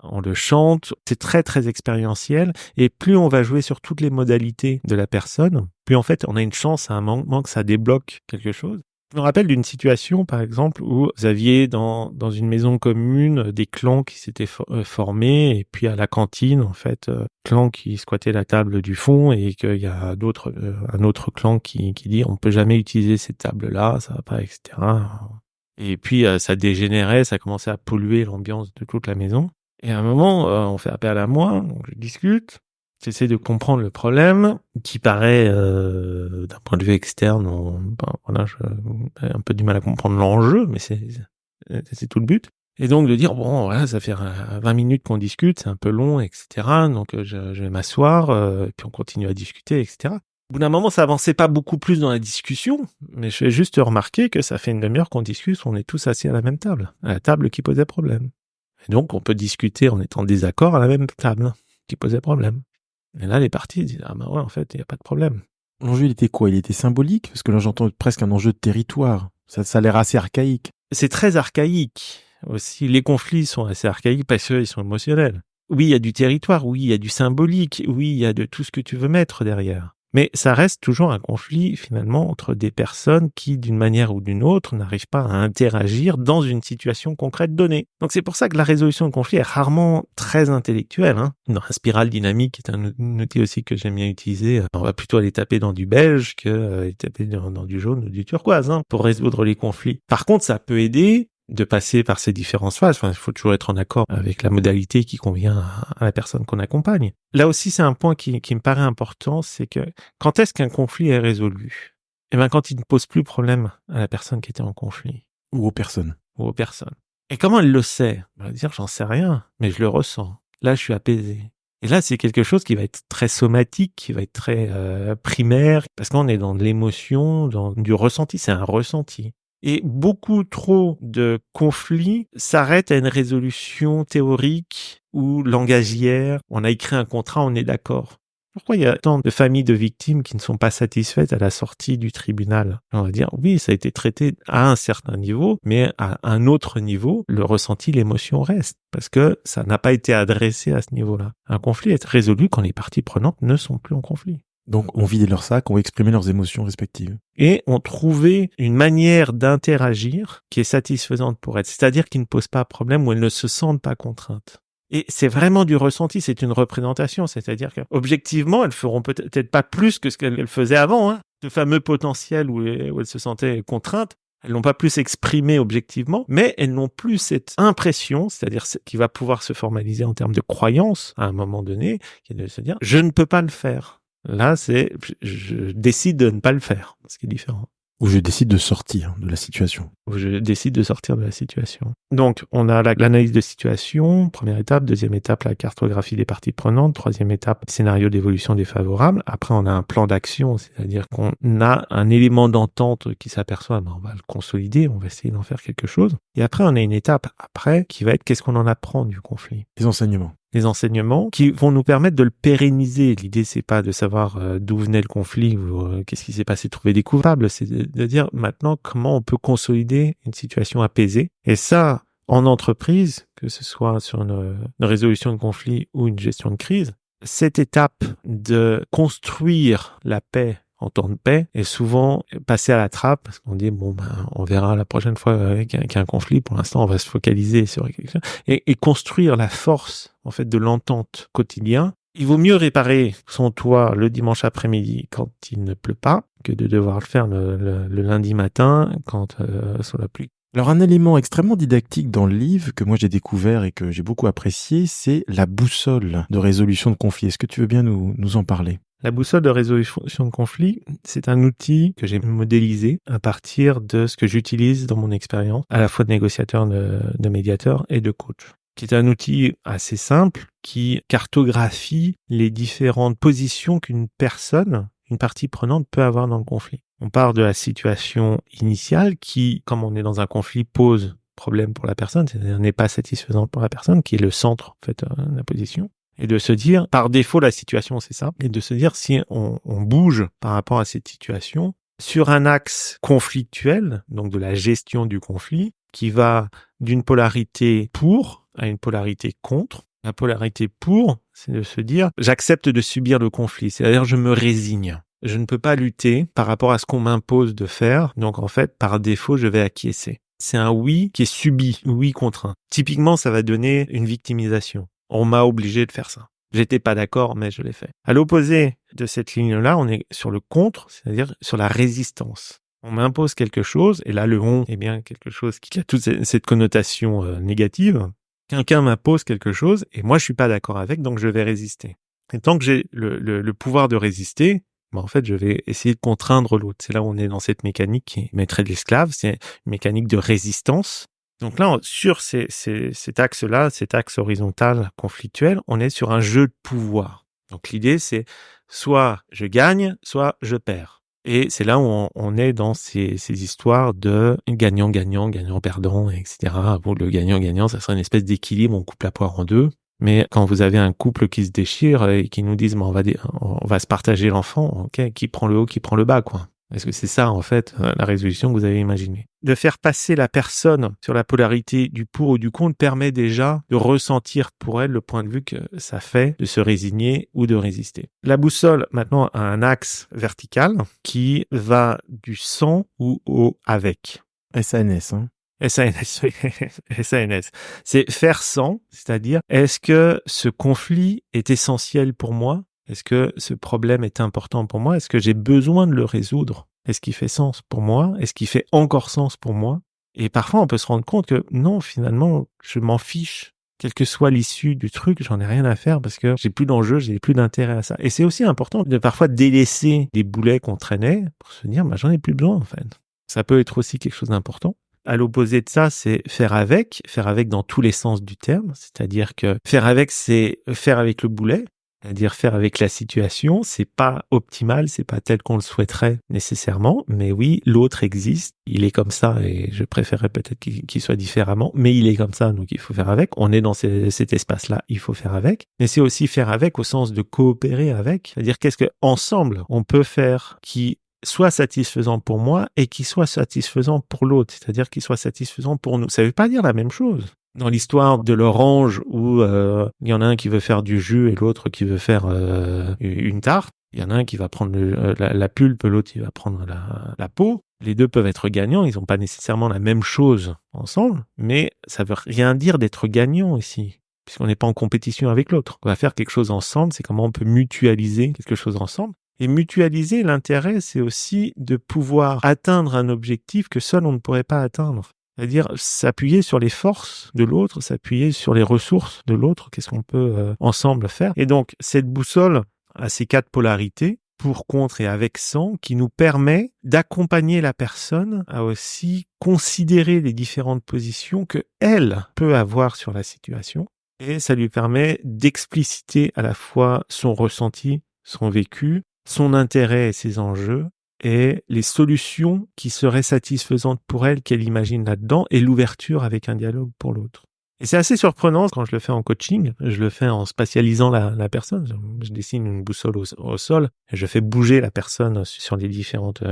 on le chante. C'est très, très expérientiel. Et plus on va jouer sur toutes les modalités de la personne, plus en fait, on a une chance à un moment que ça débloque quelque chose. Je me rappelle d'une situation, par exemple, où vous aviez dans une maison commune des clans qui s'étaient formés, et puis à la cantine, en fait, clan qui squattait la table du fond, et qu'il y a un autre clan qui dit on peut jamais utiliser cette table-là, ça va pas, etc. Et puis ça dégénérait, ça commençait à polluer l'ambiance de toute la maison. Et à un moment, on fait appel à moi, je discute. J'essaie de comprendre le problème, qui paraît, d'un point de vue externe, voilà, j'ai un peu du mal à comprendre l'enjeu, mais c'est tout le but. Et donc de dire, bon, voilà, ça fait 20 minutes qu'on discute, c'est un peu long, etc. Donc je vais m'asseoir, et puis on continue à discuter, etc. Au bout d'un moment, ça avançait pas beaucoup plus dans la discussion, mais je fais juste remarquer que ça fait une demi-heure qu'on discute, on est tous assis à la même table, à la table qui posait problème. Et donc on peut discuter en étant en désaccord à la même table qui posait problème. Et là, les parties disent, ah bah ouais, en fait, il n'y a pas de problème. L'enjeu, il était quoi? Il était symbolique? Parce que là, j'entends presque un enjeu de territoire. Ça a l'air assez archaïque. C'est très archaïque aussi. Les conflits sont assez archaïques parce qu'ils sont émotionnels. Oui, il y a du territoire, oui, il y a du symbolique, oui, il y a de tout ce que tu veux mettre derrière. Mais ça reste toujours un conflit, finalement, entre des personnes qui, d'une manière ou d'une autre, n'arrivent pas à interagir dans une situation concrète donnée. Donc c'est pour ça que la résolution de conflit est rarement très intellectuelle. Dans la spirale dynamique, qui est un outil aussi que j'aime bien utiliser, on va plutôt aller taper dans du beige que aller taper dans du jaune ou du turquoise pour résoudre les conflits. Par contre, ça peut aider de passer par ces différentes phases. Enfin, il faut toujours être en accord avec la modalité qui convient à la personne qu'on accompagne. Là aussi, c'est un point qui me paraît important, c'est que quand est-ce qu'un conflit est résolu? Eh ben, quand il ne pose plus problème à la personne qui était en conflit. Ou aux personnes. Et comment elle le sait? Elle va dire, j'en sais rien, mais je le ressens. Là, je suis apaisé. Et là, c'est quelque chose qui va être très somatique, qui va être très primaire, parce qu'on est dans de l'émotion, dans du ressenti, c'est un ressenti. Et beaucoup trop de conflits s'arrêtent à une résolution théorique ou langagière. On a écrit un contrat, on est d'accord. Pourquoi il y a tant de familles de victimes qui ne sont pas satisfaites à la sortie du tribunal? On va dire, oui, ça a été traité à un certain niveau, mais à un autre niveau, le ressenti, l'émotion reste, parce que ça n'a pas été adressé à ce niveau-là. Un conflit est résolu quand les parties prenantes ne sont plus en conflit. Donc, on vidait leur sac, on exprimait leurs émotions respectives. Et on trouvait une manière d'interagir qui est satisfaisante pour elles. C'est-à-dire qu'ils ne posent pas de problème ou elles ne se sentent pas contraintes. Et c'est vraiment du ressenti, c'est une représentation. C'est-à-dire qu'objectivement, elles feront peut-être pas plus que ce qu'elles faisaient avant. Ce fameux potentiel où elles se sentaient contraintes, elles n'ont pas plus exprimé objectivement, mais elles n'ont plus cette impression, c'est-à-dire qui va pouvoir se formaliser en termes de croyance à un moment donné, qui est de se dire « je ne peux pas le faire ». Là, c'est je décide de ne pas le faire, ce qui est différent. Ou je décide de sortir de la situation. Donc, on a l'analyse de situation, première étape, deuxième étape, la cartographie des parties prenantes, troisième étape, scénario d'évolution défavorable. Après, on a un plan d'action, c'est-à-dire qu'on a un élément d'entente qui s'aperçoit, on va le consolider, on va essayer d'en faire quelque chose. Et après, on a une étape après qui va être qu'est-ce qu'on en apprend du conflit. Les enseignements qui vont nous permettre de le pérenniser. L'idée, c'est pas de savoir d'où venait le conflit ou qu'est-ce qui s'est passé, trouver des coupables. C'est de dire maintenant comment on peut consolider une situation apaisée. Et ça, en entreprise, que ce soit sur une résolution de conflit ou une gestion de crise, cette étape de construire la paix en temps de paix, est souvent passé à la trappe parce qu'on dit on verra la prochaine fois qu'il y a un conflit. Pour l'instant, on va se focaliser sur quelque chose et construire la force en fait de l'entente quotidien. Il vaut mieux réparer son toit le dimanche après-midi quand il ne pleut pas que de devoir le faire le lundi matin quand sous la pluie. Alors un élément extrêmement didactique dans le livre que moi j'ai découvert et que j'ai beaucoup apprécié, c'est la boussole de résolution de conflits. Est-ce que tu veux bien nous en parler ? La boussole de résolution de conflits, c'est un outil que j'ai modélisé à partir de ce que j'utilise dans mon expérience, à la fois de négociateur, de médiateur et de coach, qui est un outil assez simple qui cartographie les différentes positions qu'une personne, une partie prenante peut avoir dans le conflit. On part de la situation initiale qui, comme on est dans un conflit, pose problème pour la personne, c'est-à-dire n'est pas satisfaisante pour la personne, qui est le centre en fait de la position. Et de se dire, par défaut, la situation, c'est ça. Et de se dire, si on bouge par rapport à cette situation, sur un axe conflictuel, donc de la gestion du conflit, qui va d'une polarité pour à une polarité contre. La polarité pour, c'est de se dire, j'accepte de subir le conflit, c'est-à-dire je me résigne. Je ne peux pas lutter par rapport à ce qu'on m'impose de faire, donc en fait, par défaut, je vais acquiescer. C'est un oui qui est subi, oui contraint. Typiquement, ça va donner une victimisation. On m'a obligé de faire ça. J'étais pas d'accord, mais je l'ai fait. À l'opposé de cette ligne-là, on est sur le contre, c'est-à-dire sur la résistance. On m'impose quelque chose, et là, le on est bien quelque chose qui a toute cette connotation négative. Quelqu'un m'impose quelque chose, et moi, je suis pas d'accord avec, donc je vais résister. Et tant que j'ai le pouvoir de résister, en fait, je vais essayer de contraindre l'autre. C'est là où on est dans cette mécanique qui est maître de l'esclave, c'est une mécanique de résistance. Donc là, sur cet axe-là, cet axe horizontal conflictuel, on est sur un jeu de pouvoir. Donc l'idée, c'est soit je gagne, soit je perds. Et c'est là où on est dans ces histoires de gagnant-gagnant, gagnant-perdant, etc. Bon, le gagnant-gagnant, ça serait une espèce d'équilibre, on coupe la poire en deux. Mais quand vous avez un couple qui se déchire et qui nous disent on va se partager l'enfant, ok, qui prend le haut, qui prend le bas, quoi. Est-ce que c'est ça, en fait, la résolution que vous avez imaginée? De faire passer la personne sur la polarité du pour ou du contre permet déjà de ressentir pour elle le point de vue que ça fait de se résigner ou de résister. La boussole, maintenant, a un axe vertical qui va du sans ou au avec. SANS, hein. SANS, oui. SANS. C'est faire sans, c'est-à-dire, est-ce que ce conflit est essentiel pour moi? Est-ce que ce problème est important pour moi? Est-ce que j'ai besoin de le résoudre? Est-ce qu'il fait sens pour moi? Est-ce qu'il fait encore sens pour moi? Et parfois, on peut se rendre compte que non, finalement, je m'en fiche. Quelle que soit l'issue du truc, j'en ai rien à faire parce que j'ai plus d'enjeu, j'ai plus d'intérêt à ça. Et c'est aussi important de parfois délaisser des boulets qu'on traînait pour se dire, j'en ai plus besoin, en fait. Ça peut être aussi quelque chose d'important. À l'opposé de ça, c'est faire avec dans tous les sens du terme. C'est-à-dire que faire avec, c'est faire avec le boulet. C'est-à-dire faire avec la situation, c'est pas optimal, c'est pas tel qu'on le souhaiterait nécessairement, mais oui, l'autre existe, il est comme ça et je préférerais peut-être qu'il soit différemment, mais il est comme ça, donc il faut faire avec. On est dans cet espace-là, il faut faire avec. Mais c'est aussi faire avec au sens de coopérer avec, c'est-à-dire qu'est-ce que ensemble on peut faire qui soit satisfaisant pour moi et qui soit satisfaisant pour l'autre, c'est-à-dire qui soit satisfaisant pour nous. Ça veut pas dire la même chose. Dans l'histoire de l'orange où il y en a un qui veut faire du jus et l'autre qui veut faire une tarte, il y en a un qui va prendre la pulpe, l'autre il va prendre la peau. Les deux peuvent être gagnants, ils n'ont pas nécessairement la même chose ensemble, mais ça veut rien dire d'être gagnant ici, puisqu'on n'est pas en compétition avec l'autre. On va faire quelque chose ensemble, c'est comment on peut mutualiser quelque chose ensemble. Et mutualiser, l'intérêt, c'est aussi de pouvoir atteindre un objectif que seul on ne pourrait pas atteindre. C'est-à-dire s'appuyer sur les forces de l'autre, s'appuyer sur les ressources de l'autre, qu'est-ce qu'on peut ensemble faire. Et donc, cette boussole a ces 4 polarités, pour, contre et avec, sans, qui nous permet d'accompagner la personne à aussi considérer les différentes positions que elle peut avoir sur la situation. Et ça lui permet d'expliciter à la fois son ressenti, son vécu, son intérêt et ses enjeux, et les solutions qui seraient satisfaisantes pour elle, qu'elle imagine là-dedans, et l'ouverture avec un dialogue pour l'autre. Et c'est assez surprenant quand je le fais en coaching, je le fais en spatialisant la personne. Je dessine une boussole au sol, et je fais bouger la personne sur les différentes...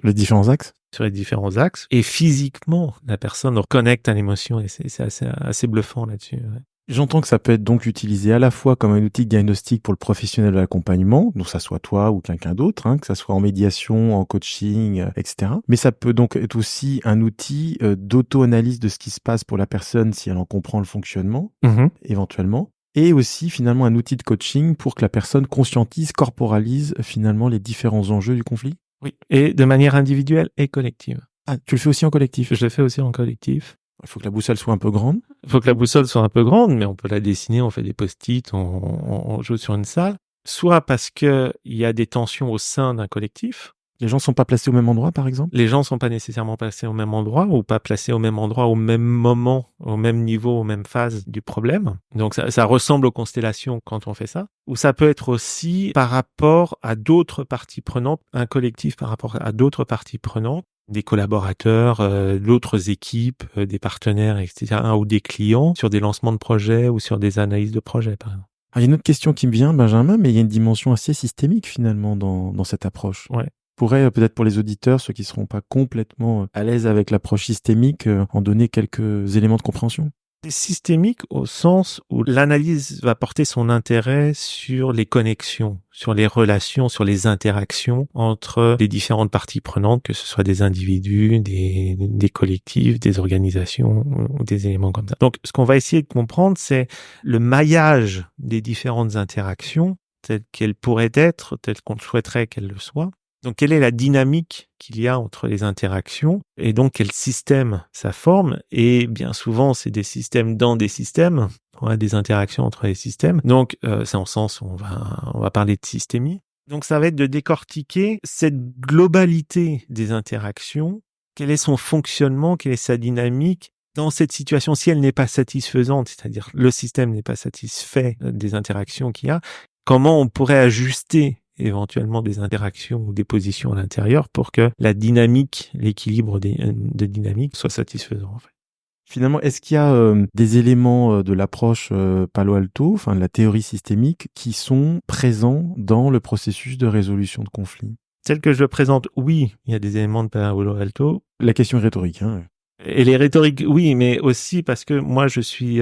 les différents axes. Sur les différents axes. Et physiquement, la personne reconnecte à l'émotion, et c'est assez bluffant là-dessus. Ouais. J'entends que ça peut être donc utilisé à la fois comme un outil de diagnostic pour le professionnel de l'accompagnement, donc ça soit toi ou quelqu'un d'autre, que ça soit en médiation, en coaching, etc. Mais ça peut donc être aussi un outil d'auto-analyse de ce qui se passe pour la personne si elle en comprend le fonctionnement, éventuellement. Et aussi finalement un outil de coaching pour que la personne conscientise, corporalise finalement les différents enjeux du conflit. Oui, et de manière individuelle et collective. Ah, tu le fais aussi en collectif? Je le fais aussi en collectif. Il faut que la boussole soit un peu grande. Il faut que la boussole soit un peu grande, mais on peut la dessiner, on fait des post-it, on joue sur une salle. Soit parce que il y a des tensions au sein d'un collectif. Les gens sont pas placés au même endroit, par exemple? Les gens sont pas nécessairement placés au même endroit ou pas placés au même endroit, au même moment, au même niveau, aux mêmes phases du problème. Donc ça ressemble aux constellations quand on fait ça. Ou ça peut être aussi par rapport à d'autres parties prenantes, un collectif par rapport à d'autres parties prenantes, des collaborateurs, d'autres équipes, des partenaires, etc., ou des clients sur des lancements de projets ou sur des analyses de projets, par exemple. Alors, il y a une autre question qui me vient, Benjamin, mais il y a une dimension assez systémique finalement dans cette approche. Ouais. Pourrait peut-être pour les auditeurs, ceux qui ne seront pas complètement à l'aise avec l'approche systémique, en donner quelques éléments de compréhension. C'est systémique au sens où l'analyse va porter son intérêt sur les connexions, sur les relations, sur les interactions entre les différentes parties prenantes, que ce soit des individus, des collectifs, des organisations ou des éléments comme ça. Donc, ce qu'on va essayer de comprendre, c'est le maillage des différentes interactions telles qu'elles pourraient être, telles qu'on souhaiterait qu'elles le soient. Donc, quelle est la dynamique qu'il y a entre les interactions et donc quel système ça forme? Et bien souvent, c'est des systèmes dans des systèmes, des interactions entre les systèmes. Donc, c'est en sens où on va parler de systémie. Donc, ça va être de décortiquer cette globalité des interactions. Quel est son fonctionnement? Quelle est sa dynamique? Dans cette situation, si elle n'est pas satisfaisante, c'est-à-dire le système n'est pas satisfait des interactions qu'il y a, comment on pourrait ajuster éventuellement des interactions ou des positions à l'intérieur pour que la dynamique, l'équilibre de dynamique soit satisfaisant, en fait. Finalement, est-ce qu'il y a des éléments de l'approche Palo Alto, enfin de la théorie systémique, qui sont présents dans le processus de résolution de conflits? Tel que je le présente, oui, il y a des éléments de Palo Alto. La question est rhétorique, Et les rhétoriques, oui, mais aussi parce que moi, je suis,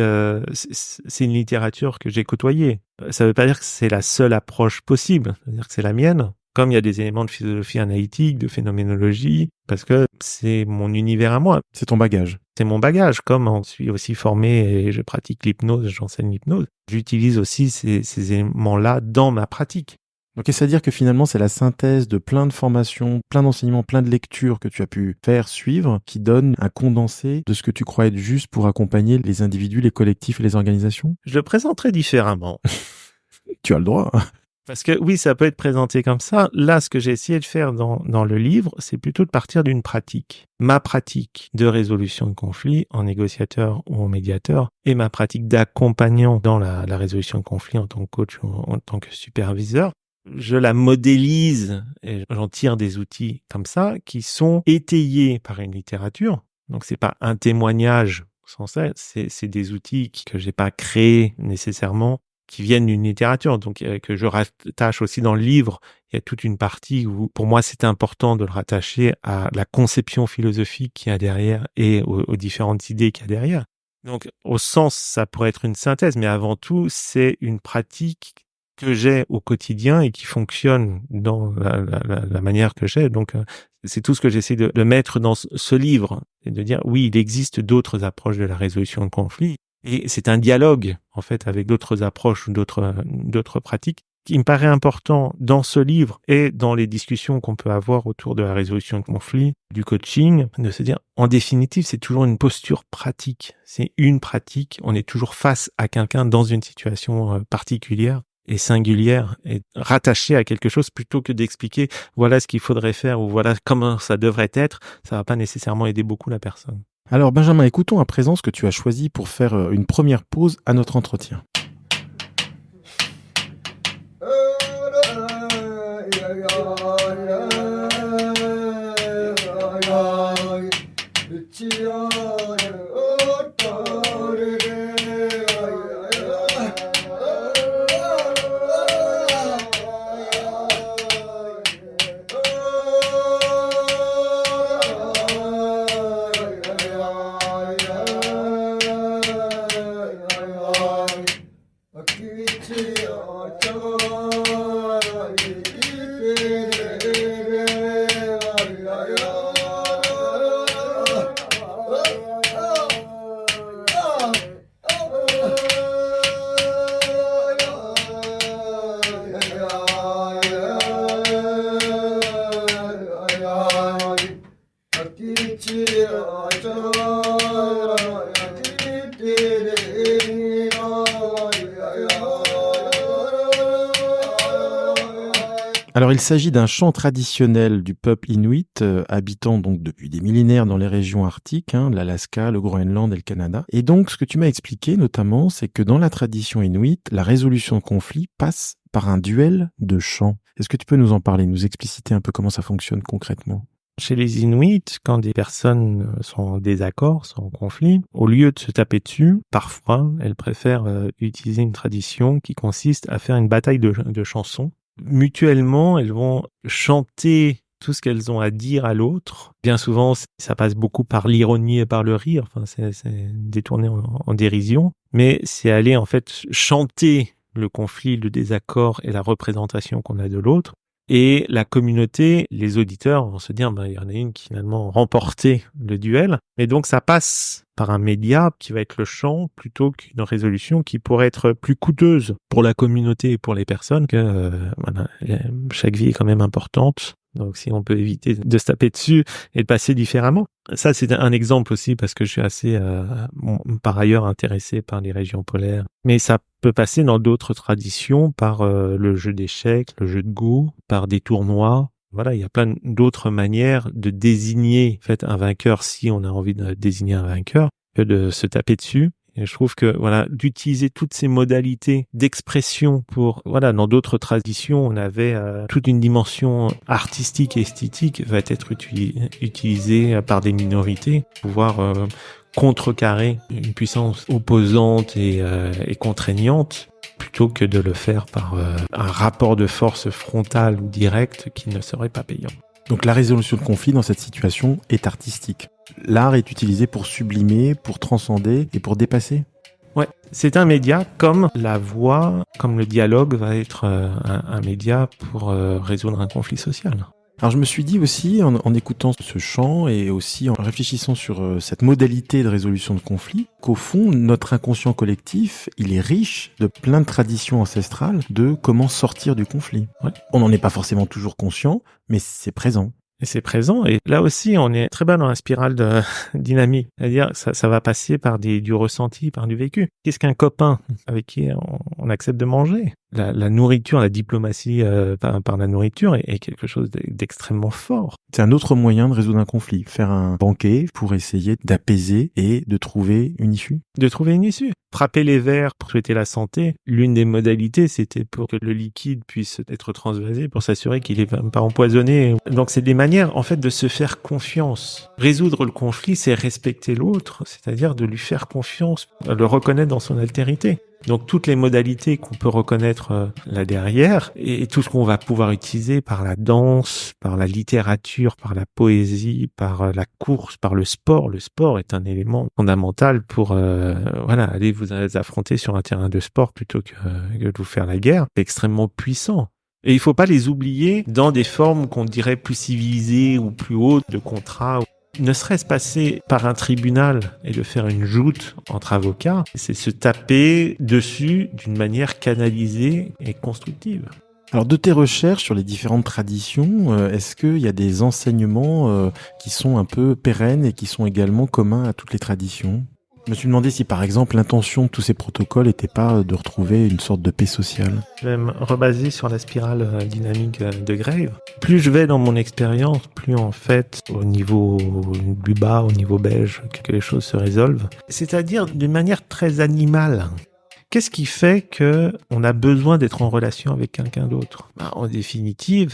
c'est une littérature que j'ai côtoyée. Ça veut pas dire que c'est la seule approche possible. Ça veut dire que c'est la mienne. Comme il y a des éléments de philosophie analytique, de phénoménologie, parce que c'est mon univers à moi. C'est ton bagage. C'est mon bagage. Comme on suis aussi formé et je pratique l'hypnose, j'enseigne l'hypnose. J'utilise aussi ces éléments-là dans ma pratique. Donc, est-ce à dire que finalement, c'est la synthèse de plein de formations, plein d'enseignements, plein de lectures que tu as pu faire, suivre, qui donne un condensé de ce que tu crois être juste pour accompagner les individus, les collectifs et les organisations? Je le présenterai différemment. Tu as le droit. Parce que oui, ça peut être présenté comme ça. Là, ce que j'ai essayé de faire dans le livre, c'est plutôt de partir d'une pratique. Ma pratique de résolution de conflits en négociateur ou en médiateur et ma pratique d'accompagnant dans la résolution de conflits en tant que coach ou en tant que superviseur. Je la modélise et j'en tire des outils comme ça qui sont étayés par une littérature. Donc c'est pas un témoignage sans ça, c'est des outils que j'ai pas créés nécessairement, qui viennent d'une littérature, donc que je rattache aussi dans le livre. Il y a toute une partie où, pour moi, c'était important de le rattacher à la conception philosophique qu'il y a derrière et aux différentes idées qu'il y a derrière. Donc, au sens, ça pourrait être une synthèse, mais avant tout, c'est une pratique que j'ai au quotidien et qui fonctionne dans la manière que j'ai. Donc, c'est tout ce que j'essaie de mettre dans ce livre et de dire, oui, il existe d'autres approches de la résolution de conflits. Et c'est un dialogue, en fait, avec d'autres approches ou d'autres pratiques qui me paraît important dans ce livre et dans les discussions qu'on peut avoir autour de la résolution de conflits, du coaching, de se dire, en définitive, c'est toujours une posture pratique. C'est une pratique. On est toujours face à quelqu'un dans une situation particulière et singulière et rattachée à quelque chose plutôt que d'expliquer voilà ce qu'il faudrait faire ou voilà comment ça devrait être. Ça va pas nécessairement aider beaucoup la personne. Alors Benjamin, écoutons à présent ce que tu as choisi pour faire une première pause à notre entretien. Alors, il s'agit d'un chant traditionnel du peuple inuit, habitant donc depuis des millénaires dans les régions arctiques, l'Alaska, le Groenland et le Canada. Et donc, ce que tu m'as expliqué notamment, c'est que dans la tradition inuit, la résolution de conflits passe par un duel de chants. Est-ce que tu peux nous en parler, nous expliciter un peu comment ça fonctionne concrètement ? Chez les Inuits, quand des personnes sont en désaccord, sont en conflit, au lieu de se taper dessus, parfois, elles préfèrent utiliser une tradition qui consiste à faire une bataille de chansons. Mutuellement, elles vont chanter tout ce qu'elles ont à dire à l'autre. Bien souvent, ça passe beaucoup par l'ironie et par le rire. Enfin, c'est détourné en dérision. Mais c'est aller, en fait, chanter le conflit, le désaccord et la représentation qu'on a de l'autre. Et la communauté, les auditeurs vont se dire, il y en a une qui finalement remporté le duel. Et donc, ça passe par un média qui va être le chant plutôt qu'une résolution qui pourrait être plus coûteuse pour la communauté et pour les personnes que chaque vie est quand même importante. Donc, si on peut éviter de se taper dessus et de passer différemment. Ça, c'est un exemple aussi parce que je suis assez, par ailleurs, intéressé par les régions polaires. Mais ça peut passer dans d'autres traditions par le jeu d'échecs, le jeu de go, par des tournois. Voilà, il y a plein d'autres manières de désigner, en fait, un vainqueur si on a envie de désigner un vainqueur que de se taper dessus. Et je trouve que, d'utiliser toutes ces modalités d'expression pour, dans d'autres traditions, on avait toute une dimension artistique et esthétique va être utilisée par des minorités, pouvoir contrecarrer une puissance opposante et contraignante, plutôt que de le faire par un rapport de force frontal ou direct qui ne serait pas payant. Donc la résolution de conflit dans cette situation est artistique. L'art est utilisé pour sublimer, pour transcender et pour dépasser. Ouais, c'est un média comme la voix, comme le dialogue va être un média pour résoudre un conflit social. Alors je me suis dit aussi, en écoutant ce chant et aussi en réfléchissant sur cette modalité de résolution de conflit, qu'au fond, notre inconscient collectif, il est riche de plein de traditions ancestrales de comment sortir du conflit. Ouais. On n'en est pas forcément toujours conscient, mais c'est présent. Et c'est présent. Et là aussi, on est très bas dans la spirale de dynamique. C'est-à-dire, ça va passer par du ressenti, par du vécu. Qu'est-ce qu'un copain avec qui on accepte de manger? La nourriture, la diplomatie par la nourriture est quelque chose d'extrêmement fort. C'est un autre moyen de résoudre un conflit. Faire un banquet pour essayer d'apaiser et de trouver une issue. De trouver une issue. Frapper les verres pour souhaiter la santé. L'une des modalités, c'était pour que le liquide puisse être transvasé, pour s'assurer qu'il n'est pas empoisonné. Donc, c'est des manières, en fait, de se faire confiance. Résoudre le conflit, c'est respecter l'autre, c'est-à-dire de lui faire confiance, le reconnaître dans son altérité. Donc toutes les modalités qu'on peut reconnaître là derrière et tout ce qu'on va pouvoir utiliser par la danse, par la littérature, par la poésie, par la course, par le sport. Le sport est un élément fondamental pour aller vous affronter sur un terrain de sport plutôt que de vous faire la guerre. C'est extrêmement puissant. Et il faut pas les oublier dans des formes qu'on dirait plus civilisées ou plus hautes de contrats. Ne serait-ce passer par un tribunal et de faire une joute entre avocats, c'est se taper dessus d'une manière canalisée et constructive. Alors de tes recherches sur les différentes traditions, est-ce qu'il y a des enseignements qui sont un peu pérennes et qui sont également communs à toutes les traditions ? Je me suis demandé si par exemple l'intention de tous ces protocoles n'était pas de retrouver une sorte de paix sociale. Je vais me rebaser sur la spirale dynamique de Graves. Plus je vais dans mon expérience, plus en fait au niveau du bas, au niveau belge, que les choses se résolvent. C'est-à-dire d'une manière très animale. Qu'est-ce qui fait que on a besoin d'être en relation avec quelqu'un d'autre ? En définitive,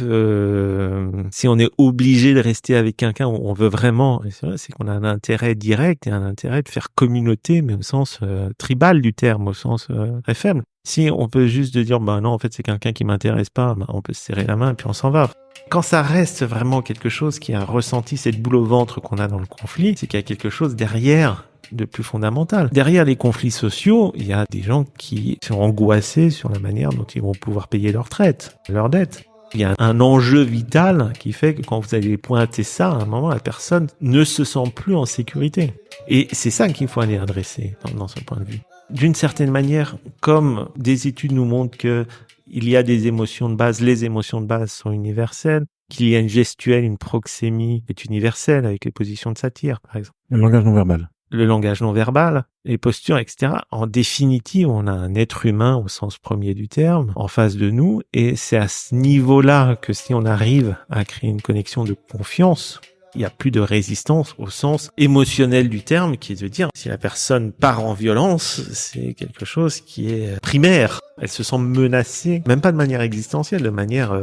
si on est obligé de rester avec quelqu'un, on veut vraiment, c'est qu'on a un intérêt direct et un intérêt de faire communauté, mais au sens tribal du terme, au sens très faible. Si on peut juste dire, non, en fait, c'est quelqu'un qui m'intéresse pas, on peut se serrer la main et puis on s'en va. Quand ça reste vraiment quelque chose qui a ressenti cette boule au ventre qu'on a dans le conflit, c'est qu'il y a quelque chose derrière de plus fondamental. Derrière les conflits sociaux, il y a des gens qui sont angoissés sur la manière dont ils vont pouvoir payer leur retraite, leurs dettes. Il y a un enjeu vital qui fait que quand vous allez pointer ça, à un moment, la personne ne se sent plus en sécurité. Et c'est ça qu'il faut aller adresser dans ce point de vue. D'une certaine manière, comme des études nous montrent que il y a des émotions de base, les émotions de base sont universelles, qu'il y a une gestuelle, une proxémie est universelle avec les positions de satire, par exemple. Le langage non verbal. Le langage non verbal, les postures, etc. En définitive, on a un être humain au sens premier du terme en face de nous, et c'est à ce niveau-là que si on arrive à créer une connexion de confiance, il n'y a plus de résistance au sens émotionnel du terme, qui est de dire si la personne part en violence, c'est quelque chose qui est primaire. Elle se sent menacée, même pas de manière existentielle, de manière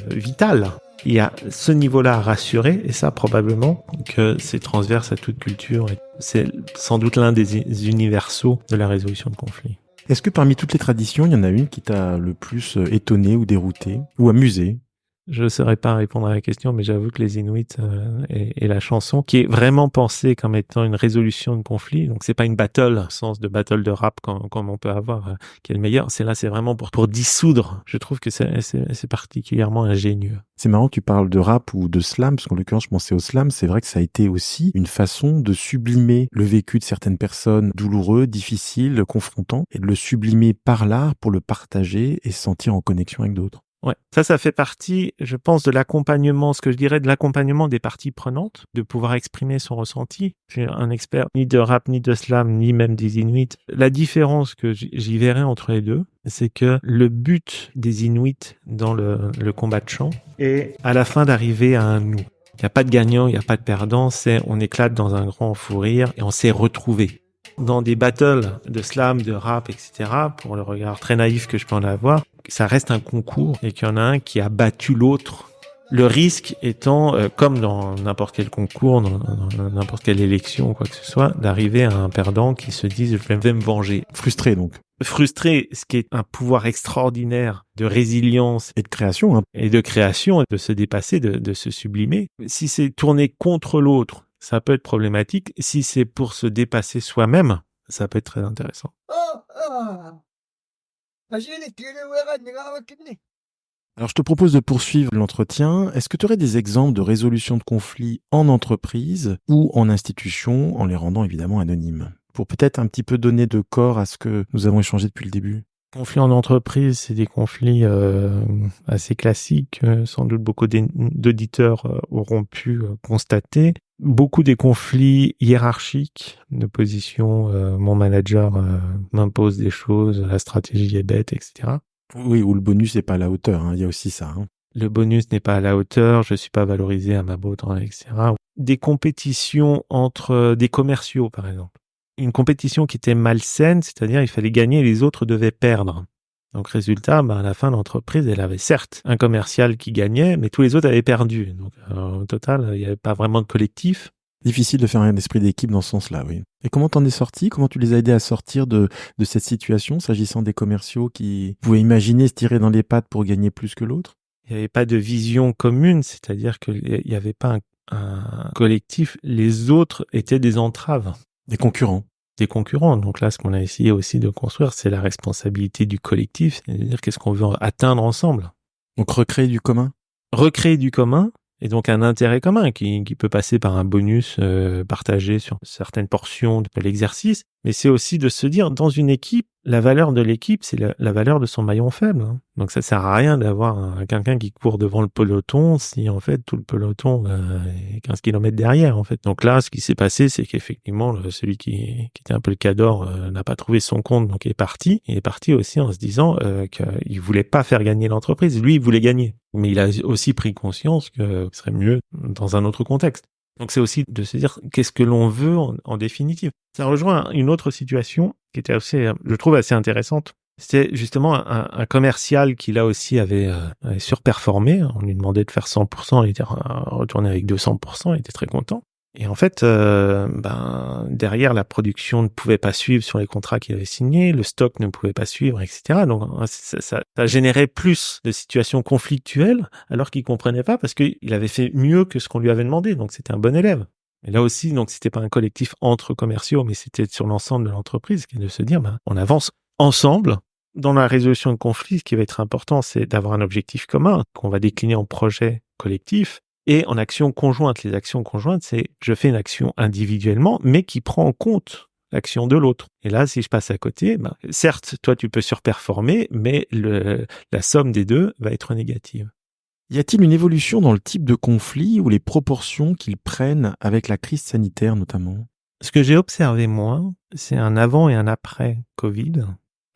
vitale. Il y a ce niveau-là à rassurer, et ça probablement que c'est transverse à toute culture. Et c'est sans doute l'un des universaux de la résolution de conflits. Est-ce que parmi toutes les traditions, il y en a une qui t'a le plus étonné ou dérouté ou amusé? Je ne saurais pas répondre à la question, mais j'avoue que les Inuits et la chanson, qui est vraiment pensée comme étant une résolution de conflit, donc c'est pas une battle, au sens de battle de rap comme on peut avoir, qui est le meilleur. C'est vraiment pour dissoudre. Je trouve que c'est particulièrement ingénieux. C'est marrant que tu parles de rap ou de slam, parce qu'en l'occurrence, je pensais au slam. C'est vrai que ça a été aussi une façon de sublimer le vécu de certaines personnes douloureux, difficiles, confrontants, et de le sublimer par l'art pour le partager et se sentir en connexion avec d'autres. Ouais, ça fait partie, je pense, de l'accompagnement, ce que je dirais de l'accompagnement des parties prenantes, de pouvoir exprimer son ressenti. Je suis un expert ni de rap, ni de slam, ni même des Inuits. La différence que j'y verrais entre les deux, c'est que le but des Inuits dans le combat de chant est à la fin d'arriver à un nous. Il n'y a pas de gagnant, il n'y a pas de perdant, c'est on éclate dans un grand fou rire et on s'est retrouvés. Dans des battles de slam, de rap, etc., pour le regard très naïf que je peux en avoir, ça reste un concours et qu'il y en a un qui a battu l'autre. Le risque étant, comme dans n'importe quel concours, dans n'importe quelle élection ou quoi que ce soit, d'arriver à un perdant qui se dise « je vais me venger ». Frustré donc. Frustré, ce qui est un pouvoir extraordinaire de résilience et de création, et de création, de se dépasser, de se sublimer. Si c'est tourné contre l'autre, ça peut être problématique. Si c'est pour se dépasser soi-même, ça peut être très intéressant. Alors, je te propose de poursuivre l'entretien. Est-ce que tu aurais des exemples de résolution de conflits en entreprise ou en institution, en les rendant évidemment anonymes, pour peut-être un petit peu donner de corps à ce que nous avons échangé depuis le début? Conflits en entreprise, c'est des conflits assez classiques, sans doute beaucoup d'auditeurs auront pu constater. Beaucoup des conflits hiérarchiques de position, mon manager m'impose des choses, la stratégie est bête, etc. Oui, ou le bonus n'est pas à la hauteur, hein. Il y a aussi ça. Hein. Le bonus n'est pas à la hauteur, je suis pas valorisé à ma beau temps, etc. Des compétitions entre des commerciaux, par exemple. Une compétition qui était malsaine, c'est-à-dire il fallait gagner et les autres devaient perdre. Donc résultat, à la fin, l'entreprise, elle avait certes un commercial qui gagnait, mais tous les autres avaient perdu. Donc au total, il n'y avait pas vraiment de collectif. Difficile de faire un esprit d'équipe dans ce sens-là, oui. Et comment t'en es sorti? Comment tu les as aidés à sortir de cette situation, s'agissant des commerciaux qui pouvaient imaginer se tirer dans les pattes pour gagner plus que l'autre? Il n'y avait pas de vision commune, c'est-à-dire qu'il n'y avait pas un collectif. Les autres étaient des entraves. Des concurrents. Des concurrents. Donc là, ce qu'on a essayé aussi de construire, c'est la responsabilité du collectif, c'est-à-dire qu'est-ce qu'on veut atteindre ensemble. Donc recréer du commun. Recréer du commun, et donc un intérêt commun qui peut passer par un bonus partagé sur certaines portions de l'exercice, mais c'est aussi de se dire, dans une équipe, la valeur de l'équipe, c'est la valeur de son maillon faible. Hein. Donc ça sert à rien d'avoir quelqu'un qui court devant le peloton si en fait tout le peloton est 15 km derrière. En fait. Donc là, ce qui s'est passé, c'est qu'effectivement, celui qui était un peu le cador n'a pas trouvé son compte, donc est parti. Il est parti aussi en se disant qu'il voulait pas faire gagner l'entreprise. Lui, il voulait gagner. Mais il a aussi pris conscience que ce serait mieux dans un autre contexte. Donc c'est aussi de se dire qu'est-ce que l'on veut en définitive. Ça rejoint une autre situation qui était assez, je trouve, assez intéressante. C'était justement un commercial qui là aussi avait surperformé. On lui demandait de faire 100%, il était retourné avec 200%, il était très content. Et en fait, derrière, la production ne pouvait pas suivre sur les contrats qu'il avait signés, le stock ne pouvait pas suivre, etc. Donc ça générait plus de situations conflictuelles alors qu'il comprenait pas parce qu'il avait fait mieux que ce qu'on lui avait demandé. Donc c'était un bon élève. Et là aussi, donc, c'était pas un collectif entre commerciaux, mais c'était sur l'ensemble de l'entreprise, qui est de se dire, on avance ensemble. Dans la résolution de conflits, ce qui va être important, c'est d'avoir un objectif commun qu'on va décliner en projet collectif et en action conjointe. Les actions conjointes, c'est je fais une action individuellement, mais qui prend en compte l'action de l'autre. Et là, si je passe à côté, certes, toi, tu peux surperformer, mais la somme des deux va être négative. Y a-t-il une évolution dans le type de conflit ou les proportions qu'ils prennent avec la crise sanitaire notamment? Ce que j'ai observé, moi, c'est un avant et un après Covid.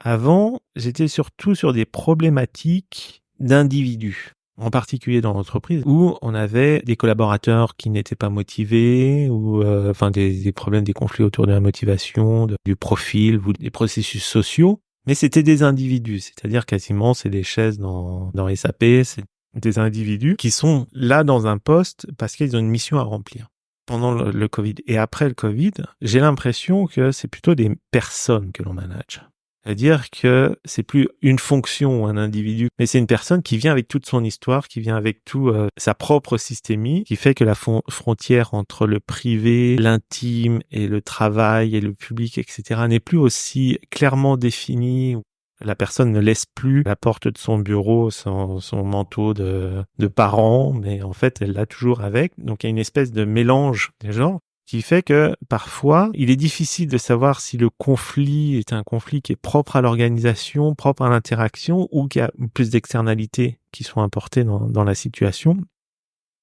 Avant, j'étais surtout sur des problématiques d'individus, en particulier dans l'entreprise, où on avait des collaborateurs qui n'étaient pas motivés, ou des problèmes, des conflits autour de la motivation, du profil, ou des processus sociaux. Mais c'était des individus, c'est-à-dire quasiment c'est des chaises dans SAP, c'est des individus qui sont là dans un poste parce qu'ils ont une mission à remplir. Pendant le Covid et après le Covid, j'ai l'impression que c'est plutôt des personnes que l'on manage. C'est-à-dire que c'est plus une fonction ou un individu, mais c'est une personne qui vient avec toute son histoire, qui vient avec tout sa propre systémie, qui fait que la frontière entre le privé, l'intime et le travail et le public, etc. n'est plus aussi clairement définie. La personne ne laisse plus à la porte de son bureau son manteau de parent, mais en fait, elle l'a toujours avec. Donc, il y a une espèce de mélange des genres qui fait que parfois, il est difficile de savoir si le conflit est un conflit qui est propre à l'organisation, propre à l'interaction, ou qu'il y a plus d'externalités qui sont apportées dans la situation.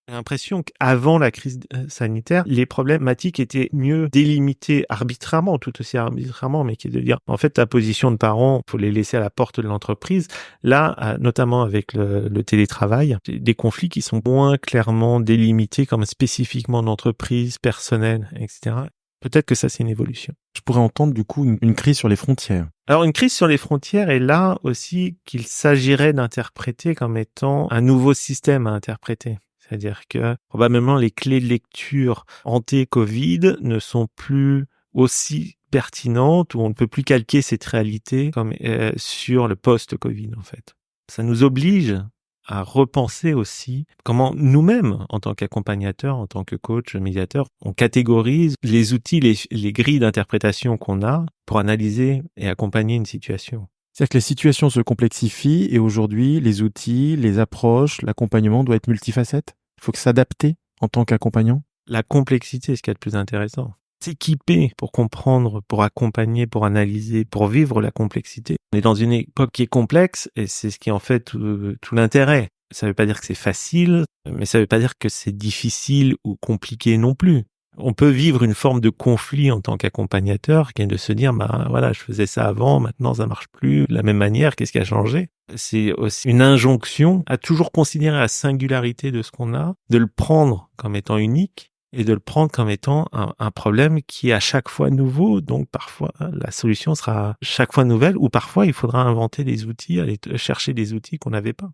J'ai l'impression qu'avant la crise sanitaire, les problématiques étaient mieux délimitées arbitrairement, tout aussi arbitrairement, mais qui est de dire, en fait, ta position de parent, faut les laisser à la porte de l'entreprise. Là, notamment avec le télétravail, des conflits qui sont moins clairement délimités comme spécifiquement d'entreprise, personnelle, etc. Peut-être que ça, c'est une évolution. Je pourrais entendre du coup une crise sur les frontières. Alors, une crise sur les frontières est là aussi qu'il s'agirait d'interpréter comme étant un nouveau système à interpréter. C'est-à-dire que probablement les clés de lecture anté-Covid ne sont plus aussi pertinentes ou on ne peut plus calquer cette réalité comme sur le post-Covid en fait. Ça nous oblige à repenser aussi comment nous-mêmes, en tant qu'accompagnateurs, en tant que coach, médiateur, on catégorise les outils, les grilles d'interprétation qu'on a pour analyser et accompagner une situation. C'est-à-dire que les situations se complexifient et aujourd'hui, les outils, les approches, l'accompagnement doit être multifacette. Il faut que s'adapter en tant qu'accompagnant. La complexité est ce qu'il y a de plus intéressant. S'équiper pour comprendre, pour accompagner, pour analyser, pour vivre la complexité. On est dans une époque qui est complexe et c'est ce qui en fait tout l'intérêt. Ça ne veut pas dire que c'est facile, mais ça ne veut pas dire que c'est difficile ou compliqué non plus. On peut vivre une forme de conflit en tant qu'accompagnateur, qui est de se dire, voilà, je faisais ça avant, maintenant ça marche plus de la même manière, qu'est-ce qui a changé? C'est aussi une injonction à toujours considérer la singularité de ce qu'on a, de le prendre comme étant unique et de le prendre comme étant un problème qui est à chaque fois nouveau. Donc parfois, la solution sera chaque fois nouvelle ou parfois il faudra inventer des outils, aller chercher des outils qu'on n'avait pas.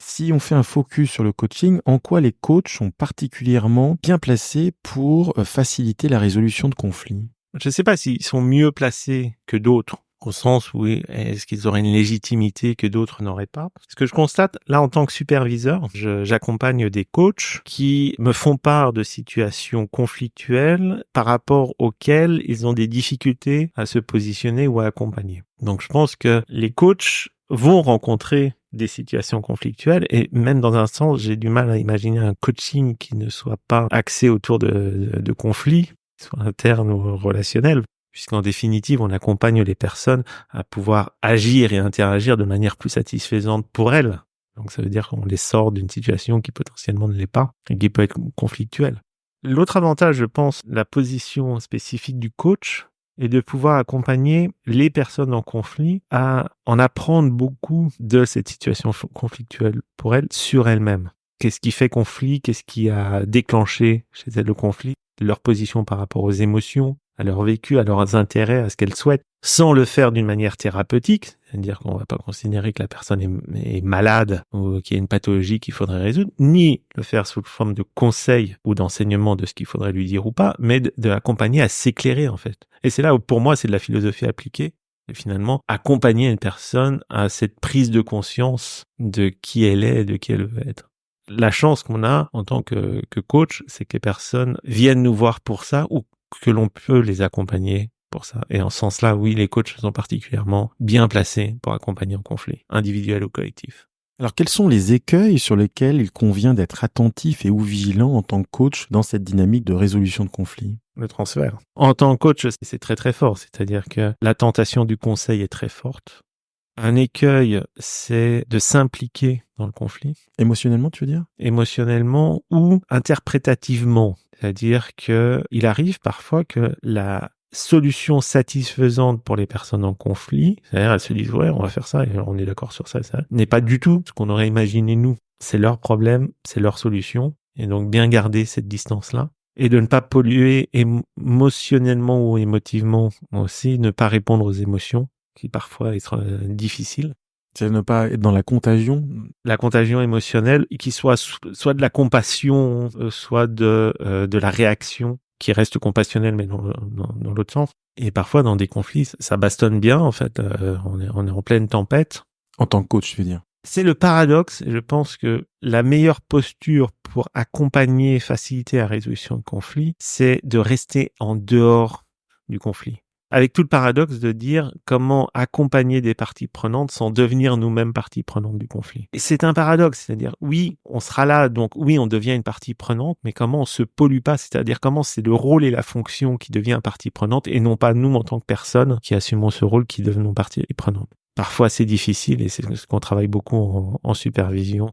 Si on fait un focus sur le coaching, en quoi les coachs sont particulièrement bien placés pour faciliter la résolution de conflits? Je ne sais pas s'ils sont mieux placés que d'autres, au sens où est-ce qu'ils auraient une légitimité que d'autres n'auraient pas. Ce que je constate, là, en tant que superviseur, j'accompagne des coachs qui me font part de situations conflictuelles par rapport auxquelles ils ont des difficultés à se positionner ou à accompagner. Donc, je pense que les coachs vont rencontrer des situations conflictuelles et même dans un sens, j'ai du mal à imaginer un coaching qui ne soit pas axé autour de conflits, soit internes ou relationnels, puisqu'en définitive, on accompagne les personnes à pouvoir agir et interagir de manière plus satisfaisante pour elles. Donc ça veut dire qu'on les sort d'une situation qui potentiellement ne l'est pas et qui peut être conflictuelle. L'autre avantage, je pense, la position spécifique du coach, et de pouvoir accompagner les personnes en conflit à en apprendre beaucoup de cette situation conflictuelle pour elles sur elles-mêmes. Qu'est-ce qui fait conflit? Qu'est-ce qui a déclenché chez elles le conflit? Leur position par rapport aux émotions, à leur vécu, à leurs intérêts, à ce qu'elles souhaitent, sans le faire d'une manière thérapeutique, c'est-à-dire qu'on ne va pas considérer que la personne est malade ou qu'il y a une pathologie qu'il faudrait résoudre, ni le faire sous forme de conseil ou d'enseignement de ce qu'il faudrait lui dire ou pas, mais de l'accompagner à s'éclairer en fait. Et c'est là où pour moi c'est de la philosophie appliquée, et finalement accompagner une personne à cette prise de conscience de qui elle est et de qui elle veut être. La chance qu'on a en tant que coach, c'est que les personnes viennent nous voir pour ça ou que l'on peut les accompagner pour ça. Et en ce sens-là, oui, les coachs sont particulièrement bien placés pour accompagner en conflit, individuel ou collectif. Alors, quels sont les écueils sur lesquels il convient d'être attentif et ou vigilant en tant que coach dans cette dynamique de résolution de conflits? Le transfert. En tant que coach, c'est très très fort. C'est-à-dire que la tentation du conseil est très forte. Un écueil, c'est de s'impliquer dans le conflit. Émotionnellement, tu veux dire? Émotionnellement ou interprétativement. C'est-à-dire que il arrive parfois que la solution satisfaisante pour les personnes en conflit, c'est-à-dire elles se disent ouais, on va faire ça et on est d'accord sur ça, n'est pas du tout ce qu'on aurait imaginé nous. C'est leur problème, c'est leur solution. Et donc bien garder cette distance-là. Et de ne pas polluer émotionnellement ou émotivement aussi, ne pas répondre aux émotions, qui parfois est difficile. C'est ne pas être dans la contagion? La contagion émotionnelle, qui soit de la compassion, soit de la réaction, qui reste compassionnelle, mais dans l'autre sens. Et parfois, dans des conflits, ça bastonne bien, en fait. On est en pleine tempête. En tant que coach, je veux dire. C'est le paradoxe. Je pense que la meilleure posture pour accompagner, faciliter la résolution de conflits, c'est de rester en dehors du conflit. Avec tout le paradoxe de dire comment accompagner des parties prenantes sans devenir nous-mêmes parties prenantes du conflit. Et c'est un paradoxe, c'est-à-dire oui, on sera là, donc oui, on devient une partie prenante, mais comment on se pollue pas, c'est-à-dire comment c'est le rôle et la fonction qui devient partie prenante et non pas nous en tant que personne qui assumons ce rôle qui devenons partie prenante. Parfois c'est difficile et c'est ce qu'on travaille beaucoup en supervision.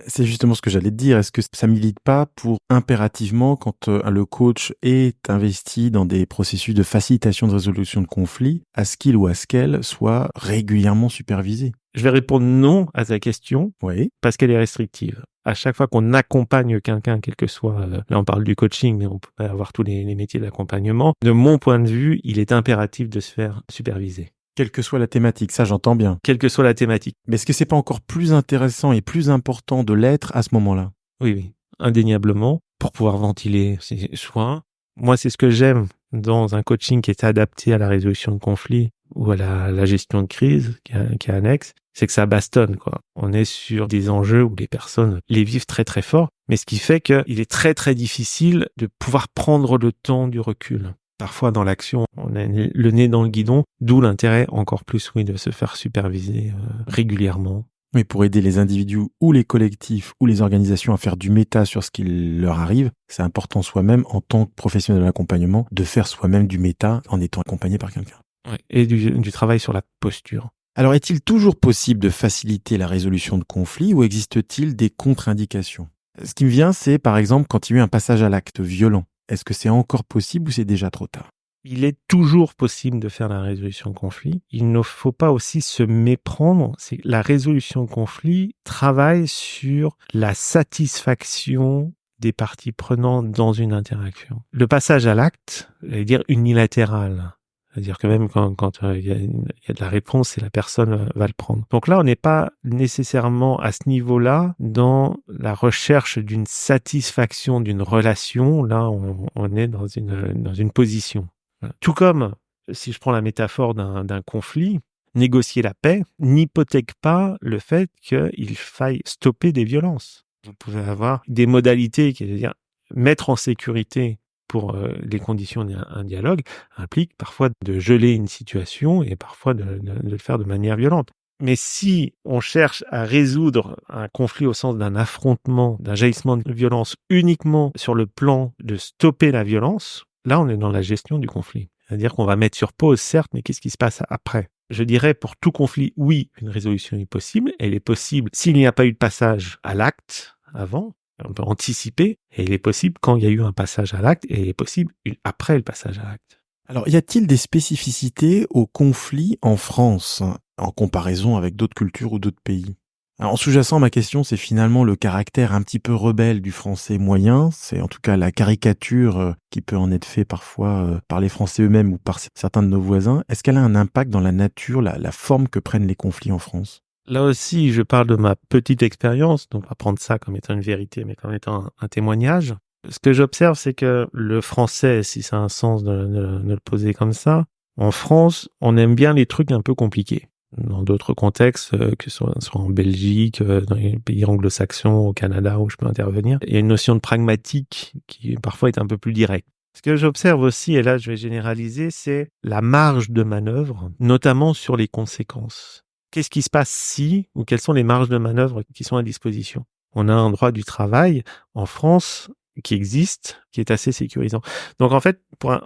C'est justement ce que j'allais te dire. Est-ce que ça milite pas pour impérativement, quand le coach est investi dans des processus de facilitation de résolution de conflits, à ce qu'il ou à ce qu'elle soit régulièrement supervisé? Je vais répondre non à ta question, Oui. parce qu'elle est restrictive. À chaque fois qu'on accompagne quelqu'un, quel que soit, là on parle du coaching, mais on peut avoir tous les métiers d'accompagnement, de mon point de vue, il est impératif de se faire superviser. Quelle que soit la thématique, ça j'entends bien. Quelle que soit la thématique. Mais est-ce que c'est pas encore plus intéressant et plus important de l'être à ce moment-là? Oui, indéniablement, pour pouvoir ventiler ses soins. Moi, c'est ce que j'aime dans un coaching qui est adapté à la résolution de conflits ou à la gestion de crise qui est annexe, c'est que ça bastonne, quoi. On est sur des enjeux où les personnes les vivent très très fort, mais ce qui fait qu'il est très très difficile de pouvoir prendre le temps du recul. Parfois, dans l'action, on a le nez dans le guidon, d'où l'intérêt encore plus, oui, de se faire superviser régulièrement. Oui, pour aider les individus ou les collectifs ou les organisations à faire du méta sur ce qui leur arrive, c'est important soi-même, en tant que professionnel de l'accompagnement, de faire soi-même du méta en étant accompagné par quelqu'un. Ouais, et du travail sur la posture. Alors, est-il toujours possible de faciliter la résolution de conflits ou existe-t-il des contre-indications? Ce qui me vient, c'est par exemple quand il y a eu un passage à l'acte violent. Est-ce que c'est encore possible ou c'est déjà trop tard? Il est toujours possible de faire la résolution de conflit. Il ne faut pas aussi se méprendre. C'est que la résolution de conflit travaille sur la satisfaction des parties prenantes dans une interaction. Le passage à l'acte, j'allais dire unilatéral. C'est-à-dire que même quand il y a de la réponse, c'est la personne va le prendre. Donc là, on n'est pas nécessairement à ce niveau-là dans la recherche d'une satisfaction d'une relation. Là, on est dans une position. Voilà. Tout comme, si je prends la métaphore d'un conflit, négocier la paix n'hypothèque pas le fait qu'il faille stopper des violences. Vous pouvez avoir des modalités, c'est-à-dire mettre en sécurité pour les conditions d'un dialogue, implique parfois de geler une situation et parfois de le faire de manière violente. Mais si on cherche à résoudre un conflit au sens d'un affrontement, d'un jaillissement de violence uniquement sur le plan de stopper la violence, là on est dans la gestion du conflit. C'est-à-dire qu'on va mettre sur pause, certes, mais qu'est-ce qui se passe après? Je dirais pour tout conflit, oui, une résolution est possible. Elle est possible s'il n'y a pas eu de passage à l'acte avant. On peut anticiper, et il est possible quand il y a eu un passage à l'acte, et il est possible après le passage à l'acte. Alors, y a-t-il des spécificités au conflit en France, en comparaison avec d'autres cultures ou d'autres pays? Alors, en sous-jacent, ma question, c'est finalement le caractère un petit peu rebelle du français moyen. C'est en tout cas la caricature qui peut en être fait parfois par les Français eux-mêmes ou par certains de nos voisins. Est-ce qu'elle a un impact dans la nature, la forme que prennent les conflits en France? Là aussi, je parle de ma petite expérience, donc on va prendre ça comme étant une vérité, mais comme étant un témoignage. Ce que j'observe, c'est que le français, si ça a un sens de le poser comme ça, en France, on aime bien les trucs un peu compliqués. dans d'autres contextes, que ce soit en Belgique, dans les pays anglo-saxons, au Canada, où je peux intervenir. Il y a une notion de pragmatique qui parfois est un peu plus directe. Ce que j'observe aussi, et là je vais généraliser, c'est la marge de manœuvre, notamment sur les conséquences. Qu'est-ce qui se passe si, ou quelles sont les marges de manœuvre qui sont à disposition? On a un droit du travail en France qui existe, qui est assez sécurisant. Donc en fait, pour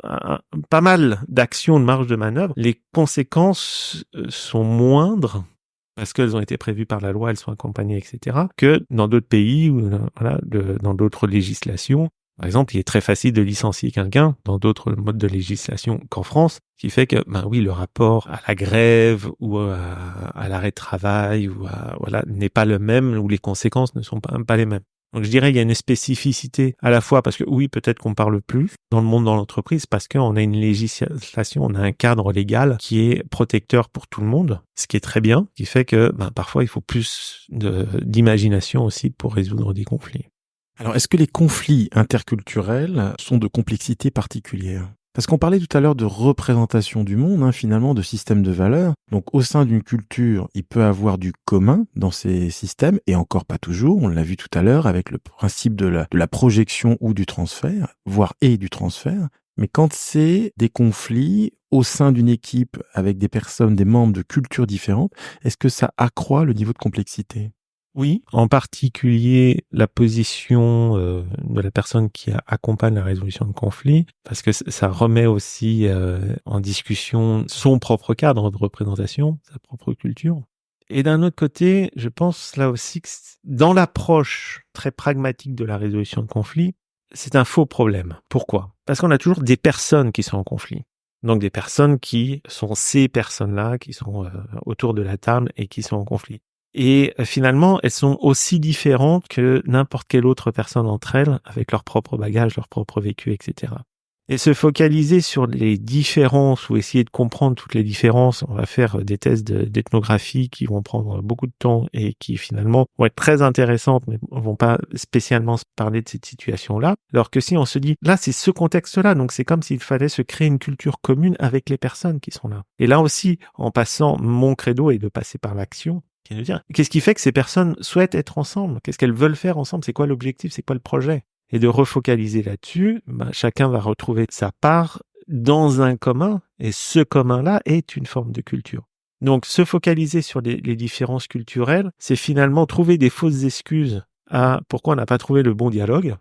pas mal d'actions de marge de manœuvre, les conséquences sont moindres parce qu'elles ont été prévues par la loi, elles sont accompagnées, etc., que dans d'autres pays ou dans d'autres législations. Par exemple, il est très facile de licencier quelqu'un dans d'autres modes de législation qu'en France, ce qui fait que, le rapport à la grève ou à l'arrêt de travail n'est pas le même, ou les conséquences ne sont pas les mêmes. Donc je dirais il y a une spécificité à la fois parce que oui, peut-être qu'on parle plus dans le monde, dans l'entreprise, parce qu'on a une législation, on a un cadre légal qui est protecteur pour tout le monde, ce qui est très bien, qui fait que parfois il faut plus d'imagination aussi pour résoudre des conflits. Alors, est-ce que les conflits interculturels sont de complexité particulière? Parce qu'on parlait tout à l'heure de représentation du monde, finalement, de système de valeurs. Donc, au sein d'une culture, il peut avoir du commun dans ces systèmes, et encore pas toujours. On l'a vu tout à l'heure avec le principe de la projection ou du transfert, voire du transfert. Mais quand c'est des conflits au sein d'une équipe avec des personnes, des membres de cultures différentes, est-ce que ça accroît le niveau de complexité? Oui, en particulier la position de la personne qui accompagne la résolution de conflits, parce que ça remet aussi en discussion son propre cadre de représentation, sa propre culture. Et d'un autre côté, je pense là aussi que dans l'approche très pragmatique de la résolution de conflits, c'est un faux problème. Pourquoi? Parce qu'on a toujours des personnes qui sont en conflit. Donc des personnes qui sont ces personnes-là, qui sont autour de la table et qui sont en conflit. Et finalement, elles sont aussi différentes que n'importe quelle autre personne entre elles, avec leur propre bagage, leur propre vécu, etc. Et se focaliser sur les différences ou essayer de comprendre toutes les différences, on va faire des tests d'ethnographie qui vont prendre beaucoup de temps et qui finalement vont être très intéressantes, mais ne vont pas spécialement se parler de cette situation-là. Alors que si on se dit, là c'est ce contexte-là, donc c'est comme s'il fallait se créer une culture commune avec les personnes qui sont là. Et là aussi, en passant, mon credo est de passer par l'action. Qu'est-ce qui fait que ces personnes souhaitent être ensemble? Qu'est-ce qu'elles veulent faire ensemble? C'est quoi l'objectif? C'est quoi le projet? Et de refocaliser là-dessus, chacun va retrouver sa part dans un commun, et ce commun-là est une forme de culture. Donc, se focaliser sur les différences culturelles, c'est finalement trouver des fausses excuses à pourquoi on n'a pas trouvé le bon dialogue.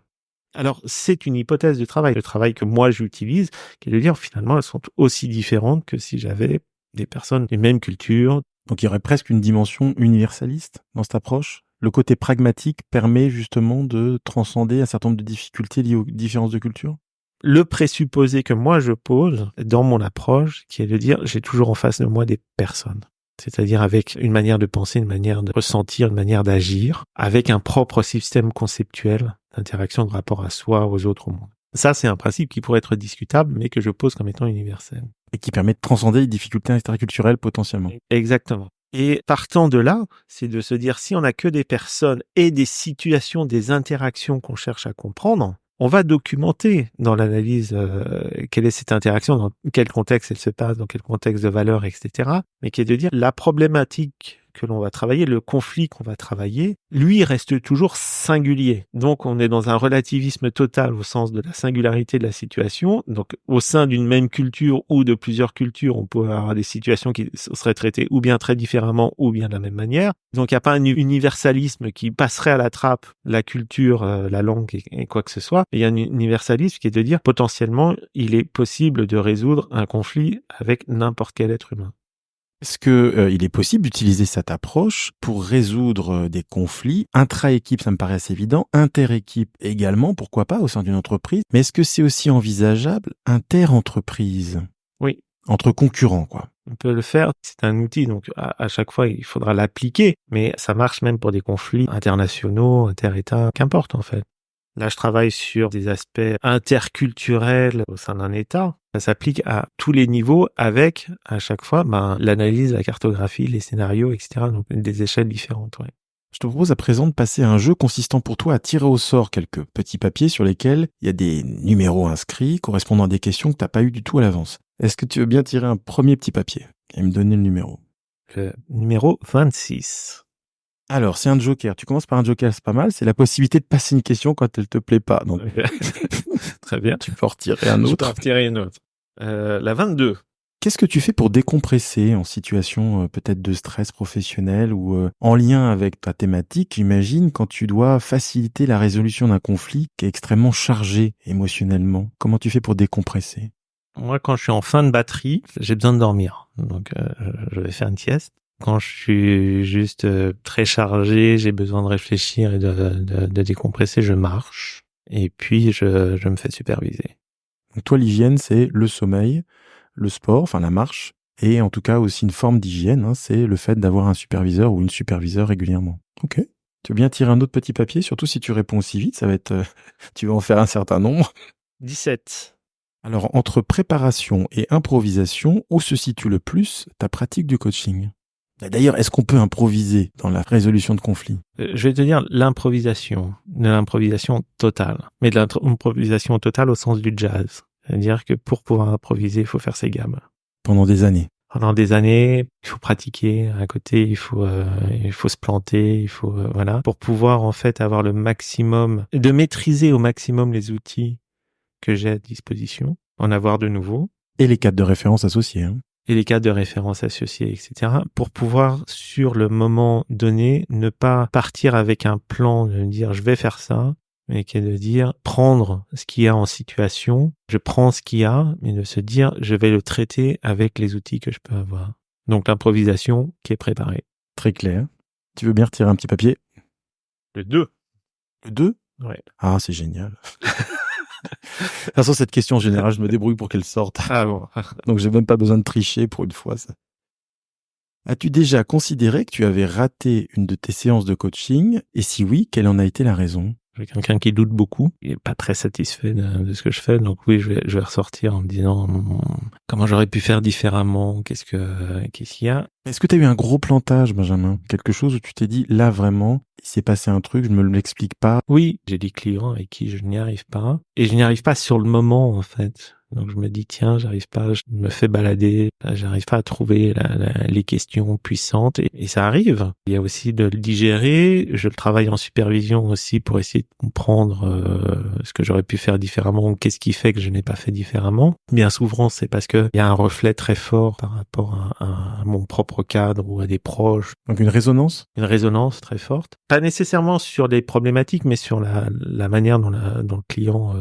Alors, c'est une hypothèse de travail, le travail que moi j'utilise, qui est de dire finalement elles sont aussi différentes que si j'avais des personnes d'une même culture. Donc il y aurait presque une dimension universaliste dans cette approche. Le côté pragmatique permet justement de transcender un certain nombre de difficultés liées aux différences de culture. Le présupposé que moi je pose dans mon approche, qui est de dire j'ai toujours en face de moi des personnes. C'est-à-dire avec une manière de penser, une manière de ressentir, une manière d'agir, avec un propre système conceptuel d'interaction de rapport à soi, aux autres, au monde. Ça, c'est un principe qui pourrait être discutable, mais que je pose comme étant universel. Et qui permet de transcender les difficultés interculturelles potentiellement. Exactement. Et partant de là, c'est de se dire, si on n'a que des personnes et des situations, des interactions qu'on cherche à comprendre, on va documenter dans l'analyse quelle est cette interaction, dans quel contexte elle se passe, dans quel contexte de valeur, etc. Mais qui est de dire, la problématique que l'on va travailler, le conflit qu'on va travailler, lui reste toujours singulier. Donc on est dans un relativisme total au sens de la singularité de la situation. Donc au sein d'une même culture ou de plusieurs cultures, on peut avoir des situations qui seraient traitées ou bien très différemment ou bien de la même manière. Donc il n'y a pas un universalisme qui passerait à la trappe la culture, la langue et quoi que ce soit. Il y a un universalisme qui est de dire potentiellement il est possible de résoudre un conflit avec n'importe quel être humain. Est-ce que il est possible d'utiliser cette approche pour résoudre des conflits intra-équipe, ça me paraît assez évident, inter-équipe également, pourquoi pas, au sein d'une entreprise, mais est-ce que c'est aussi envisageable inter-entreprise? Oui. Entre concurrents, quoi. On peut le faire, c'est un outil, donc à chaque fois il faudra l'appliquer, mais ça marche même pour des conflits internationaux, inter-États, qu'importe en fait. Là, je travaille sur des aspects interculturels au sein d'un État. Ça s'applique à tous les niveaux avec, à chaque fois, l'analyse, la cartographie, les scénarios, etc. Donc, des échelles différentes, ouais. Je te propose à présent de passer à un jeu consistant pour toi à tirer au sort quelques petits papiers sur lesquels il y a des numéros inscrits correspondant à des questions que tu n'as pas eues du tout à l'avance. Est-ce que tu veux bien tirer un premier petit papier et me donner le numéro? Le numéro 26. Alors, c'est un joker. Tu commences par un joker, c'est pas mal. C'est la possibilité de passer une question quand elle te plaît pas. Donc, Très bien. tu peux en retirer un Je peux autre. en retirer une autre. La 22. Qu'est-ce que tu fais pour décompresser en situation peut-être de stress professionnel ou en lien avec ta thématique, j'imagine, quand tu dois faciliter la résolution d'un conflit qui est extrêmement chargé émotionnellement? Comment tu fais pour décompresser? Moi, quand je suis en fin de batterie, j'ai besoin de dormir. Donc, je vais faire une sieste. Quand je suis juste très chargé, j'ai besoin de réfléchir et de décompresser, je marche. Et puis, je me fais superviser. Donc toi, l'hygiène, c'est le sommeil, le sport, enfin la marche, et en tout cas aussi une forme d'hygiène, hein, c'est le fait d'avoir un superviseur ou une superviseure régulièrement. Ok. Tu veux bien tirer un autre petit papier, surtout si tu réponds aussi vite, ça va être, tu vas en faire un certain nombre. 17. Alors, entre préparation et improvisation, où se situe le plus ta pratique du coaching? Et d'ailleurs, est-ce qu'on peut improviser dans la résolution de conflits? Je vais te dire l'improvisation, de l'improvisation totale. Mais de l'improvisation totale au sens du jazz. C'est-à-dire que pour pouvoir improviser, il faut faire ses gammes. Pendant des années. Pendant des années, il faut pratiquer. À côté, il faut se planter, voilà, pour pouvoir en fait avoir le maximum, de maîtriser au maximum les outils que j'ai à disposition, en avoir de nouveaux. Et les cadres de référence associés. Hein. Et les cadres de référence associés, etc., pour pouvoir, sur le moment donné, ne pas partir avec un plan de dire je vais faire ça, mais qui est de dire prendre ce qu'il y a en situation, je prends ce qu'il y a, mais de se dire je vais le traiter avec les outils que je peux avoir. Donc l'improvisation qui est préparée. Très clair. Tu veux bien retirer un petit papier? Le 2. Le 2? Ouais. Ah, c'est génial. De toute façon, cette question en général, je me débrouille pour qu'elle sorte. Ah bon. Donc, j'ai même pas besoin de tricher pour une fois. Ça. As-tu déjà considéré que tu avais raté une de tes séances de coaching? Et si oui, quelle en a été la raison? J'ai quelqu'un qui doute beaucoup, il est pas très satisfait de ce que je fais, donc oui, je vais ressortir en me disant comment j'aurais pu faire différemment, qu'est-ce qu'il y a. Est-ce que tu as eu un gros plantage, Benjamin? Quelque chose où tu t'es dit, là vraiment, il s'est passé un truc, je me l'explique pas. Oui, j'ai des clients avec qui je n'y arrive pas, et je n'y arrive pas sur le moment en fait. Donc je me dis tiens, j'arrive pas, je me fais balader, j'arrive pas à trouver les questions puissantes et ça arrive. Il y a aussi de le digérer, je le travaille en supervision aussi pour essayer de comprendre ce que j'aurais pu faire différemment ou qu'est-ce qui fait que je n'ai pas fait différemment. Bien souvent, c'est parce que il y a un reflet très fort par rapport à mon propre cadre ou à des proches. Donc une résonance? Une résonance très forte. Pas nécessairement sur les problématiques, mais sur la manière dont le client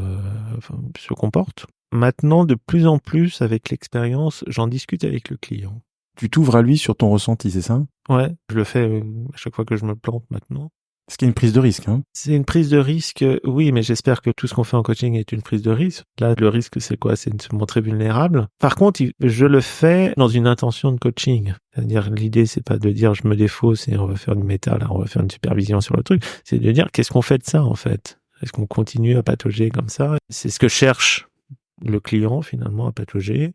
se comporte. Maintenant, de plus en plus, avec l'expérience, j'en discute avec le client. Tu t'ouvres à lui sur ton ressenti, c'est ça? Ouais, je le fais à chaque fois que je me plante maintenant. Ce qui est une prise de risque, hein? C'est une prise de risque, oui, mais j'espère que tout ce qu'on fait en coaching est une prise de risque. Là, le risque, c'est quoi? C'est de se montrer vulnérable. Par contre, je le fais dans une intention de coaching. C'est-à-dire, l'idée, c'est pas de dire je me défausse et on va faire du méta, là, on va faire une supervision sur le truc. C'est de dire qu'est-ce qu'on fait de ça, en fait? Est-ce qu'on continue à patauger comme ça? C'est ce que cherche le client finalement à patauger.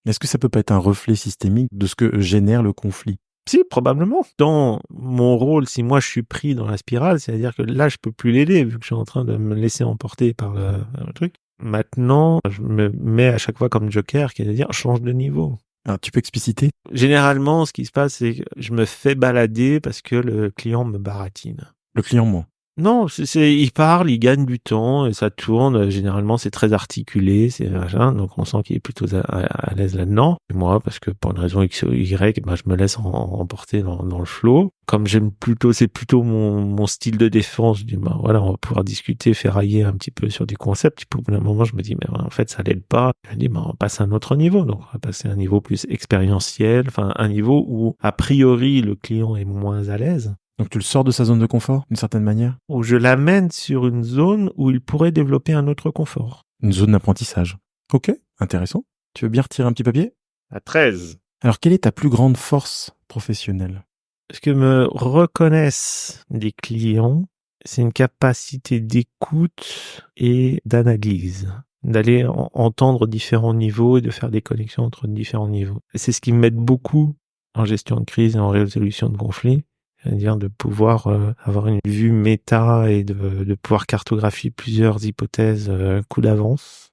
Est-ce que ça peut pas être un reflet systémique de ce que génère le conflit? Si, probablement. Dans mon rôle, si moi je suis pris dans la spirale, c'est-à-dire que là je peux plus l'aider vu que je suis en train de me laisser emporter par le truc. Maintenant, je me mets à chaque fois comme joker qui est de dire change de niveau. Alors, tu peux expliciter? Généralement, ce qui se passe, c'est que je me fais balader parce que le client me baratine. Le client ment. Non, il parle, il gagne du temps et ça tourne. Généralement, c'est très articulé, c'est machin, donc on sent qu'il est plutôt à l'aise là-dedans. Et moi, parce que pour une raison X ou Y, ben, je me laisse emporter dans le flow. Comme c'est plutôt mon style de défense. Je dis, ben voilà, on va pouvoir discuter, ferrailler un petit peu sur des concepts. Puis au bout d'un moment, je me dis, mais en fait, ça l'aide pas. Je me dis, ben on va passer à un autre niveau. Donc, on va passer à un niveau plus expérientiel, enfin un niveau où a priori le client est moins à l'aise. Donc tu le sors de sa zone de confort, d'une certaine manière? Où je l'amène sur une zone où il pourrait développer un autre confort. Une zone d'apprentissage. Ok, intéressant. Tu veux bien retirer un petit papier? À 13. Alors, quelle est ta plus grande force professionnelle? Ce que me reconnaissent les clients, c'est une capacité d'écoute et d'analyse. D'aller entendre différents niveaux et de faire des connexions entre différents niveaux. Et c'est ce qui m'aide beaucoup en gestion de crise et en résolution de conflits. C'est-à-dire de pouvoir avoir une vue méta et de pouvoir cartographier plusieurs hypothèses coup d'avance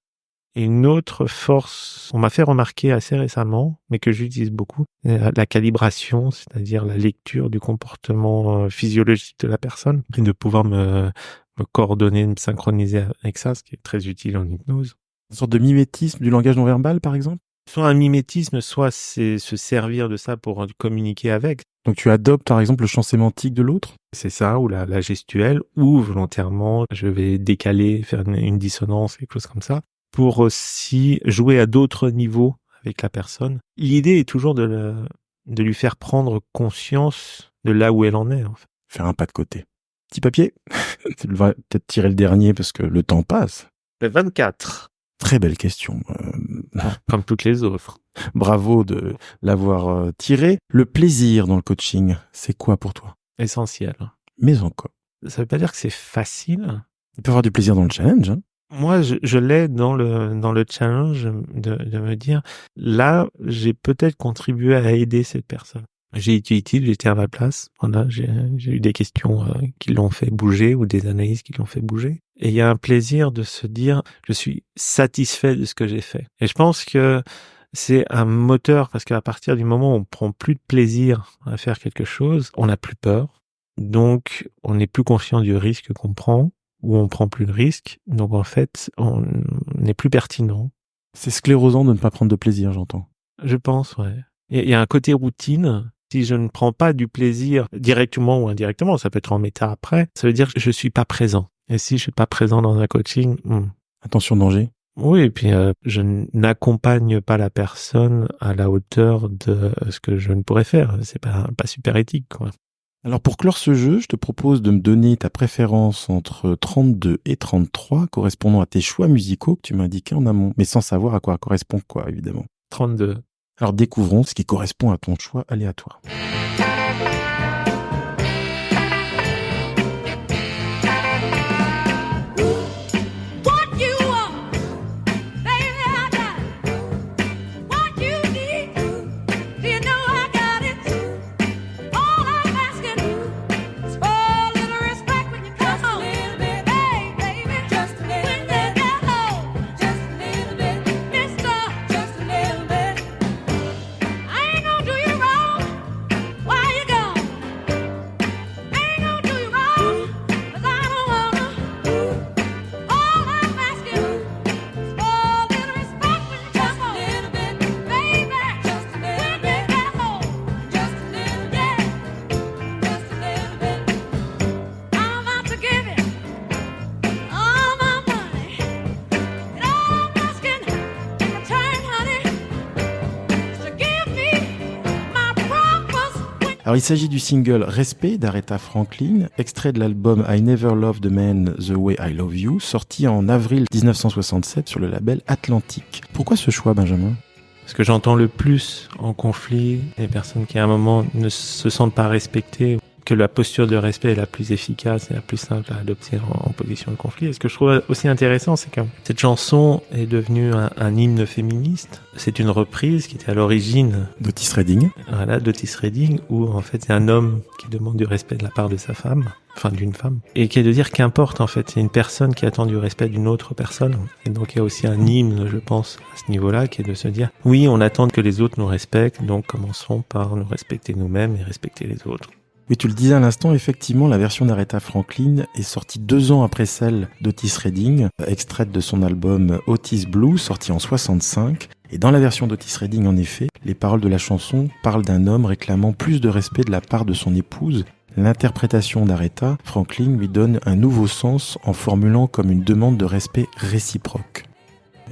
Et une autre force, on m'a fait remarquer assez récemment, mais que j'utilise beaucoup, la calibration, c'est-à-dire la lecture du comportement physiologique de la personne, et de pouvoir me coordonner, me synchroniser avec ça, ce qui est très utile en hypnose. Une sorte de mimétisme du langage non verbal, par exemple? Soit un mimétisme, soit c'est se servir de ça pour communiquer avec. Donc tu adoptes par exemple le champ sémantique de l'autre? C'est ça, ou la gestuelle, ou volontairement, je vais décaler, faire une dissonance, quelque chose comme ça, pour aussi jouer à d'autres niveaux avec la personne. L'idée est toujours de lui faire prendre conscience de là où elle en est, en fait. Faire un pas de côté. Petit papier. Tu devrais peut-être tirer le dernier parce que le temps passe. Le 24. Très belle question. Comme toutes les autres. Bravo de l'avoir tiré. Le plaisir dans le coaching, c'est quoi pour toi? Essentiel. Mais encore. Ça veut pas dire que c'est facile. Il peut y avoir du plaisir dans le challenge, hein. Moi, je l'ai dans le challenge de me dire, là, j'ai peut-être contribué à aider cette personne. J'ai été utile, j'étais à ma place. Voilà, j'ai eu des questions qui l'ont fait bouger ou des analyses qui l'ont fait bouger. Et il y a un plaisir de se dire, je suis satisfait de ce que j'ai fait. Et je pense que c'est un moteur parce qu'à partir du moment où on prend plus de plaisir à faire quelque chose, on n'a plus peur. Donc, on n'est plus conscient du risque qu'on prend ou on prend plus de risques. Donc, en fait, on n'est plus pertinent. C'est sclérosant de ne pas prendre de plaisir, j'entends. Je pense, ouais. Il y a un côté routine. Si je ne prends pas du plaisir directement ou indirectement, ça peut être en méta après, ça veut dire que je suis pas présent. Et si je suis pas présent dans un coaching, Attention danger. Oui, et puis je n'accompagne pas la personne à la hauteur de ce que je ne pourrais faire. C'est pas super éthique, quoi. Alors pour clore ce jeu, je te propose de me donner ta préférence entre 32 et 33, correspondant à tes choix musicaux que tu m'as indiqués en amont, mais sans savoir à quoi correspond quoi, évidemment. 32. Alors découvrons ce qui correspond à ton choix aléatoire. Alors il s'agit du single Respect d'Aretha Franklin, extrait de l'album I Never Loved a Man the Way I Love You, sorti en avril 1967 sur le label Atlantic. Pourquoi ce choix, Benjamin ? Ce que j'entends le plus en conflit, les personnes qui à un moment ne se sentent pas respectées, que la posture de respect est la plus efficace et la plus simple à adopter en position de conflit. Et ce que je trouve aussi intéressant, c'est que cette chanson est devenue un hymne féministe. C'est une reprise qui était à l'origine d'Otis Redding. Voilà, d'Otis Redding, où en fait c'est un homme qui demande du respect de la part de sa femme, enfin d'une femme, et qui est de dire qu'importe en fait, c'est une personne qui attend du respect d'une autre personne. Et donc il y a aussi un hymne, je pense, à ce niveau-là, qui est de se dire, oui, on attend que les autres nous respectent, donc commençons par nous respecter nous-mêmes et respecter les autres. Oui, tu le disais à l'instant, effectivement, la version d'Aretha Franklin est sortie 2 ans après celle d'Otis Redding, extraite de son album Otis Blue, sorti en 65. Et dans la version d'Otis Redding, en effet, les paroles de la chanson parlent d'un homme réclamant plus de respect de la part de son épouse. L'interprétation d'Aretha Franklin lui donne un nouveau sens en formulant comme une demande de respect réciproque.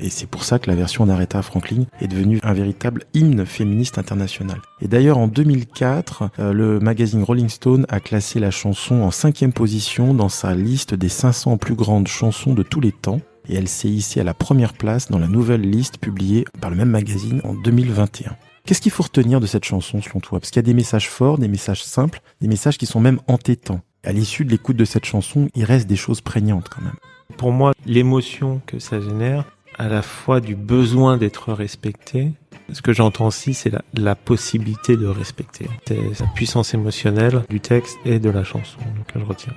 Et c'est pour ça que la version d'Aretha Franklin est devenue un véritable hymne féministe international. Et d'ailleurs, en 2004, le magazine Rolling Stone a classé la chanson en 5e position dans sa liste des 500 plus grandes chansons de tous les temps. Et elle s'est hissée à la première place dans la nouvelle liste publiée par le même magazine en 2021. Qu'est-ce qu'il faut retenir de cette chanson selon toi ? Parce qu'il y a des messages forts, des messages simples, des messages qui sont même entêtants. À l'issue de l'écoute de cette chanson, il reste des choses prégnantes quand même. Pour moi, l'émotion que ça génère, à la fois du besoin d'être respecté. Ce que j'entends aussi, c'est la possibilité de respecter. C'est la puissance émotionnelle du texte et de la chanson que je retiens.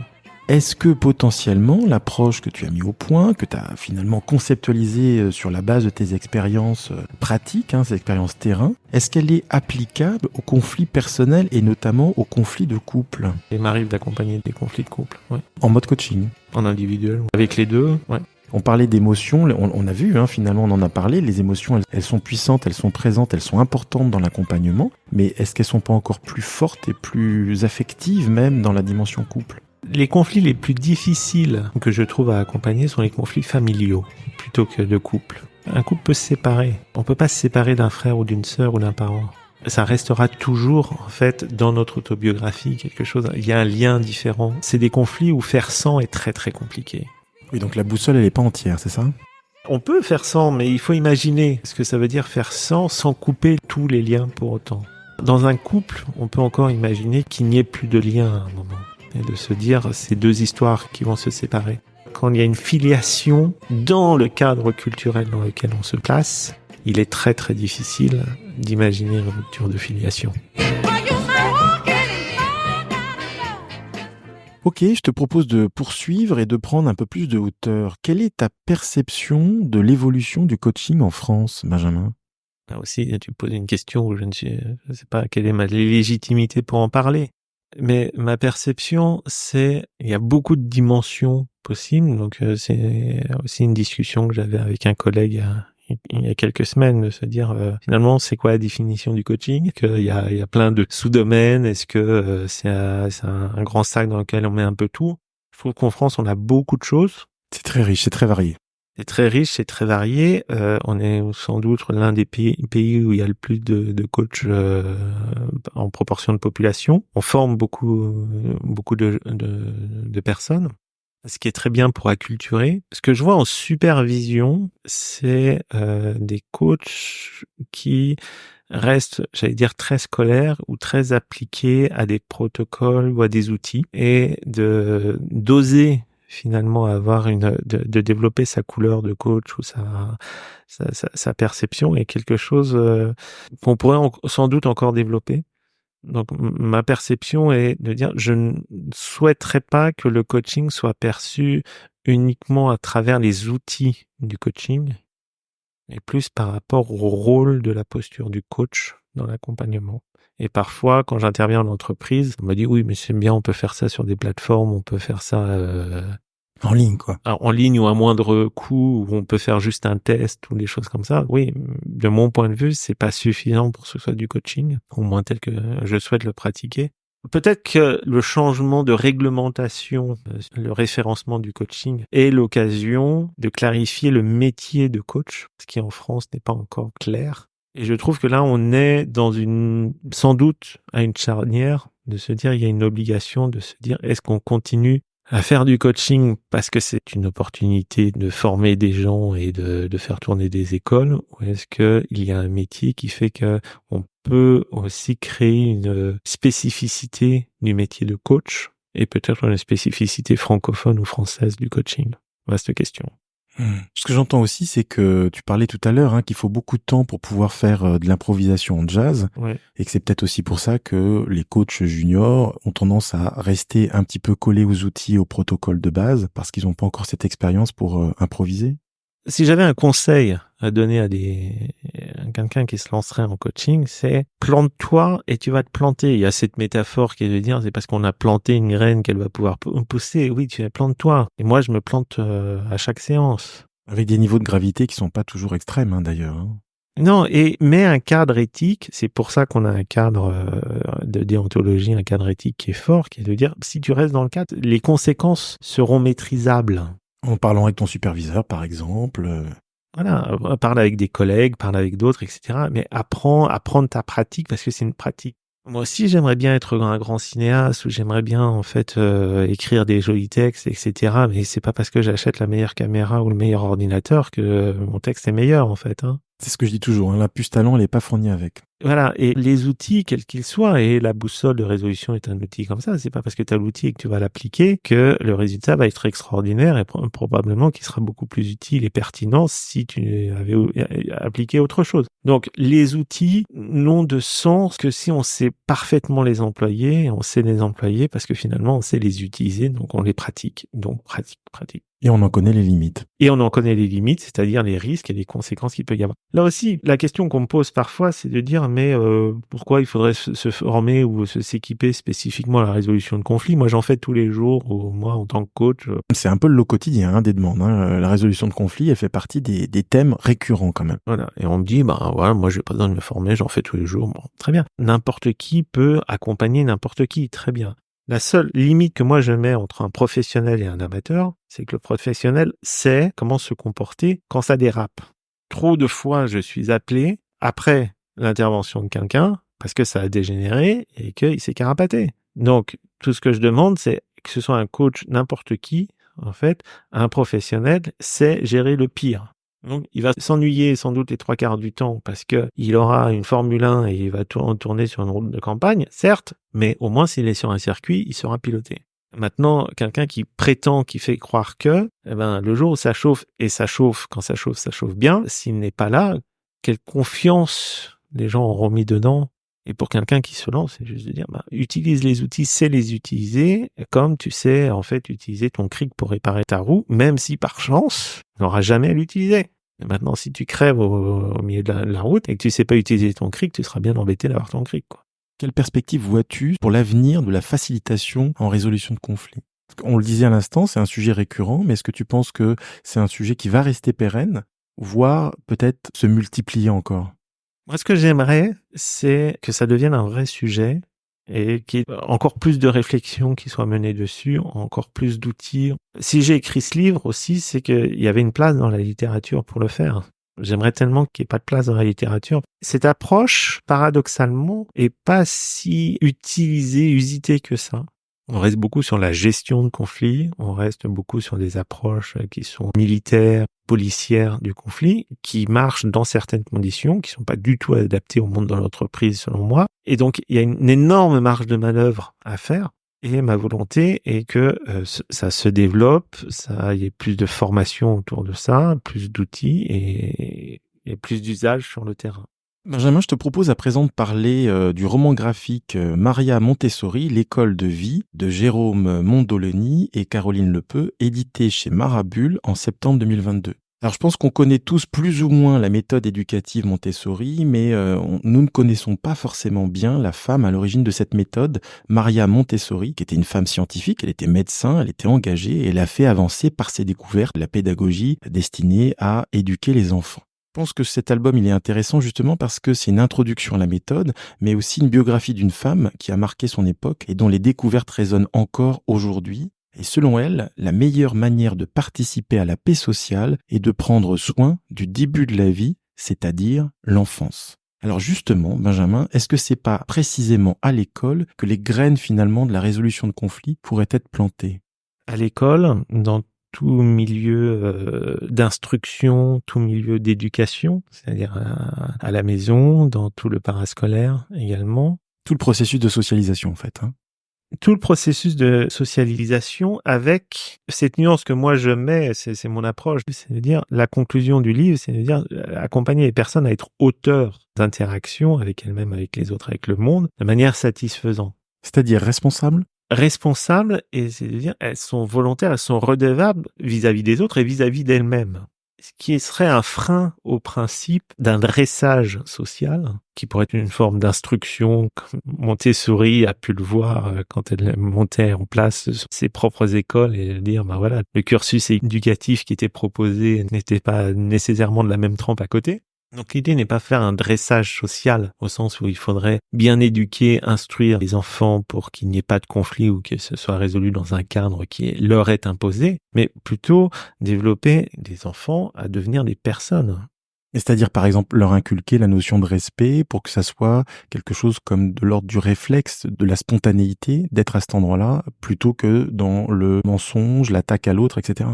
Est-ce que potentiellement l'approche que tu as mis au point, que tu as finalement conceptualisée sur la base de tes expériences pratiques, ces expériences terrain, est-ce qu'elle est applicable aux conflits personnels et notamment aux conflits de couple? Il m'arrive d'accompagner des conflits de couple, ouais. En mode coaching? En individuel, avec les deux, ouais. On parlait d'émotions, on a vu, finalement on en a parlé, les émotions elles sont puissantes, elles sont présentes, elles sont importantes dans l'accompagnement, mais est-ce qu'elles sont pas encore plus fortes et plus affectives même dans la dimension couple? Les conflits les plus difficiles que je trouve à accompagner sont les conflits familiaux, plutôt que de couple. Un couple peut se séparer. On peut pas se séparer d'un frère ou d'une sœur ou d'un parent. Ça restera toujours, en fait, dans notre autobiographie, quelque chose, il y a un lien différent. C'est des conflits où faire sans est très très compliqué. Oui, donc la boussole elle est pas entière, c'est ça? On peut faire sans, mais il faut imaginer ce que ça veut dire faire sans couper tous les liens pour autant. Dans un couple, on peut encore imaginer qu'il n'y ait plus de lien à un moment. Et de se dire, c'est deux histoires qui vont se séparer. Quand il y a une filiation dans le cadre culturel dans lequel on se place, il est très très difficile d'imaginer une rupture de filiation. Ok, je te propose de poursuivre et de prendre un peu plus de hauteur. Quelle est ta perception de l'évolution du coaching en France, Benjamin? Là aussi, tu poses une question où je ne sais pas quelle est ma légitimité pour en parler. Mais ma perception, c'est il y a beaucoup de dimensions possibles. Donc c'est aussi une discussion que j'avais avec un collègue il y a quelques semaines, de se dire finalement c'est quoi la définition du coaching, qu'il y a plein de sous-domaines, est-ce que c'est un grand sac dans lequel on met un peu tout. Je trouve qu'en France on a beaucoup de choses. C'est très riche, c'est très varié. C'est très riche, c'est très varié. On est sans doute l'un des pays où il y a le plus de coachs en proportion de population. On forme beaucoup de personnes, ce qui est très bien pour acculturer. Ce que je vois en supervision, c'est des coachs qui restent, j'allais dire, très scolaires ou très appliqués à des protocoles ou à des outils, et d'oser finalement avoir de développer sa couleur de coach ou sa perception est quelque chose qu'on pourrait sans doute encore développer. Donc ma perception est de dire je ne souhaiterais pas que le coaching soit perçu uniquement à travers les outils du coaching, mais plus par rapport au rôle de la posture du coach dans l'accompagnement. Et parfois, quand j'interviens en entreprise, on me dit oui, mais c'est bien, on peut faire ça sur des plateformes, on peut faire ça en ligne, quoi. En ligne ou à moindre coût, où on peut faire juste un test ou des choses comme ça. Oui, de mon point de vue, c'est pas suffisant pour que ce soit du coaching, au moins tel que je souhaite le pratiquer. Peut-être que le changement de réglementation, le référencement du coaching est l'occasion de clarifier le métier de coach, ce qui en France n'est pas encore clair. Et je trouve que là, on est sans doute à une charnière de se dire, il y a une obligation de se dire, est-ce qu'on continue à faire du coaching parce que c'est une opportunité de former des gens et de faire tourner des écoles, ou est-ce que il y a un métier qui fait que on peut aussi créer une spécificité du métier de coach et peut-être une spécificité francophone ou française du coaching? Vaste question. Ce que j'entends aussi, c'est que tu parlais tout à l'heure qu'il faut beaucoup de temps pour pouvoir faire de l'improvisation en jazz, ouais. Et que c'est peut-être aussi pour ça que les coachs juniors ont tendance à rester un petit peu collés aux outils, aux protocoles de base, parce qu'ils n'ont pas encore cette expérience pour improviser. Si j'avais un conseil à donner à quelqu'un qui se lancerait en coaching, c'est plante-toi et tu vas te planter. Il y a cette métaphore qui est de dire c'est parce qu'on a planté une graine qu'elle va pouvoir pousser. Oui, plante-toi. Et moi, je me plante à chaque séance. Avec des niveaux de gravité qui sont pas toujours extrêmes, d'ailleurs. Non, mais un cadre éthique, c'est pour ça qu'on a un cadre de déontologie, un cadre éthique qui est fort, qui est de dire si tu restes dans le cadre, les conséquences seront maîtrisables. En parlant avec ton superviseur, par exemple. Voilà, parle avec des collègues, parle avec d'autres, etc. Mais apprendre ta pratique parce que c'est une pratique. Moi aussi, j'aimerais bien être un grand cinéaste ou j'aimerais bien en fait écrire des jolis textes, etc. Mais c'est pas parce que j'achète la meilleure caméra ou le meilleur ordinateur que mon texte est meilleur en fait. C'est ce que je dis toujours, la puce talent, elle est pas fournie avec. Voilà, et les outils, quels qu'ils soient, et la boussole de résolution est un outil comme ça, c'est pas parce que tu as l'outil et que tu vas l'appliquer que le résultat va être extraordinaire et probablement qu'il sera beaucoup plus utile et pertinent si tu avais appliqué autre chose. Donc, les outils n'ont de sens que si on sait parfaitement les employer, on sait les employer parce que finalement, on sait les utiliser, donc on les pratique. Donc, pratique. Et on en connaît les limites. Et on en connaît les limites, c'est-à-dire les risques et les conséquences qu'il peut y avoir. Là aussi, la question qu'on me pose parfois, c'est de dire, mais pourquoi il faudrait se former ou s'équiper spécifiquement à la résolution de conflits? Moi, j'en fais tous les jours, moi, en tant que coach. C'est un peu le lot quotidien des demandes. La résolution de conflits, elle fait partie des thèmes récurrents quand même. Voilà. Et on me dit, voilà, moi, j'ai pas besoin de me former, j'en fais tous les jours. Bon, très bien. N'importe qui peut accompagner n'importe qui, très bien. La seule limite que moi je mets entre un professionnel et un amateur, c'est que le professionnel sait comment se comporter quand ça dérape. Trop de fois, je suis appelé après l'intervention de quelqu'un parce que ça a dégénéré et qu'il s'est carapaté. Donc, tout ce que je demande, c'est que ce soit un coach, n'importe qui, en fait, un professionnel sait gérer le pire. Donc, il va s'ennuyer sans doute les 3/4 du temps parce que il aura une Formule 1 et il va tourner sur une route de campagne, certes, mais au moins s'il est sur un circuit, il sera piloté. Maintenant, quelqu'un qui prétend, qui fait croire que, le jour où ça chauffe, et ça chauffe, quand ça chauffe bien, s'il n'est pas là, quelle confiance les gens auront mis dedans? Et pour quelqu'un qui se lance, c'est juste de dire, utilise les outils, sais les utiliser, comme tu sais, en fait, utiliser ton cric pour réparer ta roue, même si par chance, tu n'auras jamais à l'utiliser. Et maintenant, si tu crèves au milieu de la route et que tu sais pas utiliser ton cric, tu seras bien embêté d'avoir ton cric, quoi. Quelle perspective vois-tu pour l'avenir de la facilitation en résolution de conflits? On le disait à l'instant, c'est un sujet récurrent, mais est-ce que tu penses que c'est un sujet qui va rester pérenne, voire peut-être se multiplier encore? Moi, ce que j'aimerais, c'est que ça devienne un vrai sujet et qu'il y ait encore plus de réflexions qui soient menées dessus, encore plus d'outils. Si j'ai écrit ce livre aussi, c'est qu'il y avait une place dans la littérature pour le faire. J'aimerais tellement qu'il n'y ait pas de place dans la littérature. Cette approche, paradoxalement, est pas si usitée que ça. On reste beaucoup sur la gestion de conflits, on reste beaucoup sur des approches qui sont militaires, policières du conflit, qui marchent dans certaines conditions, qui sont pas du tout adaptées au monde de l'entreprise selon moi. Et donc, il y a une énorme marge de manœuvre à faire. Et ma volonté est que ça se développe, il y ait plus de formation autour de ça, plus d'outils et plus d'usage sur le terrain. Benjamin, je te propose à présent de parler du roman graphique Maria Montessori, l'école de vie, de Jérôme Mondoloni et Caroline Lepeu, édité chez Marabule en septembre 2022. Alors je pense qu'on connaît tous plus ou moins la méthode éducative Montessori, mais nous ne connaissons pas forcément bien la femme à l'origine de cette méthode, Maria Montessori, qui était une femme scientifique, elle était médecin, elle était engagée et elle a fait avancer par ses découvertes la pédagogie destinée à éduquer les enfants. Je pense que cet album il est intéressant justement parce que c'est une introduction à la méthode, mais aussi une biographie d'une femme qui a marqué son époque et dont les découvertes résonnent encore aujourd'hui. Et selon elle, la meilleure manière de participer à la paix sociale est de prendre soin du début de la vie, c'est-à-dire l'enfance. Alors justement, Benjamin, est-ce que c'est pas précisément à l'école que les graines finalement de la résolution de conflits pourraient être plantées? À l'école, dans tout milieu d'instruction, tout milieu d'éducation, c'est-à-dire à la maison, dans tout le parascolaire également. Tout le processus de socialisation en fait. Tout le processus de socialisation avec cette nuance que moi je mets, c'est mon approche, c'est de dire la conclusion du livre, c'est de dire accompagner les personnes à être auteurs d'interactions avec elles-mêmes, avec les autres, avec le monde, de manière satisfaisante. C'est-à-dire responsables et c'est de dire elles sont volontaires, elles sont redevables vis-à-vis des autres et vis-à-vis d'elles-mêmes. Ce qui serait un frein au principe d'un dressage social, qui pourrait être une forme d'instruction, comme Montessori a pu le voir quand elle montait en place ses propres écoles et dire, voilà, le cursus éducatif qui était proposé n'était pas nécessairement de la même trempe à côté. Donc l'idée n'est pas faire un dressage social au sens où il faudrait bien éduquer, instruire les enfants pour qu'il n'y ait pas de conflit ou que ce soit résolu dans un cadre qui leur est imposé, mais plutôt développer des enfants à devenir des personnes. C'est-à-dire par exemple leur inculquer la notion de respect pour que ça soit quelque chose comme de l'ordre du réflexe, de la spontanéité, d'être à cet endroit-là plutôt que dans le mensonge, l'attaque à l'autre, etc.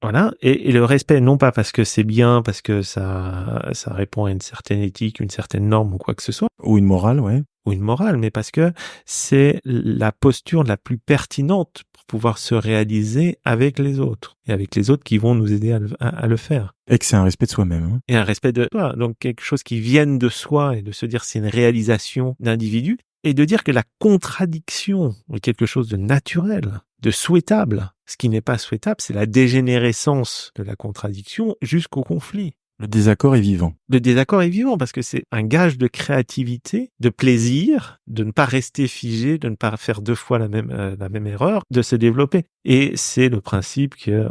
Voilà. Et le respect, non pas parce que c'est bien, parce que ça répond à une certaine éthique, une certaine norme ou quoi que ce soit, Ou une morale, ouais. ou une morale, mais parce que c'est la posture la plus pertinente pour pouvoir se réaliser avec les autres, et avec les autres qui vont nous aider à le faire. Et que c'est un respect de soi-même. Hein. Et un respect de soi, donc quelque chose qui vienne de soi, et de se dire c'est une réalisation d'individu, et de dire que la contradiction est quelque chose de naturel, de souhaitable. Ce qui n'est pas souhaitable, c'est la dégénérescence de la contradiction jusqu'au conflit. Le désaccord est vivant. Le désaccord est vivant parce que c'est un gage de créativité, de plaisir, de ne pas rester figé, de ne pas faire deux fois la même erreur, de se développer. Et c'est le principe que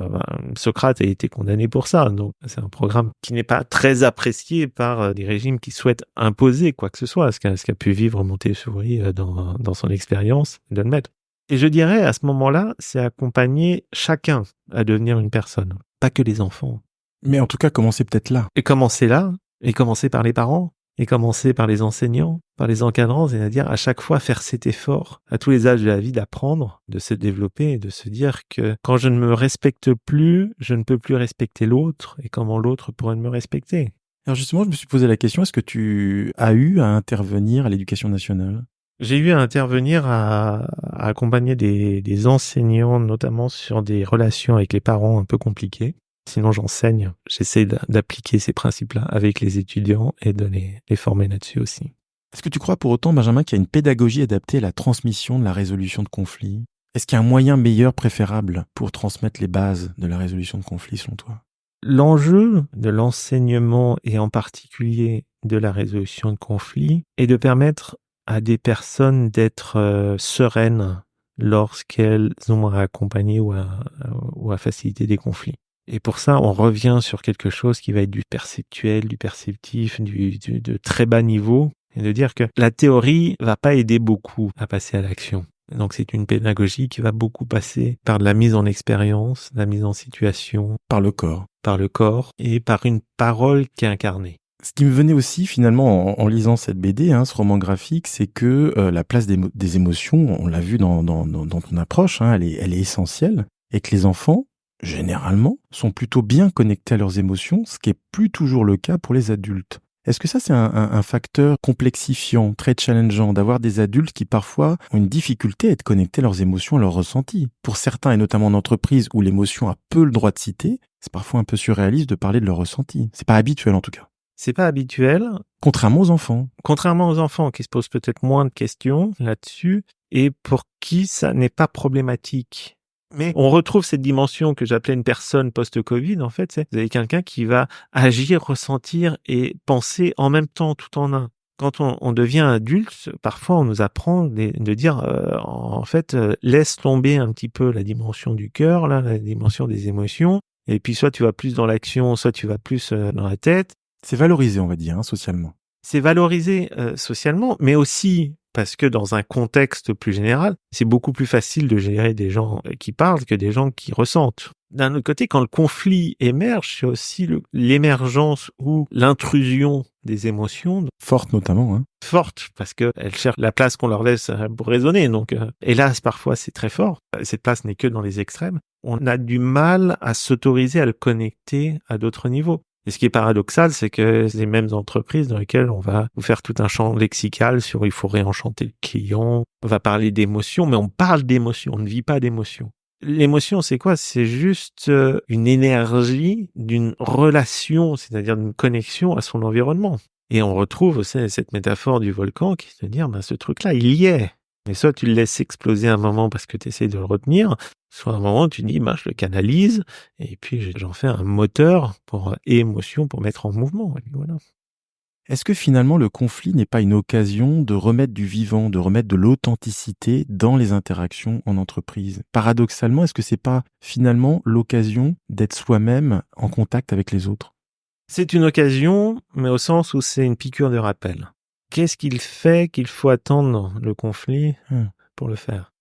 Socrate a été condamné pour ça. Donc c'est un programme qui n'est pas très apprécié par des régimes qui souhaitent imposer quoi que ce soit, ce qu'a pu vivre Montessori dans son expérience de le mettre. Et je dirais, à ce moment-là, c'est accompagner chacun à devenir une personne, pas que les enfants. Mais en tout cas, commencer peut-être là. Et commencer là, et commencer par les parents, et commencer par les enseignants, par les encadrants, c'est-à-dire à chaque fois faire cet effort, à tous les âges de la vie, d'apprendre, de se développer et de se dire que quand je ne me respecte plus, je ne peux plus respecter l'autre, et comment l'autre pourrait me respecter. Alors justement, je me suis posé la question, est-ce que tu as eu à intervenir à l'Éducation nationale ? J'ai eu à intervenir à accompagner des enseignants, notamment sur des relations avec les parents un peu compliquées. Sinon, j'enseigne. J'essaie d'appliquer ces principes-là avec les étudiants et de les former là-dessus aussi. Est-ce que tu crois pour autant, Benjamin, qu'il y a une pédagogie adaptée à la transmission de la résolution de conflits ? Est-ce qu'il y a un moyen meilleur, préférable, pour transmettre les bases de la résolution de conflits, selon toi ? L'enjeu de l'enseignement, et en particulier de la résolution de conflits, est de permettre à des personnes d'être sereines lorsqu'elles ont à accompagner ou à faciliter des conflits. Et pour ça, on revient sur quelque chose qui va être du perceptuel, du perceptif, de très bas niveau, et de dire que la théorie va pas aider beaucoup à passer à l'action. Donc c'est une pédagogie qui va beaucoup passer par de la mise en expérience, la mise en situation, Par le corps. et par une parole qui est incarnée. Ce qui me venait aussi finalement en lisant cette BD, ce roman graphique, c'est que la place des émotions, on l'a vu dans ton approche, elle est essentielle, et que les enfants, généralement, sont plutôt bien connectés à leurs émotions, ce qui est plus toujours le cas pour les adultes. Est-ce que ça, c'est un facteur complexifiant, très challengeant, d'avoir des adultes qui parfois ont une difficulté à être connectés à leurs émotions, à leurs ressentis ? Pour certains, et notamment en entreprise où l'émotion a peu le droit de citer, c'est parfois un peu surréaliste de parler de leurs ressentis. C'est pas habituel en tout cas. C'est pas habituel. Contrairement aux enfants. Contrairement aux enfants qui se posent peut-être moins de questions là-dessus, et pour qui ça n'est pas problématique. Mais on retrouve cette dimension que j'appelais une personne post-Covid, en fait, c'est vous avez quelqu'un qui va agir, ressentir et penser en même temps, tout en un. Quand on devient adulte, parfois on nous apprend de dire, en fait, laisse tomber un petit peu la dimension du cœur, là, la dimension des émotions, et puis soit tu vas plus dans l'action, soit tu vas plus dans la tête. C'est valorisé, on va dire, socialement. C'est valorisé socialement, mais aussi parce que dans un contexte plus général, c'est beaucoup plus facile de gérer des gens qui parlent que des gens qui ressentent. D'un autre côté, quand le conflit émerge, c'est aussi l'émergence ou l'intrusion des émotions. Fortes notamment. Fortes, parce qu'elles cherchent la place qu'on leur laisse pour raisonner. Donc, hélas, parfois, c'est très fort. Cette place n'est que dans les extrêmes. On a du mal à s'autoriser à le connecter à d'autres niveaux. Et ce qui est paradoxal, c'est que les mêmes entreprises dans lesquelles on va vous faire tout un champ lexical sur il faut réenchanter le client, on va parler d'émotions, mais on parle d'émotions, on ne vit pas d'émotions. L'émotion, c'est quoi ? C'est juste une énergie d'une relation, c'est-à-dire d'une connexion à son environnement. Et on retrouve aussi cette métaphore du volcan qui se dit, ce truc-là, il y est. Mais soit tu le laisses exploser un moment parce que tu essaies de le retenir, soit à un moment tu dis, je le canalise, et puis j'en fais un moteur pour émotion, pour mettre en mouvement. Et voilà. Est-ce que finalement le conflit n'est pas une occasion de remettre du vivant, de remettre de l'authenticité dans les interactions en entreprise ? Paradoxalement, est-ce que c'est pas finalement l'occasion d'être soi-même en contact avec les autres ? C'est une occasion, mais au sens où c'est une piqûre de rappel. Qu'est-ce qu'il fait qu'il faut attendre le conflit pour le faire ?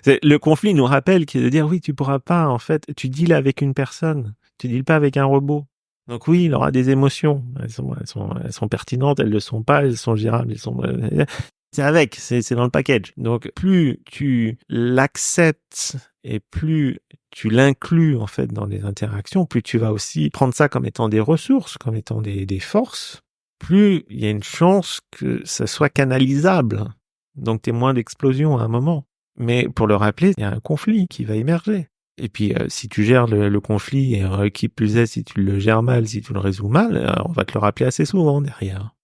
Le conflit nous rappelle de dire oui, tu pourras pas, en fait, tu deals avec une personne, tu deals pas avec un robot. Donc oui, il aura des émotions, elles sont pertinentes, elles le sont pas, elles sont gérables, C'est avec, c'est dans le package. Donc, plus tu l'acceptes et plus tu l'inclus, en fait, dans les interactions, plus tu vas aussi prendre ça comme étant des ressources, comme étant des forces, plus il y a une chance que ça soit canalisable. Donc, t'es moins d'explosion à un moment. Mais pour le rappeler, il y a un conflit qui va émerger. Et puis, si tu gères le conflit, et qui plus est, si tu le gères mal, si tu le résous mal, on va te le rappeler assez souvent derrière.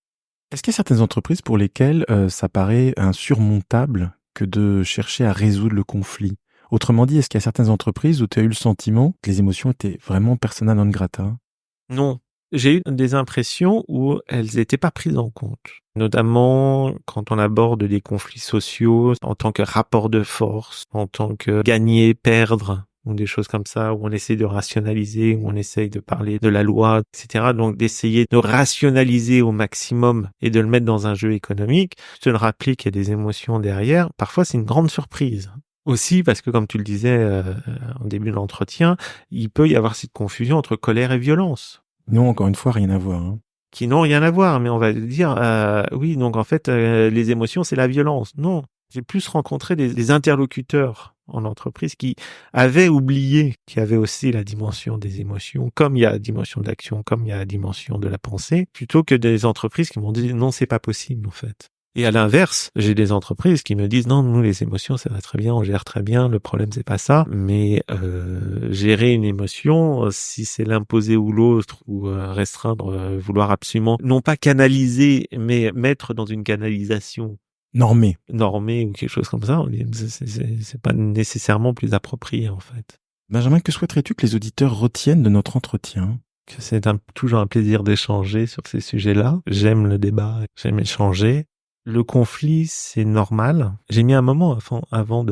Est-ce qu'il y a certaines entreprises pour lesquelles ça paraît insurmontable que de chercher à résoudre le conflit? Autrement dit, est-ce qu'il y a certaines entreprises où tu as eu le sentiment que les émotions étaient vraiment persona non grata? Non. J'ai eu des impressions où elles n'étaient pas prises en compte. Notamment quand on aborde des conflits sociaux en tant que rapport de force, en tant que gagner, perdre, ou des choses comme ça, où on essaie de rationaliser, où on essaye de parler de la loi, etc. Donc d'essayer de rationaliser au maximum et de le mettre dans un jeu économique, se le rappeler qu'il y a des émotions derrière, parfois c'est une grande surprise. Aussi parce que, comme tu le disais en début de l'entretien, il peut y avoir cette confusion entre colère et violence. Non, encore une fois, rien à voir. Hein. Qui n'ont rien à voir, mais on va dire, oui, donc en fait, les émotions, c'est la violence. Non, j'ai plus rencontré des interlocuteurs en entreprise qui avaient oublié qu'il y avait aussi la dimension des émotions, comme il y a la dimension de l'action, comme il y a la dimension de la pensée, plutôt que des entreprises qui m'ont dit non, c'est pas possible en fait. Et à l'inverse, j'ai des entreprises qui me disent non, nous les émotions ça va très bien, on gère très bien, le problème c'est pas ça, mais gérer une émotion, si c'est l'imposer ou l'autre ou restreindre, vouloir absolument non pas canaliser, mais mettre dans une canalisation normée ou quelque chose comme ça, c'est pas nécessairement plus approprié en fait. Benjamin, que souhaiterais-tu que les auditeurs retiennent de notre entretien? Que c'est toujours un plaisir d'échanger sur ces sujets-là. J'aime le débat, j'aime échanger. Le conflit, c'est normal. J'ai mis un moment avant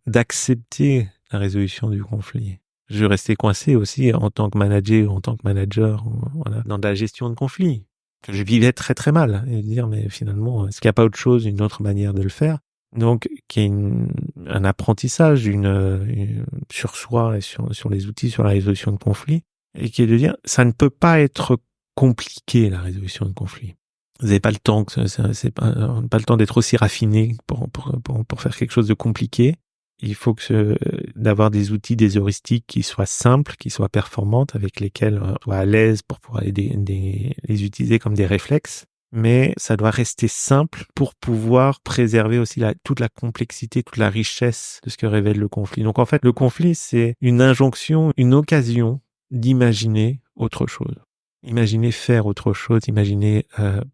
d'accepter la résolution du conflit. Je restais coincé aussi en tant que manager, voilà, dans la gestion de conflits. Que je vivais très très mal. Et dire, mais finalement, est-ce qu'il n'y a pas autre chose, une autre manière de le faire? Donc, qu'il y ait un apprentissage sur soi et sur les outils, sur la résolution de conflits. Et qui est de dire, ça ne peut pas être compliqué, la résolution de conflits. Vous n'avez pas le temps, c'est pas le temps d'être aussi raffiné pour faire quelque chose de compliqué. Il faut d'avoir des outils, des heuristiques qui soient simples, qui soient performantes, avec lesquels on soit à l'aise pour pouvoir les utiliser comme des réflexes. Mais ça doit rester simple pour pouvoir préserver aussi toute la complexité, toute la richesse de ce que révèle le conflit. Donc en fait, le conflit, c'est une injonction, une occasion d'imaginer autre chose. Imaginer faire autre chose, imaginer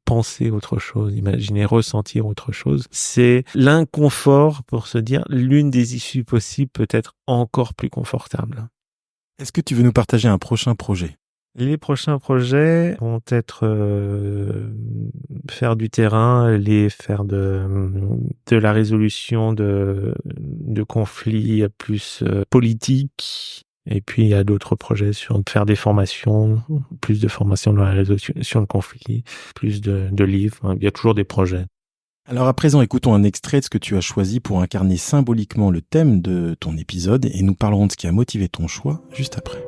penser autre chose, imaginer ressentir autre chose. C'est l'inconfort pour se dire l'une des issues possibles peut être encore plus confortable. Est-ce que tu veux nous partager un prochain projet? Les prochains projets vont être faire du terrain, faire de la résolution de conflits plus politiques. Et puis, il y a d'autres projets sur faire des formations, plus de formations dans la résolution de conflits, plus de livres. Il y a toujours des projets. Alors à présent, écoutons un extrait de ce que tu as choisi pour incarner symboliquement le thème de ton épisode et nous parlerons de ce qui a motivé ton choix juste après.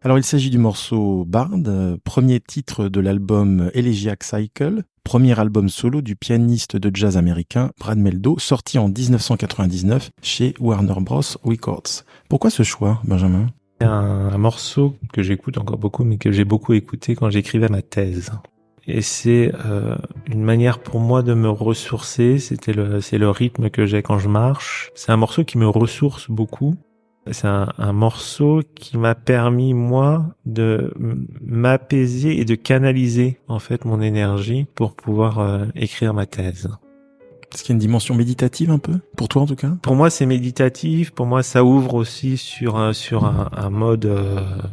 Alors il s'agit du morceau Bard, premier titre de l'album Elegiac Cycle, premier album solo du pianiste de jazz américain Brad Mehldau, sorti en 1999 chez Warner Bros. Records. Pourquoi ce choix, Benjamin ? C'est un morceau que j'écoute encore beaucoup, mais que j'ai beaucoup écouté quand j'écrivais ma thèse. Et c'est une manière pour moi de me ressourcer. C'est le rythme que j'ai quand je marche. C'est un morceau qui me ressource beaucoup. C'est un morceau qui m'a permis, moi, de m'apaiser et de canaliser, en fait, mon énergie pour pouvoir écrire ma thèse. Est-ce qu'il y a une dimension méditative un peu? Pour toi, en tout cas? Pour moi, c'est méditatif. Pour moi, ça ouvre aussi sur un mode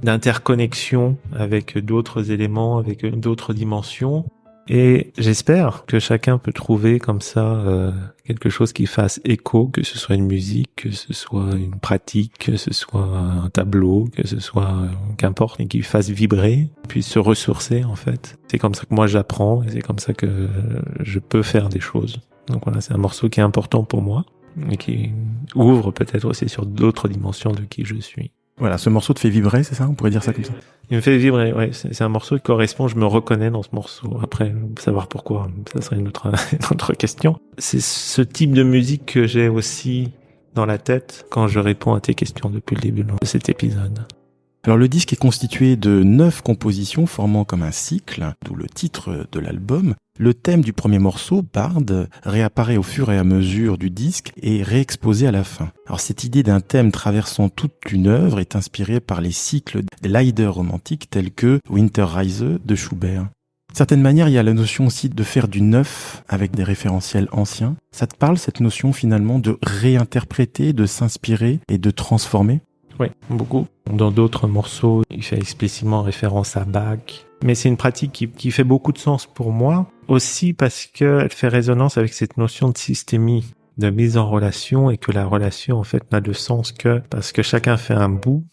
d'interconnexion avec d'autres éléments, avec d'autres dimensions. Et j'espère que chacun peut trouver comme ça quelque chose qui fasse écho, que ce soit une musique, que ce soit une pratique, que ce soit un tableau, que ce soit qu'importe, et qui fasse vibrer, puis se ressourcer en fait. C'est comme ça que moi j'apprends et c'est comme ça que je peux faire des choses. Donc voilà, c'est un morceau qui est important pour moi et qui ouvre peut-être aussi sur d'autres dimensions de qui je suis. Voilà, ce morceau te fait vibrer, c'est ça? On pourrait dire ça comme ça? Il me fait vibrer, ouais. C'est un morceau qui correspond, je me reconnais dans ce morceau. Après, savoir pourquoi, ça serait une autre question. C'est ce type de musique que j'ai aussi dans la tête quand je réponds à tes questions depuis le début de cet épisode. Alors le disque est constitué de 9 compositions formant comme un cycle, d'où le titre de l'album. Le thème du premier morceau, Bard, réapparaît au fur et à mesure du disque et réexposé à la fin. Alors cette idée d'un thème traversant toute une œuvre est inspirée par les cycles des Lieder romantiques tels que Winterreise de Schubert. D'une certaine manière, il y a la notion aussi de faire du neuf avec des référentiels anciens. Ça te parle, cette notion finalement de réinterpréter, de s'inspirer et de transformer? Oui, beaucoup. Dans d'autres morceaux, il fait explicitement référence à Bach. Mais c'est une pratique qui fait beaucoup de sens pour moi, aussi parce qu'elle fait résonance avec cette notion de systémie, de mise en relation, et que la relation, en fait, n'a de sens que parce que chacun fait un bout,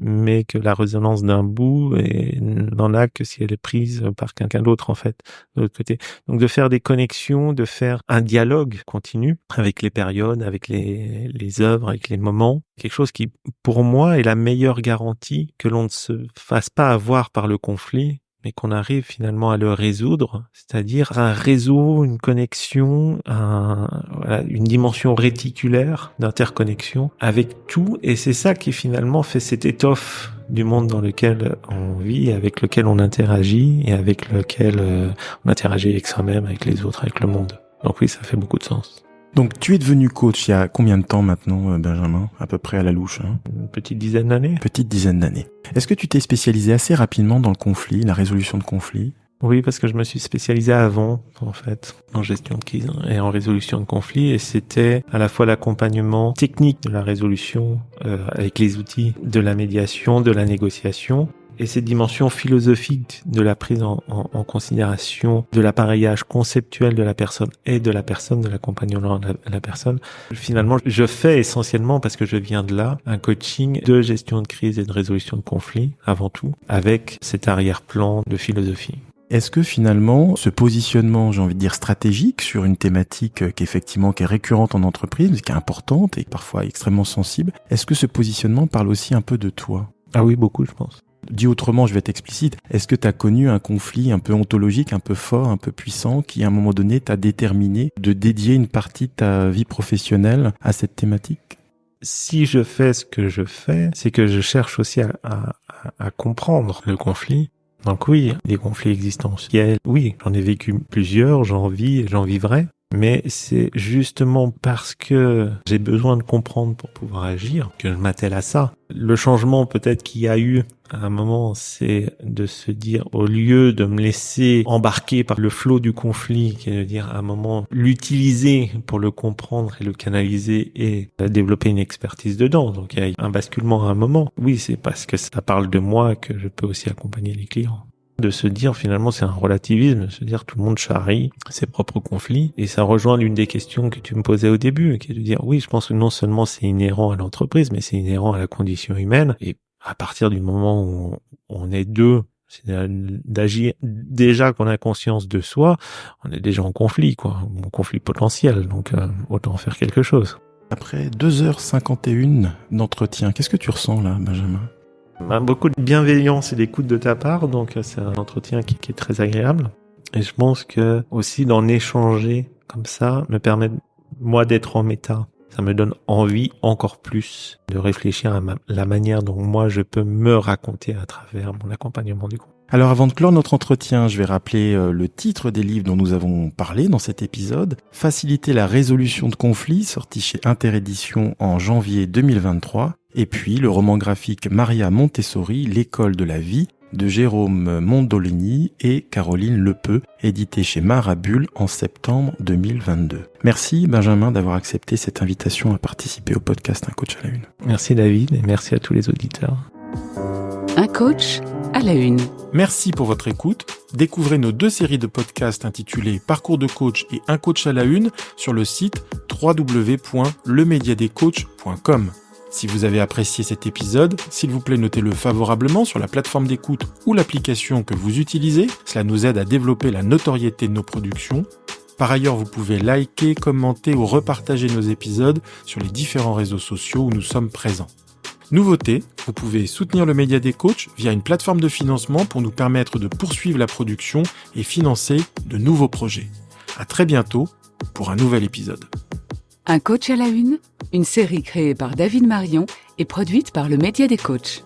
mais que la résonance d'un bout n'en a que si elle est prise par quelqu'un d'autre, en fait, de l'autre côté. Donc de faire des connexions, de faire un dialogue continu avec les périodes, avec les œuvres, avec les moments, quelque chose qui, pour moi, est la meilleure garantie que l'on ne se fasse pas avoir par le conflit, mais qu'on arrive finalement à le résoudre, c'est-à-dire un réseau, une connexion, une dimension réticulaire d'interconnexion avec tout, et c'est ça qui finalement fait cette étoffe du monde dans lequel on vit, avec lequel on interagit, et avec lequel on interagit avec soi-même, avec les autres, avec le monde. Donc oui, ça fait beaucoup de sens. Donc tu es devenu coach il y a combien de temps maintenant, Benjamin? À peu près à la louche, hein? Une petite dizaine d'années. Petite dizaine d'années. Est-ce que tu t'es spécialisé assez rapidement dans le conflit, la résolution de conflits? Oui, parce que je me suis spécialisé avant, en fait, en gestion de crise et en résolution de conflits, et c'était à la fois l'accompagnement technique de la résolution avec les outils de la médiation, de la négociation, et cette dimension philosophique de la prise en considération de l'appareillage conceptuel de la personne et de la personne, de l'accompagnement de la personne. Finalement, je fais essentiellement, parce que je viens de là, un coaching de gestion de crise et de résolution de conflits, avant tout, avec cet arrière-plan de philosophie. Est-ce que finalement, ce positionnement, j'ai envie de dire stratégique, sur une thématique qui est récurrente en entreprise, mais qui est importante et parfois extrêmement sensible, est-ce que ce positionnement parle aussi un peu de toi? Ah oui, beaucoup, je pense. Dit autrement, je vais être explicite, est-ce que tu as connu un conflit un peu ontologique, un peu fort, un peu puissant, qui à un moment donné t'a déterminé de dédier une partie de ta vie professionnelle à cette thématique? Si je fais ce que je fais, c'est que je cherche aussi à comprendre le conflit. Donc oui, des conflits existentiels, oui, j'en ai vécu plusieurs, j'en vis et j'en vivrai. Mais c'est justement parce que j'ai besoin de comprendre pour pouvoir agir que je m'attelle à ça. Le changement peut-être qu'il y a eu à un moment, c'est de se dire, au lieu de me laisser embarquer par le flot du conflit, qui est de dire à un moment l'utiliser pour le comprendre et le canaliser et développer une expertise dedans. Donc il y a un basculement à un moment. Oui, c'est parce que ça parle de moi que je peux aussi accompagner les clients. De se dire finalement c'est un relativisme, de se dire tout le monde charrie ses propres conflits, et ça rejoint l'une des questions que tu me posais au début, qui est de dire oui, je pense que non seulement c'est inhérent à l'entreprise, mais c'est inhérent à la condition humaine, et à partir du moment où on est deux, c'est d'agir, déjà qu'on a conscience de soi, on est déjà en conflit, en conflit potentiel, donc autant en faire quelque chose. Après 2h51 d'entretien, qu'est-ce que tu ressens là, Benjamin? Beaucoup de bienveillance et d'écoute de ta part, donc c'est un entretien qui est très agréable. Et je pense que aussi d'en échanger comme ça me permet moi d'être en méta. ça me donne envie encore plus de réfléchir à la manière dont moi je peux me raconter à travers mon accompagnement du groupe. Alors avant de clore notre entretien, je vais rappeler le titre des livres dont nous avons parlé dans cet épisode. Faciliter la résolution de conflits, sorti chez Interéditions en janvier 2023. Et puis le roman graphique Maria Montessori, L'école de la vie, de Jérôme Mondolini et Caroline Lepeu, édité chez Marabule en septembre 2022. Merci Benjamin d'avoir accepté cette invitation à participer au podcast Un coach à la une. Merci David et merci à tous les auditeurs. Un coach à la une. Merci pour votre écoute. Découvrez nos 2 séries de podcasts intitulées Parcours de coach et Un coach à la une sur le site www.lemediadescoachs.com. Si vous avez apprécié cet épisode, s'il vous plaît notez-le favorablement sur la plateforme d'écoute ou l'application que vous utilisez. Cela nous aide à développer la notoriété de nos productions. Par ailleurs, vous pouvez liker, commenter ou repartager nos épisodes sur les différents réseaux sociaux où nous sommes présents. Nouveauté, vous pouvez soutenir le Média des Coachs via une plateforme de financement pour nous permettre de poursuivre la production et financer de nouveaux projets. À très bientôt pour un nouvel épisode. Un coach à la une série créée par David Marion et produite par le Média des Coachs.